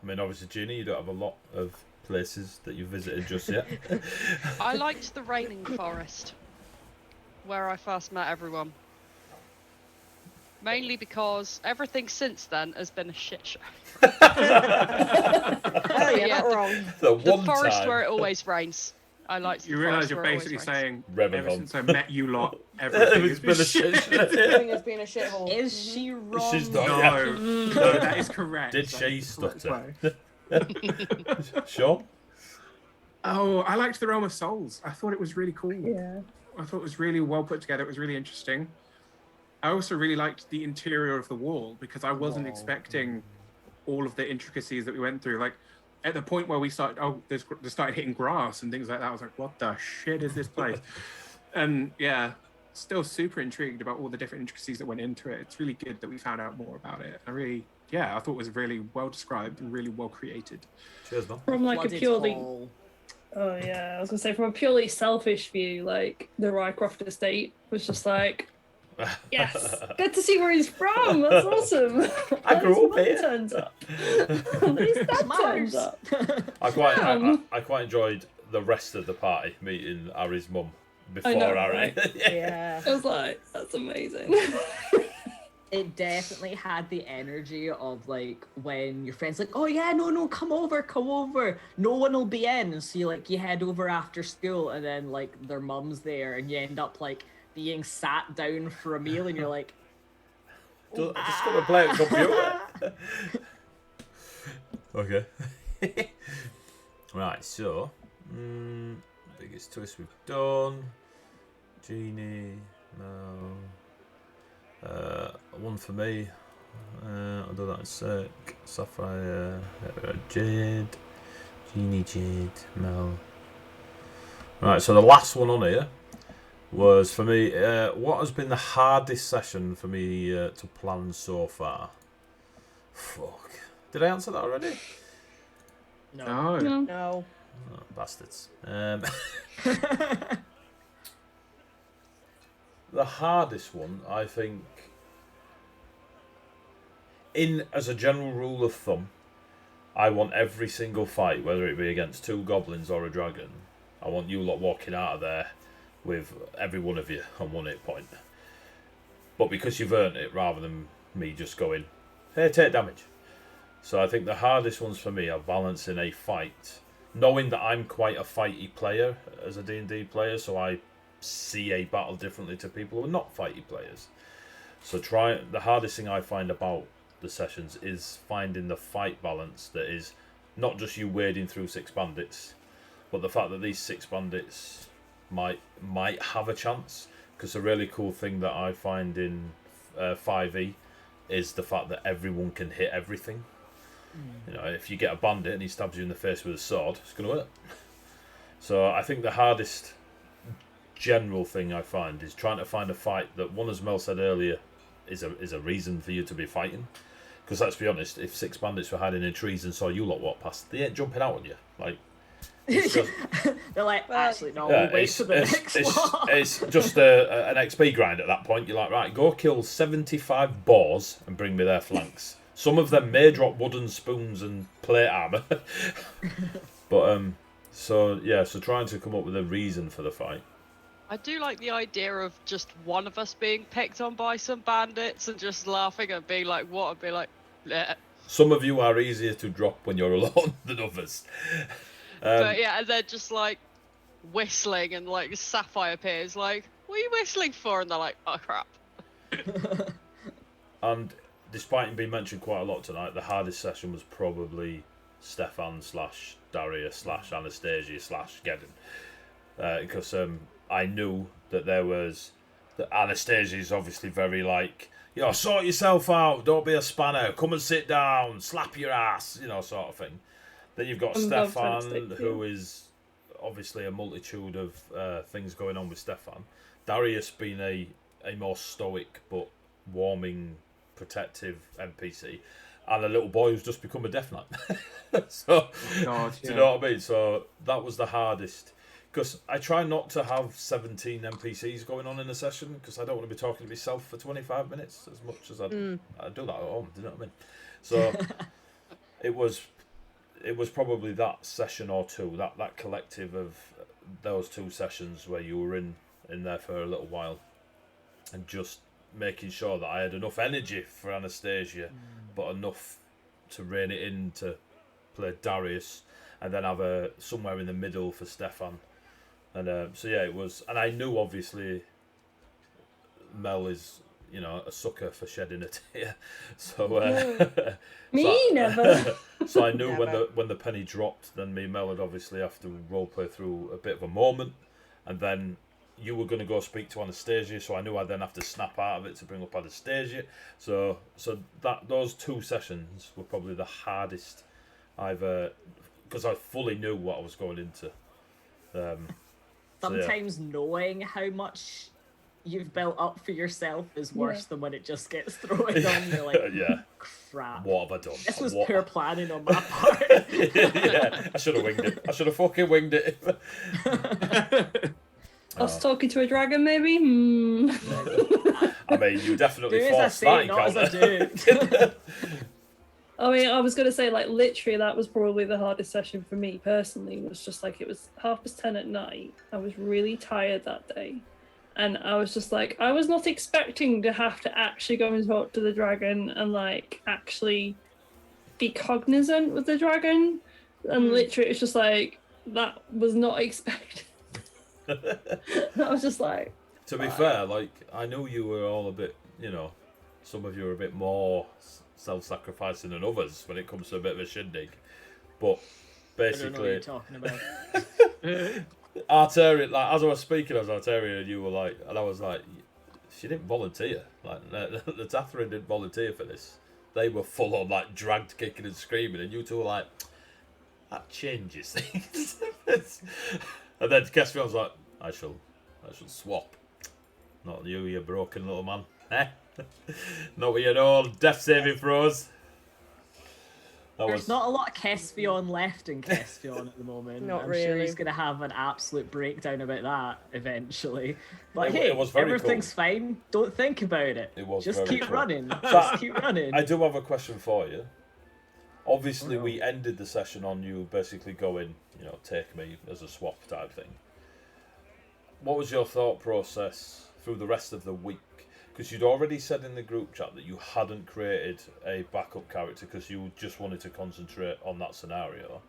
I mean, obviously, Ginny, you don't have a lot of places that you've visited just yet. I liked the Raining Forest, where I first met everyone. Mainly because everything since then has been a shit show. Oh yeah, Yeah, not wrong. The The one forest time. where it always rains. I liked You the realise forest you're where it always basically rains. saying, Revenant. ever since I met you lot, everything has It's been a shit show. Everything has been a shithole. Is she wrong? She's not. No, Yeah. no, that is correct. Did That she is the correct stutter? way. Sean? Oh, I liked the Realm of Souls. I thought it was really cool. Yeah. I thought it was really well put together. It was really interesting. I also really liked the interior of the wall because I wasn't expecting all of the intricacies that we went through. Like at the point where we started, they started hitting grass and things like that. I was like, what the shit is this place? And yeah, still super intrigued about all the different intricacies that went into it. It's really good that we found out more about it. I thought it was really well described and really well created. Cheers, man. From like a Flooded purely hall. Oh yeah, I was gonna say from a purely selfish view, like the Rycroft estate was just like, yes, good to see where he's from. That's awesome. I grew up His mum here. turns up. His dad turns Mars. up. I quite enjoyed the rest of the party meeting Harry's mum before I know, Harry. right? Yeah. I was like, that's amazing. It definitely had the energy of like when your friend's like, oh yeah, no, come over. No one will be in. And so you head over after school and then like their mum's there and you end up like being sat down for a meal and you're like, I just got to play a computer. Okay. Right, so biggest twist we've done. Genie, no. One for me. I'll do that in a sec. Sapphire, Jade, Genie, Jade, Mel. Right, so the last one on here was for me. What has been the hardest session for me to plan so far? Fuck. Did I answer that already? No. No. No. Oh, bastards. The hardest one, I think, as a general rule of thumb, I want every single fight, whether it be against 2 goblins or a dragon, I want you lot walking out of there with every one of you on 1 hit point. But because you've earned it, rather than me just going, hey, take damage. So I think the hardest ones for me are balancing a fight, knowing that I'm quite a fighty player as a D&D player, so I see a battle differently to people who are not fighty players. So the hardest thing I find about the sessions is finding the fight balance that is not just you wading through 6 bandits, but the fact that these 6 bandits might have a chance. Because the really cool thing that I find in 5e is the fact that everyone can hit everything. You know, if you get a bandit and he stabs you in the face with a sword, it's going to hurt. So I think the hardest general thing I find is trying to find a fight that, one, as Mel said earlier, is a reason for you to be fighting. Because let's be honest, if 6 bandits were hiding in trees and saw you lot walk past, they ain't jumping out on you. Like, it's just, They're like, actually, no, yeah, we'll wait for the next one. it's just an XP grind at that point. You're like, right, go kill 75 boars and bring me their flanks. Some of them may drop wooden spoons and plate armor. But, so trying to come up with a reason for the fight. I do like the idea of just one of us being picked on by some bandits and just laughing and being like, what? And be like, bleh. Some of you are easier to drop when you're alone than others. But yeah, and they're just like whistling, and like Sapphire appears, like, what are you whistling for? And they're like, oh crap. And despite him being mentioned quite a lot tonight, the hardest session was probably Stefan / Darius / Anastasia / Geddon. Because I knew that there was... That Anastasia is obviously very like, sort yourself out, don't be a spanner, come and sit down, slap your ass, sort of thing. Then you've got Stefan, who is obviously a multitude of things going on with Stefan. Darius being a more stoic but warming, protective NPC, and a little boy who's just become a Death Knight. So, God, do you know what I mean? So that was the hardest. Because I try not to have 17 NPCs going on in a session, because I don't want to be talking to myself for 25 minutes as much as I do that at home. Do you know what I mean? So it was probably that session or two, that collective of those 2 sessions where you were in there for a little while, and just making sure that I had enough energy for Anastasia, but enough to rein it in to play Darius, and then have somewhere in the middle for Stefan. And it was, and I knew obviously Mel is, a sucker for shedding a tear. So never. So I knew Never. when the penny dropped, then me and Mel would obviously have to roleplay through a bit of a moment, and then you were going to go speak to Anastasia, so I knew I'd then have to snap out of it to bring up Anastasia. So those 2 sessions were probably the hardest because I fully knew what I was going into. Sometimes knowing how much you've built up for yourself is worse than when it just gets thrown on you. Like, crap. What have I done? This was poor planning on my part. Yeah, I should have winged it. I should have fucking winged it. Us talking to a dragon, maybe? I mean, you definitely Do as I forced say, that not as I encounter. do. I mean, I was going to say, like, literally, that was probably the hardest session for me personally. It was just like, it was 10:30 at night. I was really tired that day. And I was just like, I was not expecting to have to actually go and talk to the dragon and, like, actually be cognizant with the dragon. And literally, it's just like, that was not expected. I was just like... To be fair, like, I knew you were all a bit, some of you are a bit more self-sacrificing than others when it comes to a bit of a shindig. But basically... I don't know what you're talking about. Arteria, like, as I was speaking as Arteria, and you were like, and I was like, she didn't volunteer. Like the Tatharin didn't volunteer for this. They were full on like dragged, kicking and screaming, and you two were like, that changes things. And then Caspion's like, I shall swap. Not you, you broken little man. Eh? Not with your old death saving throws. There's not a lot of Caspian left in Caspian at the moment. Not I'm really. sure he's going to have an absolute breakdown about that eventually. But It hey, was very everything's cool. fine. Don't think about it. It was Just very keep cool. running. Just keep running. I do have a question for you. Obviously, we ended the session on you basically going, take me as a swap type thing. What was your thought process through the rest of the week? Because you'd already said in the group chat that you hadn't created a backup character because you just wanted to concentrate on that scenario.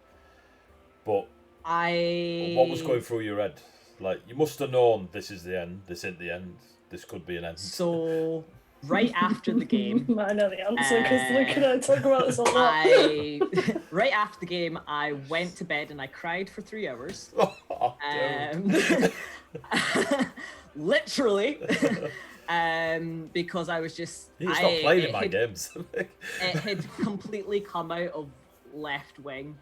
But what was going through your head? Like, you must have known this is the end, this isn't the end, this could be an end. So, right after the game... I know the answer because Luke and I talk about this a lot. Right after the game, I went to bed and I cried for 3 hours. Oh, Literally. Because I was just... You need to stop playing in my games. It had completely come out of left wing.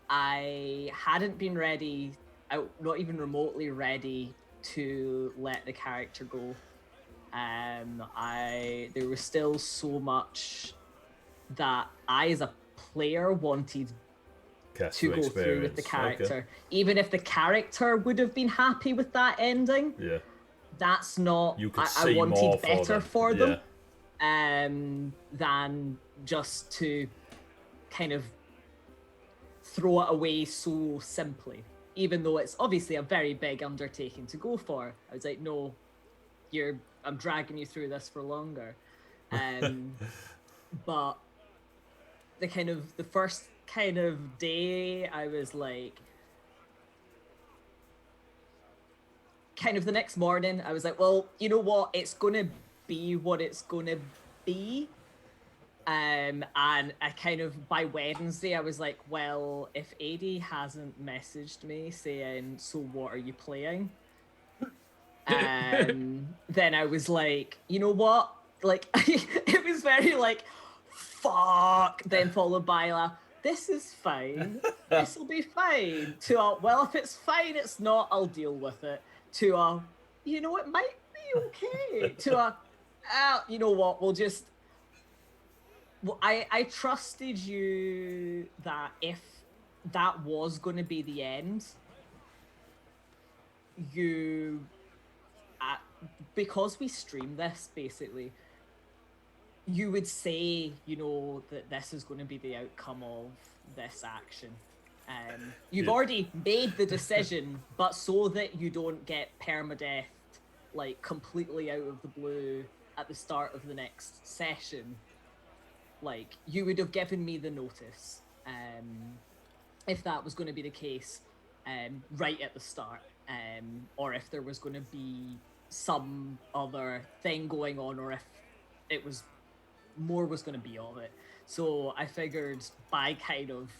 I hadn't been ready, not even remotely ready, to let the character go. There was still so much that I, as a player, wanted to go through with the character. Okay. Even if the character would have been happy with that ending. Yeah. That's not. You could I wanted better for them, yeah. Than just to kind of throw it away so simply. Even though it's obviously a very big undertaking to go for, I was like, no, I'm dragging you through this for longer. But the first kind of day, I was like. Kind of the next morning, I was like, well, you know what? It's going to be what it's going to be. And I kind of, by Wednesday, I was like, well, if AD hasn't messaged me saying, so what are you playing? Then I was like, you know what? Like, it was very like, fuck. Then followed by this is fine. This will be fine. Well, if it's fine, it's not, I'll deal with it. To you know, it might be okay. To you know what, we'll just... Well, I trusted you that if that was going to be the end, you... because we stream this, basically, you would say, that this is going to be the outcome of this action. You've already made the decision, but so that you don't get permadeath, like, completely out of the blue at the start of the next session, like, you would have given me the notice, if that was going to be the case, right at the start, or if there was going to be some other thing going on, or if it was more was going to be of it. So I figured by kind of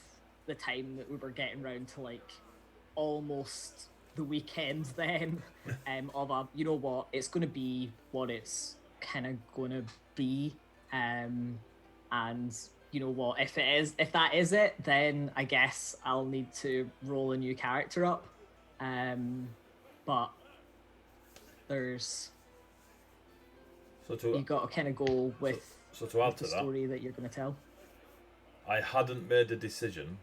the time that we were getting round to like almost the weekend then of you know what, it's going to be what it's kind of going to be, and you know what, if that is it, then I guess I'll need to roll a new character up, but there's you got to kind of go with to add to the story that you're going to tell. I hadn't made a decision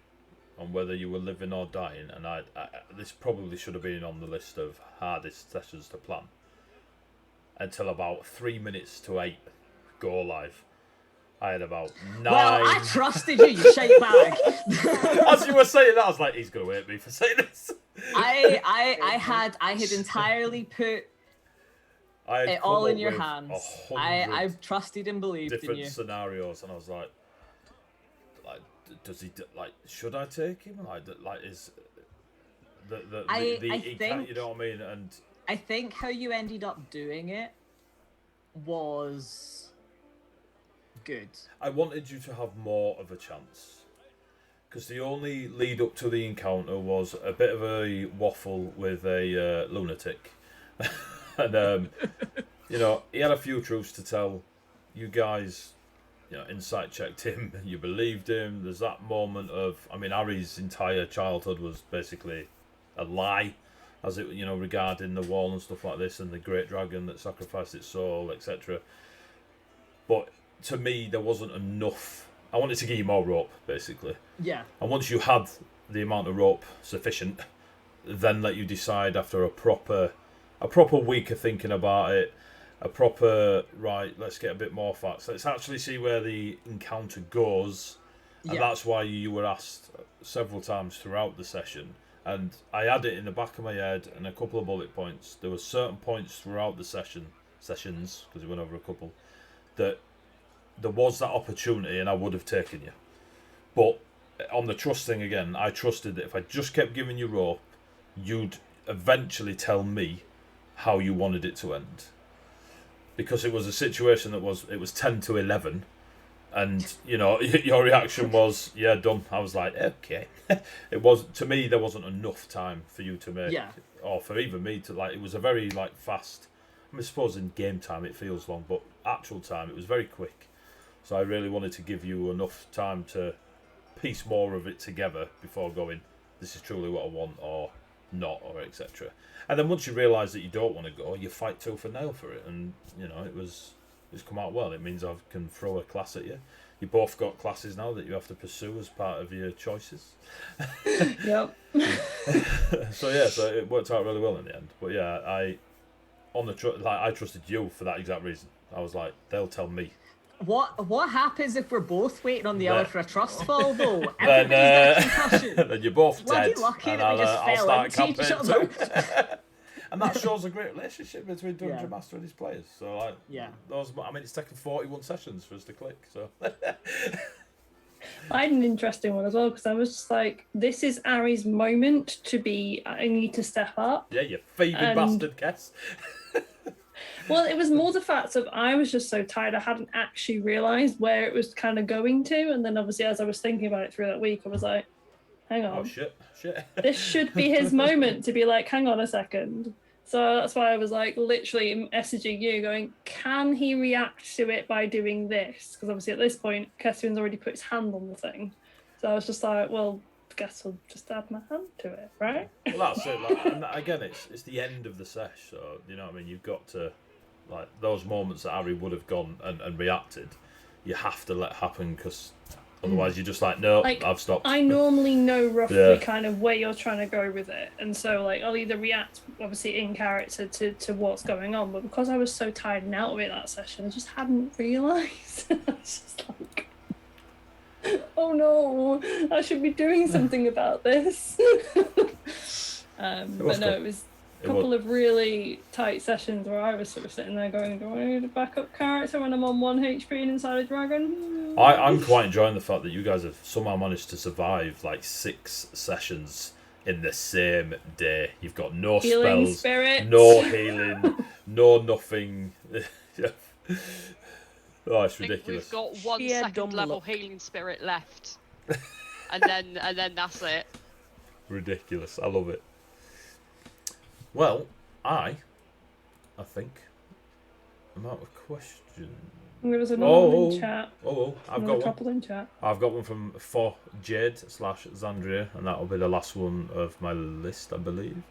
on whether you were living or dying, and I this probably should have been on the list of hardest sessions to plan until about 3 minutes to 8 go live. I had about 9. Well, I trusted you, you shite bag. As you were saying that, I was like, he's gonna hate me for saying this. I had entirely put it all in your hands. I trusted and believed in you. Different scenarios, and I was like, does he like? Should I take him? Like is I think, you know what I mean? And I think how you ended up doing it was good. I wanted you to have more of a chance, because the only lead up to the encounter was a bit of a waffle with a lunatic, and you know, he had a few truths to tell. You guys, you know, insight checked him. You believed him. There's that moment of, I mean, Harry's entire childhood was basically a lie, as it, you know, regarding the wall and stuff like this, and the great dragon that sacrificed its soul, etc. But to me, there wasn't enough. I wanted to give you more rope, basically. Yeah. And once you had the amount of rope sufficient, then let you decide after a proper week of thinking about it, a proper, right, let's get a bit more facts. Let's actually see where the encounter goes. And Yeah. that's why you were asked several times throughout the session. And I had it in the back of my head and a couple of bullet points. There were certain points throughout the sessions, because we went over a couple, that there was that opportunity and I would have taken you. But on the trust thing again, I trusted that if I just kept giving you rope, you'd eventually tell me how you wanted it to end. Because it was a situation that it was 10 to 11, and you know your reaction was, yeah, done. I was like, okay. It was, to me, there wasn't enough time for you to make, or for even me to, like, it was a very like fast. I suppose in game time it feels long, but actual time it was very quick. So I really wanted to give you enough time to piece more of it together before going, this is truly what I want, or not, or etc. And then once you realise that you don't want to go, you fight tooth and nail for it, and you know it's come out well. It means I can throw a class at you. You both got classes now that you have to pursue as part of your choices. Yep. So it worked out really well in the end. But yeah, I trusted you for that exact reason. I was like, they'll tell me. What happens if we're both waiting on the other for a trust fall, though? Then, Everybody's got a concussion. then you're both Bloody dead. lucky and that we just I'll fell start into each campaign other. too. And that shows a great relationship between Dungeon Yeah. Master and his players. So like, Yeah. it's taken 41 sessions for us to click. So I had an interesting one as well, because I was just like, this is Ari's moment to be, I need to step up. yeah, you thieving And- bastard, Kess. Well, it was more the fact of I was just so tired, I hadn't actually realised where it was kind of going to. And then obviously as I was thinking about it through that week, I was like, hang on. Oh shit. This should be his moment to be like, hang on a second. So that's why I was like literally messaging you going, can he react to it by doing this? Because obviously at this point, Kessian's already put his hand on the thing. So I was just like, well, I guess I'll just add my hand to it, right? Well, that's it. Like, and again, it's the end of the sesh, so you know what I mean. You've got to, like, those moments that Harry would have gone and reacted. You have to let happen, because otherwise you're just like, no, Like, I've stopped. I normally know roughly Yeah. kind of where you're trying to go with it, and so like I'll either react obviously in character to what's going on, but because I was so tired and out of it that session, I just hadn't realised. I was just like, oh no, I should be doing something about this. But no, it was a couple of really tight sessions where I was sort of sitting there going, do I need a backup character when I'm on 1 HP and inside a dragon? I'm quite enjoying the fact that you guys have somehow managed to survive like 6 sessions in the same day. You've got no Healing spells, spirits. no healing, no nothing. Yeah. Oh, it's I think ridiculous. we've got one Sheer second dumb level luck. healing spirit left, and then that's it. Ridiculous. I love it. Well, I think I'm out of questions. There was another one in chat. I've Another got one. couple in chat. I've got one from for Jade/Zandria, and that'll be the last one of my list, I believe.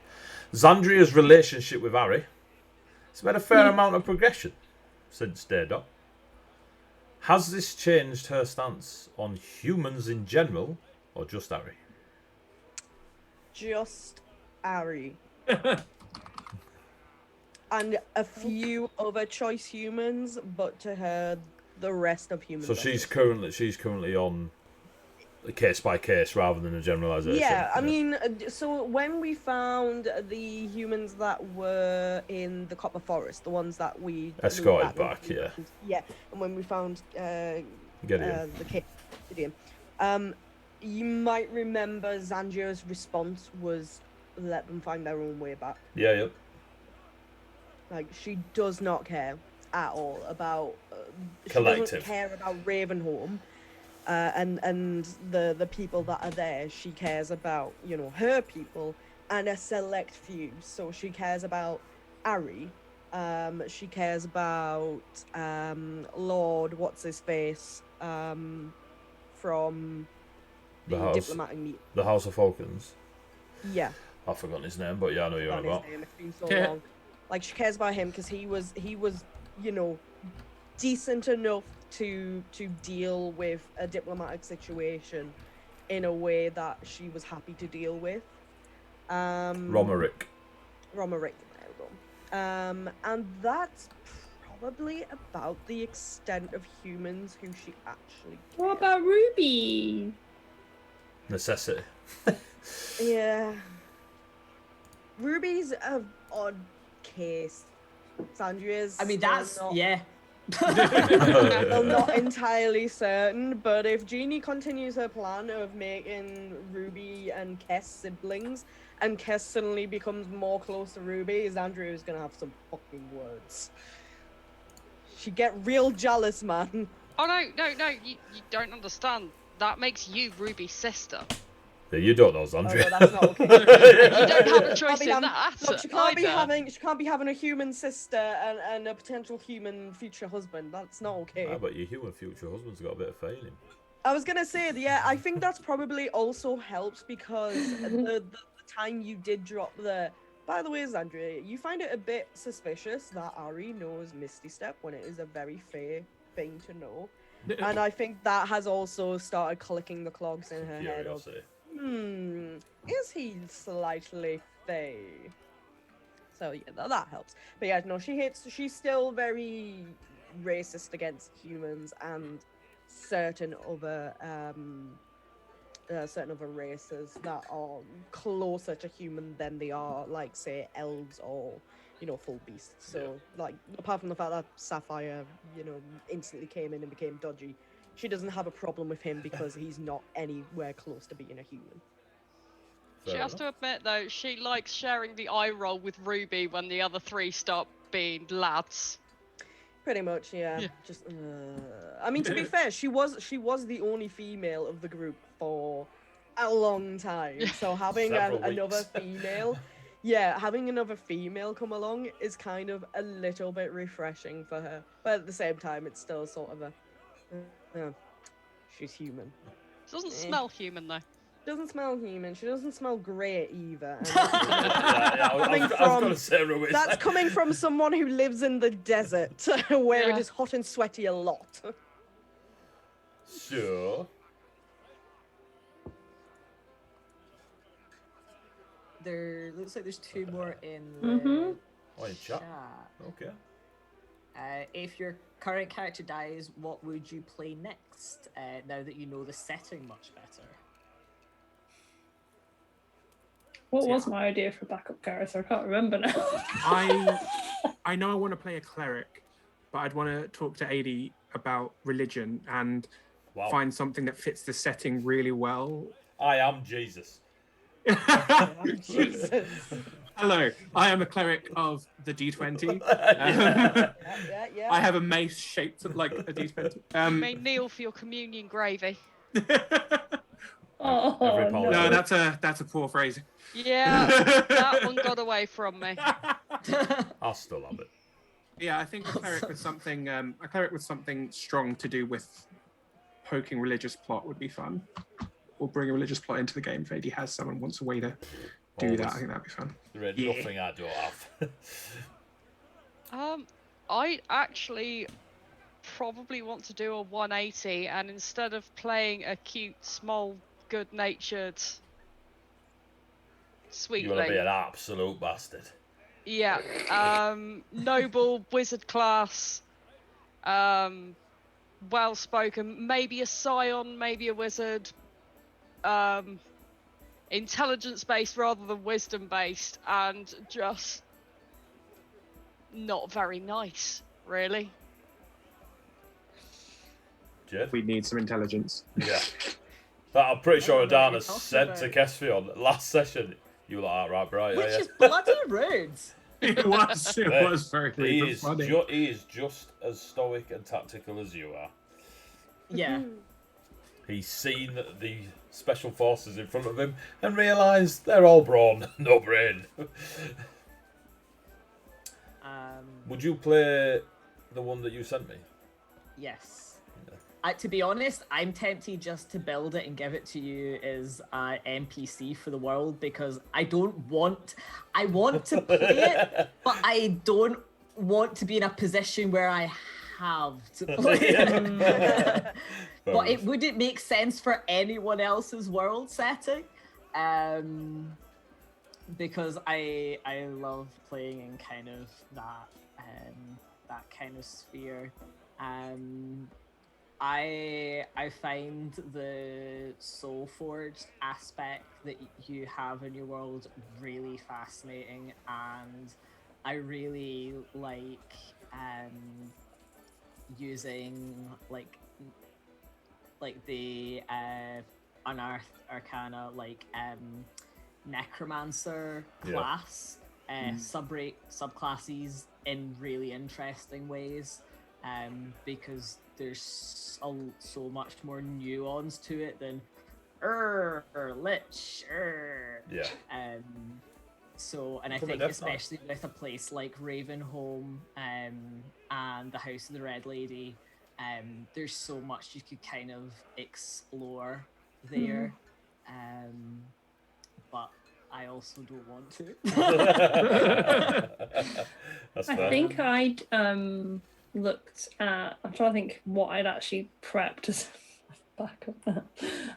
Zandria's relationship with Harry. It's made a fair amount of progression since Day Dot. Has this changed her stance on humans in general, or just Harry? Just Ari. And a few other choice humans, but to her, the rest of humans. So are she's choice. currently on a case by case rather than a generalisation. Yeah, I mean, so when we found the humans that were in the Copper Forest, the ones that we Escorted back, yeah. Yeah, and when we found Gideon. the kid, Gideon, you might remember Zanjio's response was, let them find their own way back. Yeah, yep. Like, she does not care at all about she Collective. doesn't care about Ravenholm and the people that are there. She cares about, you know, her people and a select few. So she cares about Ari She cares about Lord what's his face from The the house. diplomatic meet. The House of Falcons. Yeah, I've forgotten his name, but yeah, I know you're on forgotten his about. name. It's been so Yeah. long. Like she cares about him because he was decent enough to deal with a diplomatic situation in a way that she was happy to deal with. Romerick. Romerick, there we go. And that's probably about the extent of humans who she actually What about Ruby? Necessity. Yeah. Ruby's an odd case. Sandria's I mean, still that's not, yeah. still not entirely certain, but if Jeannie continues her plan of making Ruby and Kess siblings, and Kess suddenly becomes more close to Ruby, Xandria is gonna have some fucking words. She get real jealous, man. Oh no, you don't understand. That makes you Ruby's sister. Yeah, you don't know, Oh Zandria. no, that's not okay. You don't have a Can't choice be in having- that. Look, she can't be either. having a human sister and a potential human future husband. That's not okay. Ah, but your human future husband's got a bit of failing. I was gonna say, yeah, I think that's probably also helps because the time you did drop the. By the way, Xandria, you find it a bit suspicious that Ari knows Misty Step when it is a very fair thing to know, and I think that has also started clicking the clogs in her head of, Curiosity. is he slightly fey? So yeah, that helps. But yeah, no, she's still very racist against humans and certain other races that are closer to human than they are, like say elves or full beasts. So like, apart from the fact that Sapphire instantly came in and became dodgy, she doesn't have a problem with him because he's not anywhere close to being a human. She has to admit though, she likes sharing the eye roll with Ruby when the other three start being lads. Pretty much, yeah. Just, I mean, to be fair, she was the only female of the group for a long time. So having Several another weeks. female, having another female come along is kind of a little bit refreshing for her. But at the same time, it's still sort of she's human. Doesn't smell human though. Doesn't smell human. She doesn't smell great either. And I was going to say Ruby. that's coming from someone who lives in the desert, where it Yeah. is hot and sweaty a lot. Sure. There looks like there's two more in the Mhm. Oh, in chat. Okay. If your current character dies, what would you play next? Now that you know the setting much better. What was my idea for backup character? I can't remember now. I know I want to play a cleric, but I'd want to talk to AD about religion and Wow. find something that fits the setting really well. I am Jesus. Jesus. Hello, I am a cleric of the D20. Yeah. I have a mace shaped like a D20. You may kneel for your communion gravy. Oh, Every no. No, that's a poor phrase. Yeah, that one got away from me. I'll still have it. Yeah, I think a cleric with something strong to do with poking religious plot would be fun. Or bring a religious plot into the game if AD has someone wants a way to do that. I think that'd be fun. There ain't Yeah. nothing I don't have. I actually probably want to do a 180, and instead of playing a cute, small, good-natured You want to be sweetling, an absolute bastard. yeah, noble wizard class, well-spoken, maybe a scion, maybe a wizard, intelligence-based rather than wisdom-based, and just not very nice, really. Jed? We need some intelligence. Yeah. That I'm pretty sure I don't know what Adana you're talking said to about. Kesfion last session. You were like, right, bro. Which is bloody rude. It was very He rude, is, but funny. he is just as stoic and tactical as you are. Yeah. He's seen the special forces in front of him and realised they're all brawn, no brain. Would you play the one that you sent me? Yes. To be honest, I'm tempted just to build it and give it to you as an NPC for the world, because I want to play it, but I don't want to be in a position where I have to play it. But it wouldn't make sense for anyone else's world setting, because I love playing in kind of that kind of sphere. I find the Soul Forged aspect that you have in your world really fascinating, and I really like using like the Unearthed Arcana, like Necromancer class, subclasses in really interesting ways, because there's so much more nuance to it than lich. Yeah. So, and I think especially with a place like Ravenholm and the House of the Red Lady, there's so much you could kind of explore there. But I also don't want to. That's I fair. think I'd looked at. I'm trying to think what I'd actually prepped as back of that.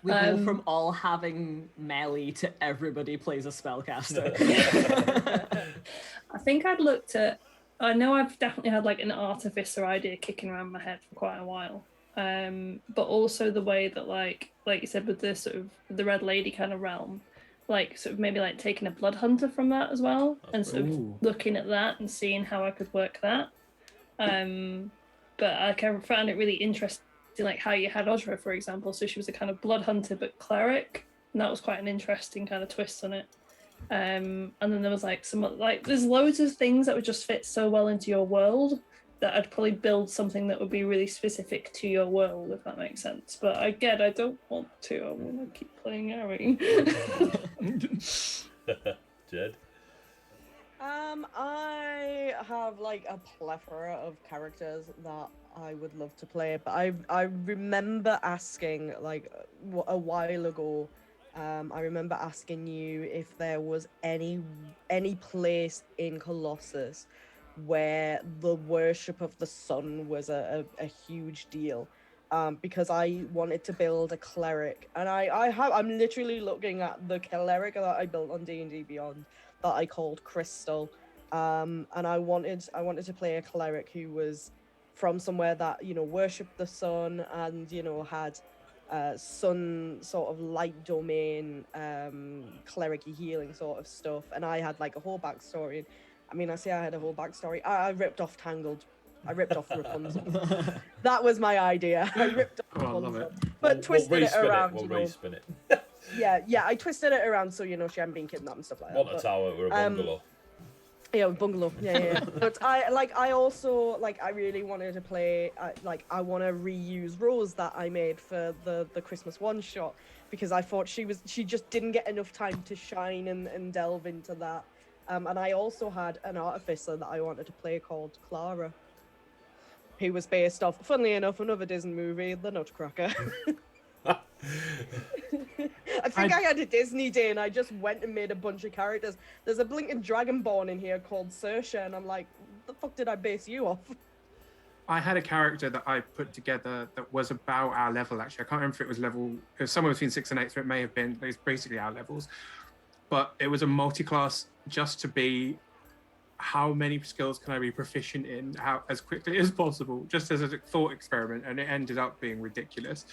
We go from all having melee to everybody plays a spellcaster. I think I'd looked at. I know I've definitely had like an artificer idea kicking around my head for quite a while. But also the way that like you said with the sort of the Red Lady kind of realm, like sort of maybe like taking a blood hunter from that as well, and sort of looking at that and seeing how I could work that. But I kind of found it really interesting, like how you had Ozra, for example. So she was a kind of blood hunter but cleric, and that was quite an interesting kind of twist on it. And then there was like some like there's loads of things that would just fit so well into your world that I'd probably build something that would be really specific to your world, if that makes sense. But again, I don't want to. I want to keep playing Ari. Jed? I have like a plethora of characters that I would love to play, but I remember asking like a while ago. I remember asking you if there was any place in Colossus where the worship of the sun was a huge deal, because I wanted to build a cleric, and I'm literally looking at the cleric that I built on D&D Beyond that I called Crystal, and I wanted to play a cleric who was from somewhere that, you know, worshipped the sun and, you know, had sun sort of light domain, cleric-y healing sort of stuff, and I had like a whole backstory. I mean, I say I had a whole backstory. I ripped off Tangled. I ripped off Rapunzel. That was my idea. I ripped off Rapunzel. I love it. But twisted it around. We'll you know. respin it. Yeah, I twisted it around so, you know, she hadn't been kidnapped and stuff like that. Want a tower or a bungalow. Yeah, bungalow. Yeah. But I also I really wanted to play. I want to reuse Rose that I made for the Christmas one shot, because I thought she just didn't get enough time to shine and delve into that. And I also had an artificer that I wanted to play called Clara, who was based off, funnily enough, another Disney movie, The Nutcracker. I think I had a Disney day and I just went and made a bunch of characters. There's a blinking dragonborn in here called Saoirse, and I'm like, the fuck did I base you off? I had a character that I put together that was about our level, actually. I can't remember if it was somewhere between 6 and 8, so it may have been, it's basically our levels. But it was a multi-class just to be how many skills can I be proficient in as quickly as possible, just as a thought experiment, and it ended up being ridiculous.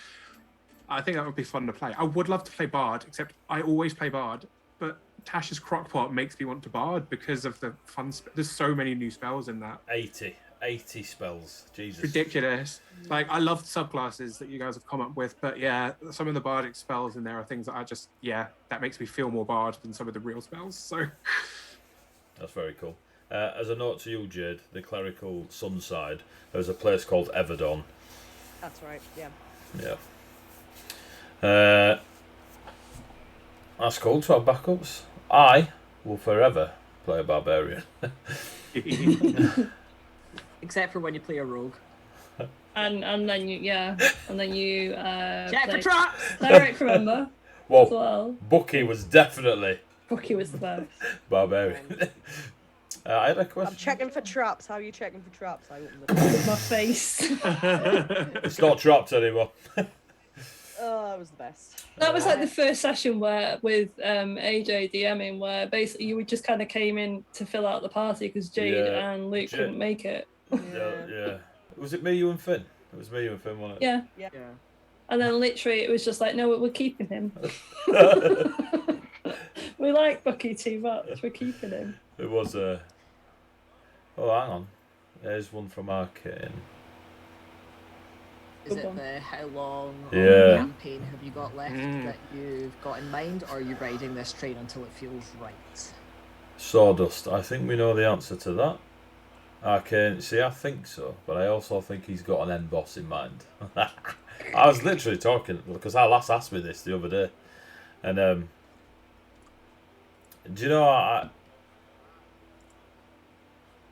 I think that would be fun to play. I would love to play Bard, except I always play Bard, but Tasha's Crockpot makes me want to Bard because of the fun. There's so many new spells in that. 80 spells. Jesus. Ridiculous. Like, I love the subclasses that you guys have come up with, but yeah, some of the bardic spells in there are things that I just, that makes me feel more Bard than some of the real spells, so. That's very cool. As a note to you, Jade, the clerical sun side, there's a place called Everdon. That's right, yeah. Yeah. That's cool to have backups. I will forever play a barbarian. Except for when you play a rogue. And then you Check for play traps! Direct Remember as Well, well. Bucky was definitely Bucky was the best. barbarian. I had a I'm question. checking for traps. How are you checking for traps? I open the With my face. It's not trapped anymore. Oh, that was the best. That was like the first session where with AJ DMing, where basically you just kind of came in to fill out the party because Jade Yeah, and Luke Jade. couldn't make it. Yeah. Was it me, you, and Finn? It was me, you, and Finn, wasn't it? Yeah. Yeah. And then literally it was just like, no, we're keeping him. We like Bucky too much. We're keeping him. It was Oh, hang on. There's one from Arcane. Is it the how long Yeah. campaign have you got left that you've got in mind, or are you riding this train until it feels right? Sawdust. I think we know the answer to that. Arcane. See, I think so, but I also think he's got an end boss in mind. I was literally talking because our lass asked me this the other day, and do you know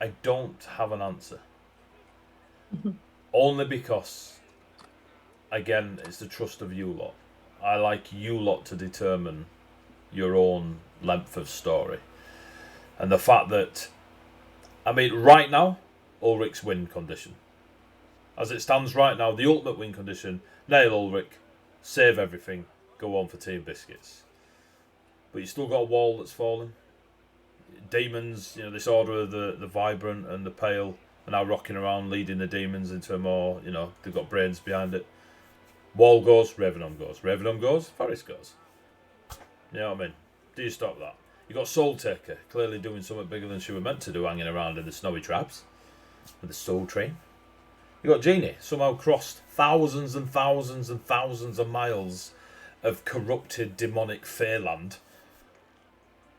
I don't have an answer. Only because, again, it's the trust of you lot. I like you lot to determine your own length of story. And the fact that, I mean, right now, Ulrich's win condition. As it stands right now, the ultimate win condition, nail Ulrich, save everything, go on for Team Biscuits. But you still got a wall that's falling. Demons, this order of the vibrant and the pale are now rocking around, leading the demons into a more, they've got brains behind it. Wall goes, Ravenholm goes. Ravenholm goes, Forest goes. You know what I mean? Do you stop that? You got Soul Taker, clearly doing something bigger than she was meant to do, hanging around in the snowy traps with the Soul Train. You got Genie, somehow crossed thousands and thousands and thousands of miles of corrupted demonic fairyland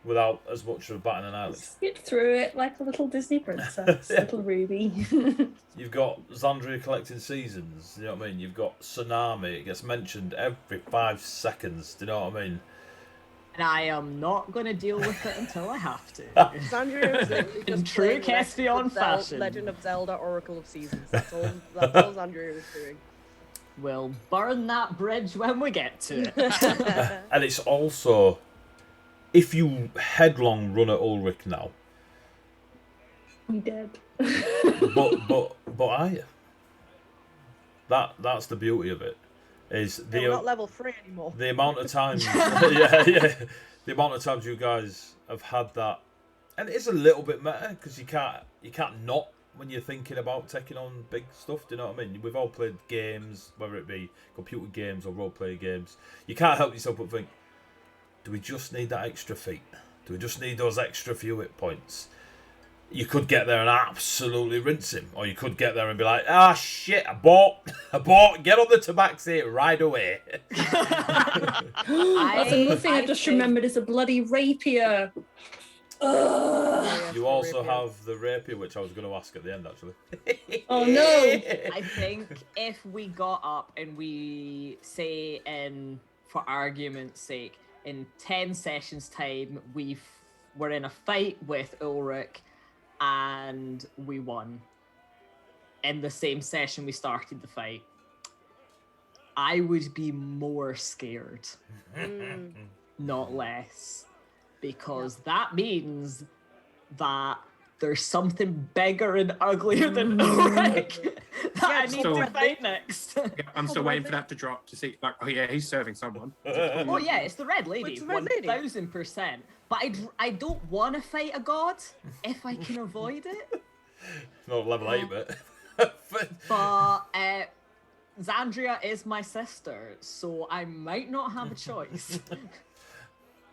without as much of a bat in an eyelid. Skip through it like a little Disney princess, little Ruby. You've got Xandria collecting seasons, you know what I mean? You've got Tsunami, it gets mentioned every 5 seconds, do you know what I mean? And I am not going to deal with it until I have to. Xandria is literally In just true playing Caspian fashion. Legend of Zelda Oracle of Seasons. That's all Xandria was doing. We'll burn that bridge when we get to it. And it's also, if you headlong run at Ulrich now, I'm dead. but are you? That's the beauty of it. Is the We're not level 3 anymore. the amount of times the amount of times you guys have had that, and it is a little bit meta because you can't not when you're thinking about taking on big stuff. Do you know what I mean? We've all played games, whether it be computer games or role play games. You can't help yourself but think, do we just need that extra feat? Do we just need those extra few hit points? You could get there and absolutely rinse him, or you could get there and be like, shit, I bought, get on the tabaxi right away. That's another thing I just remembered is a bloody rapier. You also have the rapier, which I was going to ask at the end, actually. Oh no! I think if we got up and we say, for argument's sake, in 10 sessions time, we're in a fight with Ulrich and we won. In the same session we started the fight, I would be more scared, not less, because that means that there's something bigger and uglier than Ulrich that I need to fight next. I'm still waiting for that to drop to see, like, oh yeah, he's serving someone. Oh yeah, it's the Red Lady, It's the Red Lady. 1000%. But I don't want to fight a god if I can avoid it. Not level 8, but... But Xandria is my sister, so I might not have a choice.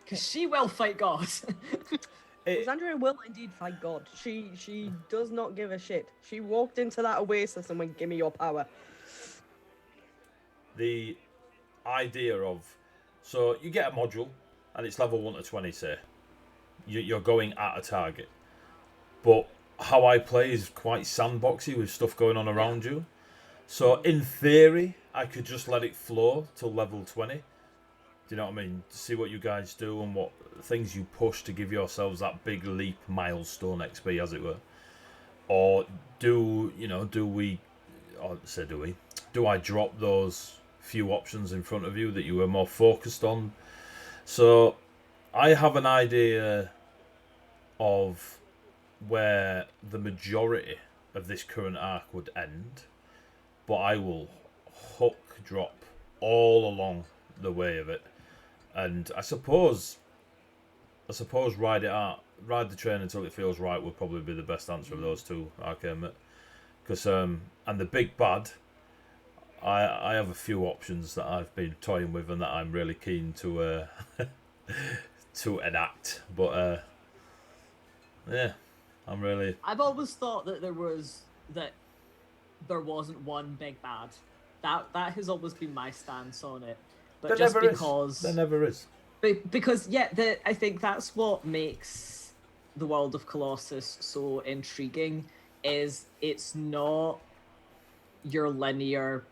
Because she will fight God. Xandria will indeed fight God. She does not give a shit. She walked into that oasis and went, give me your power. The idea of... So, you get a module, and it's level 1 to 20, say. You're going at a target. But how I play is quite sandboxy with stuff going on around you. So, in theory, I could just let it flow till level 20. Do you know what I mean? See what you guys do and what things you push to give yourselves that big leap milestone XP, as it were. or do I drop those few options in front of you that you were more focused on? So I have an idea of where the majority of this current arc would end, but I will hook drop all along the way of it, and I suppose ride the train until it feels right would probably be the best answer of those two, Arcane. Because and the big bad, I have a few options that I've been toying with and that I'm really keen to to enact, but yeah, I've always thought that there wasn't one big bad. That has always been my stance on it. But there never is. Because I think that's what makes the world of Colossus so intriguing. Is it's not your linear.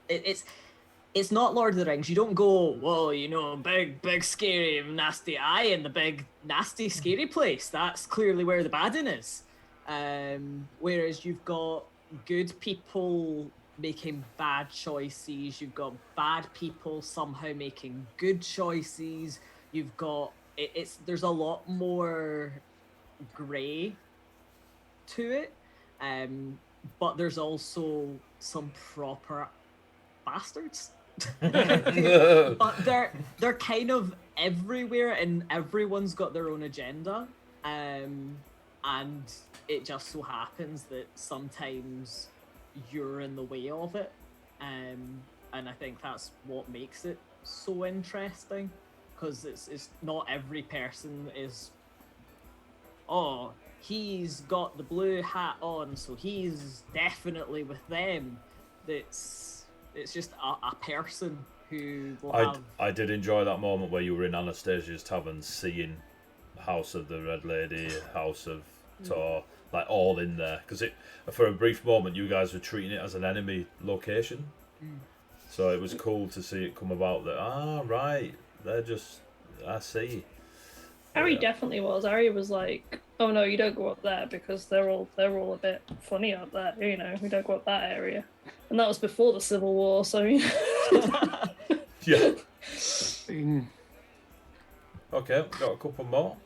It's not Lord of the Rings. You don't go, well, big scary nasty eye in the big nasty scary place. That's clearly where the bad in is. Whereas you've got good people making bad choices. You've got bad people somehow making good choices. You've got there's a lot more grey to it, but there's also some proper bastards. But they're kind of everywhere, and everyone's got their own agenda, and it just so happens that sometimes you're in the way of it, and I think that's what makes it so interesting, because it's not every person is, oh, he's got the blue hat on, so he's definitely with them. It's just a person who will have... I did enjoy that moment where you were in Anastasia's tavern, seeing House of the Red Lady, House of Tor, like all in there, because for a brief moment you guys were treating it as an enemy location, so it was cool to see it come about that. Right, they're just, I see. Harry definitely was. Harry was like, "Oh no, you don't go up there because they're all a bit funny up there. We don't go up that area." And that was before the Civil War, so. Yeah. Okay, got a couple more.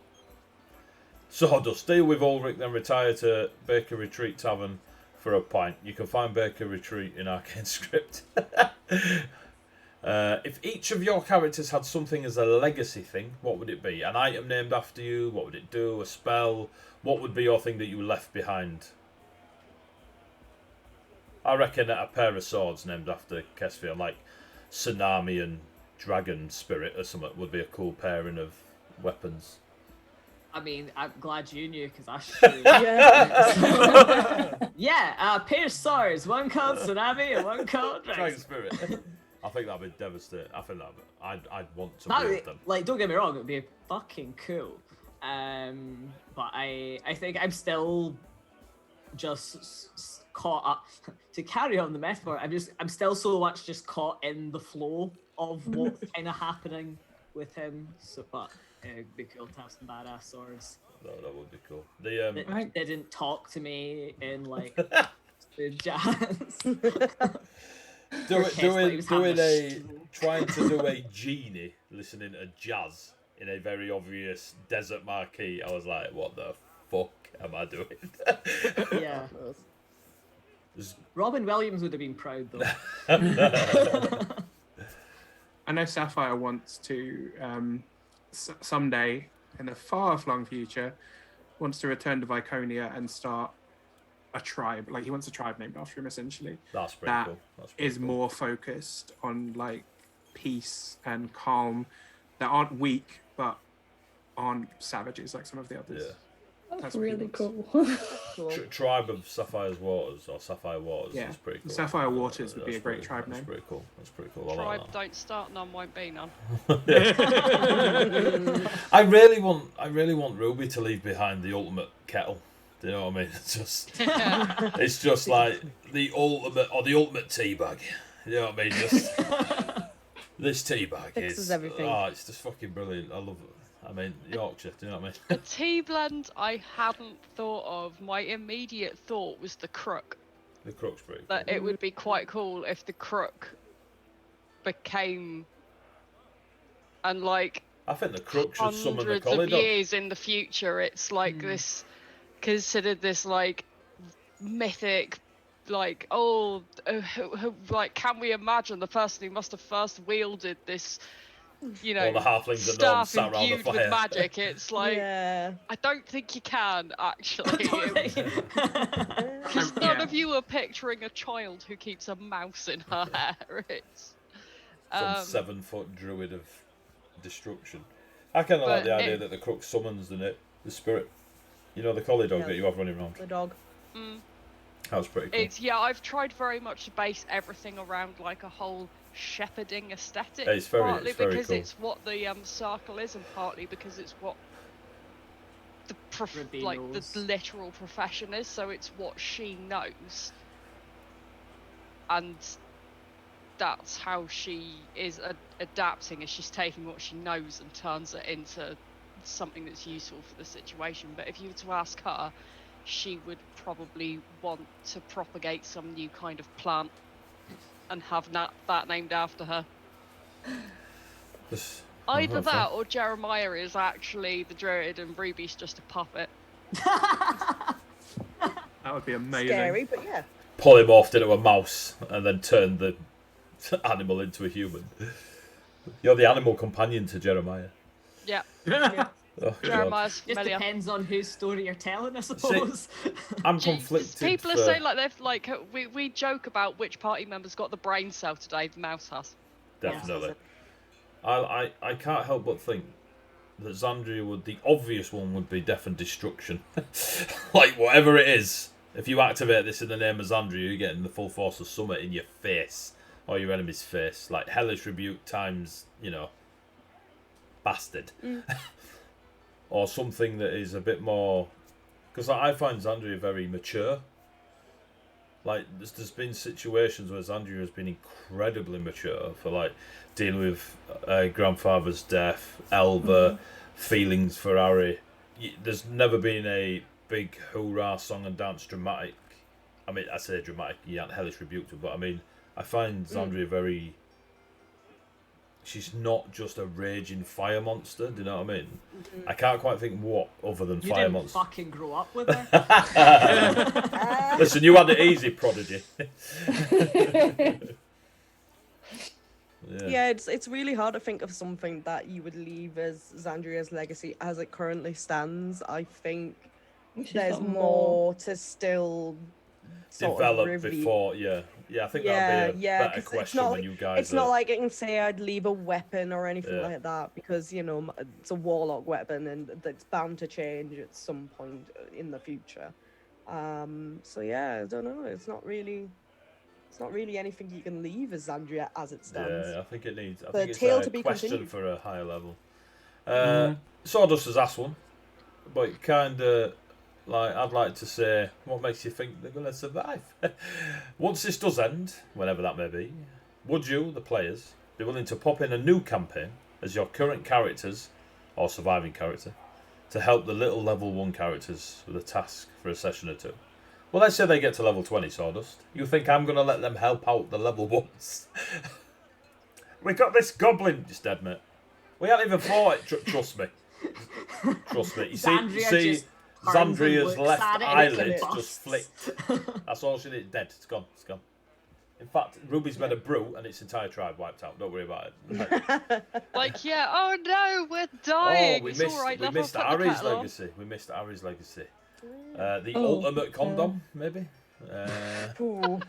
Sawdust, deal with Ulrich, then retire to Baker Retreat Tavern for a pint. You can find Baker Retreat in Arcane Script. If each of your characters had something as a legacy thing, what would it be? An item named after you? What would it do? A spell? What would be your thing that you left behind? I reckon a pair of swords named after Kesvion, like Tsunami and Dragon Spirit or something, would be a cool pairing of weapons. I mean, I'm glad you knew, because I should. Yeah, a pair of swords, one called Tsunami and one called Dragon Spirit. I think that'd be devastating. I think I'd want to build them. Like, don't get me wrong, it'd be fucking cool. But I think I'm still just caught up to carry on the metaphor. I'm still so much just caught in the flow of what's kind of happening with him. So, but it'd be cool to have some badass swords. That would be cool. That didn't talk to me in like jazz. Trying to do a genie listening to jazz in a very obvious desert marquee. I was like, what the fuck am I doing? Yeah. Robin Williams would have been proud though. I know Sapphire wants to someday in the far-flung future wants to return to Viconia and start a tribe. Like, he wants a tribe named after him, essentially. That's pretty cool. Is more focused on like peace and calm, that aren't weak but aren't savages like some of the others. Yeah. That's really cool. Tribe of Sapphire's Waters, or Sapphire Waters, is pretty cool. Sapphire Waters would be a great tribe name. That's pretty cool. Tribe don't start, none won't be none. I really want Ruby to leave behind the ultimate kettle. Do you know what I mean? It's just like the ultimate tea bag. You know what I mean? Just this tea bag fixes everything. Oh, it's just fucking brilliant. I I mean, Yorkshire, do you know what I mean? A tea blend I hadn't thought of. My immediate thought was the crook. The crook's pretty cool. That it would be quite cool if the crook became, and like I think the crook should summon the hundreds collie of dog. years in the future, it's like this, considered this like mythic, like like can we imagine the person who must have first wielded this, you know, All the halflings and gnomes staff sat around the imbued with fire. magic? It's like Yeah. I don't think you can actually. Because Yeah. none of you are picturing a child who keeps a mouse in her hair. It's Some 7 foot druid of destruction. I kind of like But the idea it- that the crook summons the spirit. You know, the collie dog Yeah. that you have running around. The dog. That was pretty cool. It's I've tried very much to base everything around like a whole shepherding aesthetic. It's very- partly it's very because cool. it's what the circle is, and partly because it's what the like the Reveals. literal profession is. So it's what she knows, and that's how she is adapting. Is she's taking what she knows and turns it into something that's useful for the situation. But if you were to ask her, she would probably want to propagate some new kind of plant and have that named after her. Just- Either oh, that or Jeremiah is actually the druid and Ruby's just a puppet. That would be amazing. Scary, but yeah. polymorphed into a mouse and then turned the animal into a human. You're the animal companion to Jeremiah. Yeah, Yeah. Oh, God. Jeremiah's Just familiar. depends on whose story you're telling, I suppose. I'm Gee, conflicted. People are for- saying like they've like we joke about which party member's got the brain cell today. The mouse has. Definitely. I can't help but think that Xandria would, the obvious one would be death and destruction. Like, whatever it is, if you activate this in the name of Xandria, you're getting the full force of Summit in your face, or your enemy's face. Like, Hellish Rebuke times, you know, bastard. Or something that is a bit more... Because I find Xandria very mature. Like, there's been situations where Xandria has been incredibly mature for, like, dealing with grandfather's death, Elva, feelings for Harry. There's never been a big hoorah song and dance dramatic. I mean, I say dramatic, you aren't Hellish Rebuked her, but I mean, I find Xandria very... She's not just a raging fire monster, do you know what I mean? I can't quite think what other than You fire didn't monster. fucking grow up with her. Listen, you had it easy, Prodigy. Yeah, it's really hard to think of something that you would leave as Xandria's legacy as it currently stands. I think She's there's got more to still sort of Develop reveal. before, yeah. I think Yeah, that'd be a yeah, better 'cause it's question not when like- you guys It's not like I can say I'd leave a weapon or anything Yeah. like that because, you know, it's a warlock weapon and it's bound to change at some point in the future. So yeah, I don't know. It's not really anything you can leave as Xandria as it stands. Yeah, I think it needs. I The think it's tale a to be question continued. for a higher level. Sawdust has asked one, but kind of like I'd like to say, what makes you think they're going to survive? Once this does end, whenever that may be, would you, the players, be willing to pop in a new campaign as your current characters or surviving character to help the little level 1 characters with a task for a session or two? Well, let's say they get to level 20, Sawdust. You think I'm going to let them help out the level 1s? We got this goblin. Just dead, mate. We haven't even fought it. Trust me. Trust me. You Xandria see just turns and Xandria's looks left at it and it eyelid busts. just flicked. That's all she did. Dead. It's gone. It's gone. In fact, Ruby's made a brew and its entire tribe wiped out. Don't worry about it. Like, yeah, oh no, we're dying. we It's missed, all right. we Let her missed put the Ari's kettle on. legacy. We missed Ari's legacy. The Oh, ultimate condom, maybe. Ooh.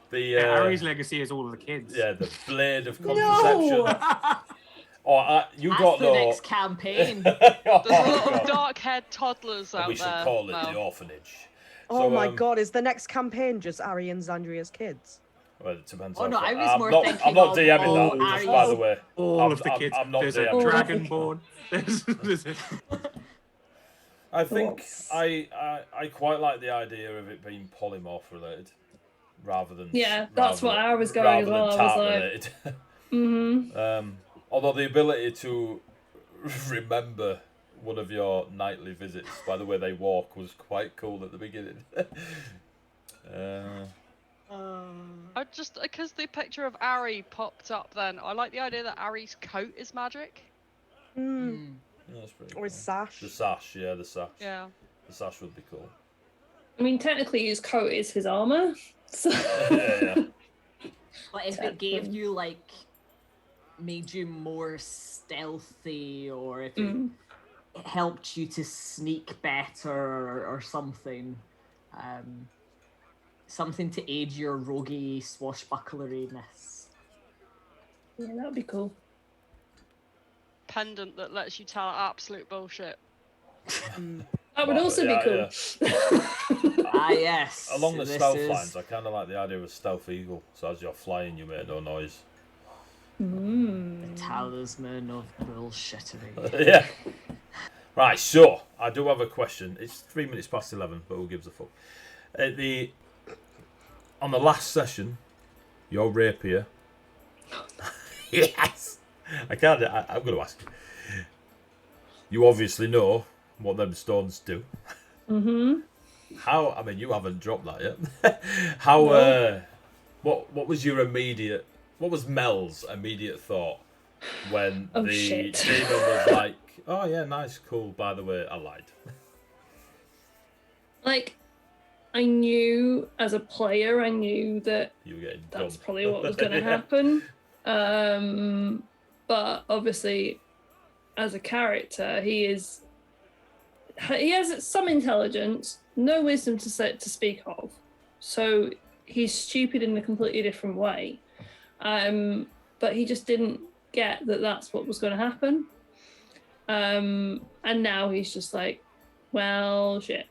The Yeah, Ari's legacy is all of the kids. yeah, the blade of contraception. Oh, you That's got the no. next campaign. Oh, There's a lot God. of dark-haired toddlers out We should there. call it Well, the orphanage. Oh So, my god, is the next campaign just Ari and Xandria's kids? Well, it depends. Oh, how no, far- I was I'm more not, thinking I'm not of DMing all that, just by the Ari's- way. All I'm- of the I'm- kids. I'm not There's a DMing. dragonborn. There's I think Thoughts? I quite like the idea of it being polymorph related, rather than Yeah, that's what I was going rather as than well. I was tart like, related. mm-hmm. Although the ability to remember one of your nightly visits by the way they walk was quite cool at the beginning. I just because the picture of Ari popped up. Then I like the idea that Ari's coat is magic. Mm. That's pretty Or cool. his sash. The sash, yeah, the sash. Yeah. The sash would be cool. I mean, technically, his coat is his armor. So. Yeah. But if it gave you like made you more stealthy, or if it helped you to sneak better or something, something to aid your roguey swashbuckleriness. Yeah, that'd be cool. Pendant that lets you tell absolute bullshit. That would also be cool. Ah, yes. Along the stealth lines, I kind of like the idea of a stealth eagle. So as you're flying, you make no noise. The talisman of bullshittery. Yeah. Right, so I do have a question. It's 3 minutes past 11, but who gives a fuck? On the last session, your rapier. Yes. I'm going to ask you. You obviously know what them stones do. How? I mean, you haven't dropped that yet. How? No. What was your immediate? What was Mel's immediate thought when the demon was like, "Oh yeah, nice, cool. By the way, I lied." Like, I knew as a player, I knew that you were getting that's dumped. probably what was going to happen. But obviously, as a character, he has some intelligence, no wisdom to speak of. So he's stupid in a completely different way. But he just didn't get that that's what was going to happen. And now he's just like, well, shit.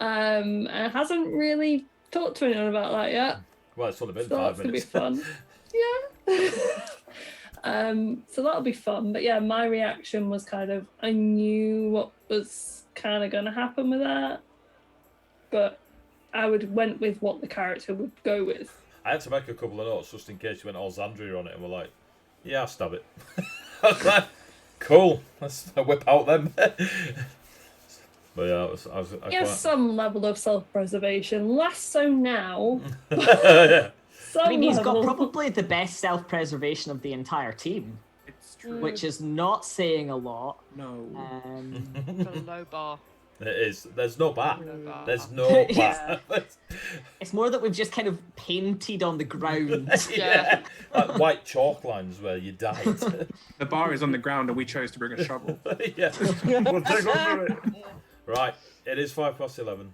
And hasn't really talked to anyone about that yet. Well, it's only been so 5 minutes. That's gonna be fun. Yeah. So that'll be fun. But yeah, my reaction was kind of, I knew what was kind of going to happen with that, but I went with what the character would go with. I had to make a couple of notes just in case you went all Xandria on it and we're like, yeah, I'll stab it. I was like, cool, let's whip out them. But yeah, he has some level of self-preservation, less so now. Yeah. I mean, he's got probably the best self-preservation of the entire team. It's true. Which is not saying a lot. No. The low bar. It is. There's no bar. There's no Yeah. bar. It's more that we've just kind of painted on the ground. Yeah. Like white chalk lines where you died. The bar is on the ground and we chose to bring a shovel. Yeah. We'll take under it. Right. It is 11:05.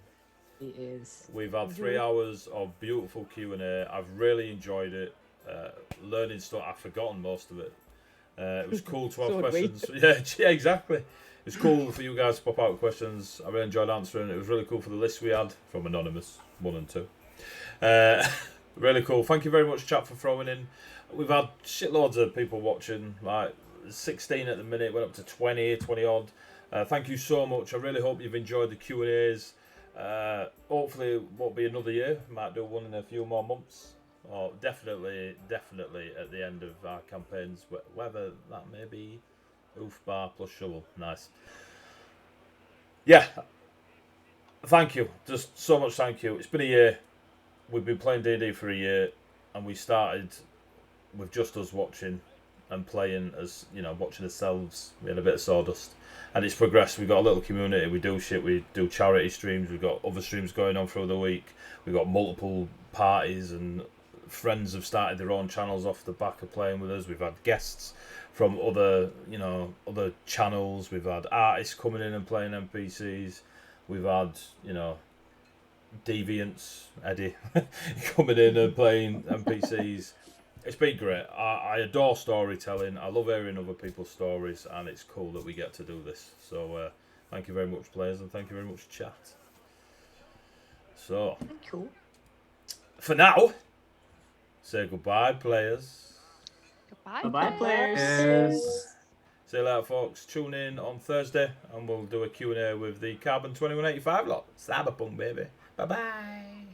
It is. We've had 3 hours of beautiful Q&A. I've really enjoyed it. Learning stuff. I've forgotten most of it. It was cool to have questions. Yeah, exactly. It was cool for you guys to pop out with questions. I really enjoyed answering. It was really cool for the list we had from Anonymous 1 and 2. Really cool. Thank you very much, chat, for throwing in. We've had shitloads of people watching. Like 16 at the minute, went up to 20 odd. Thank you so much. I really hope you've enjoyed the Q&As. Hopefully it won't be another year. Might do one in a few more months. Or definitely at the end of our campaigns, whether that may be Oof Bar plus Shovel. Nice. Yeah. Thank you. Just so much thank you. It's been a year. We've been playing D&D for a year, and we started with just us watching and playing as, watching ourselves. We had a bit of sawdust. And it's progressed. We've got a little community. We do shit. We do charity streams. We've got other streams going on through the week. We've got multiple parties, and friends have started their own channels off the back of playing with us. We've had guests from other channels. We've had artists coming in and playing NPCs. We've had, Deviants, Eddie, coming in and playing NPCs. It's been great. I adore storytelling. I love hearing other people's stories, and it's cool that we get to do this. So thank you very much, players, and thank you very much, chat. So, Cool. For now, say goodbye, players. Goodbye. Bye-bye, players. Yes. See you later, folks. Tune in on Thursday, and we'll do a Q&A with the Carbon 2185 lot. Cyberpunk, baby. Bye-bye.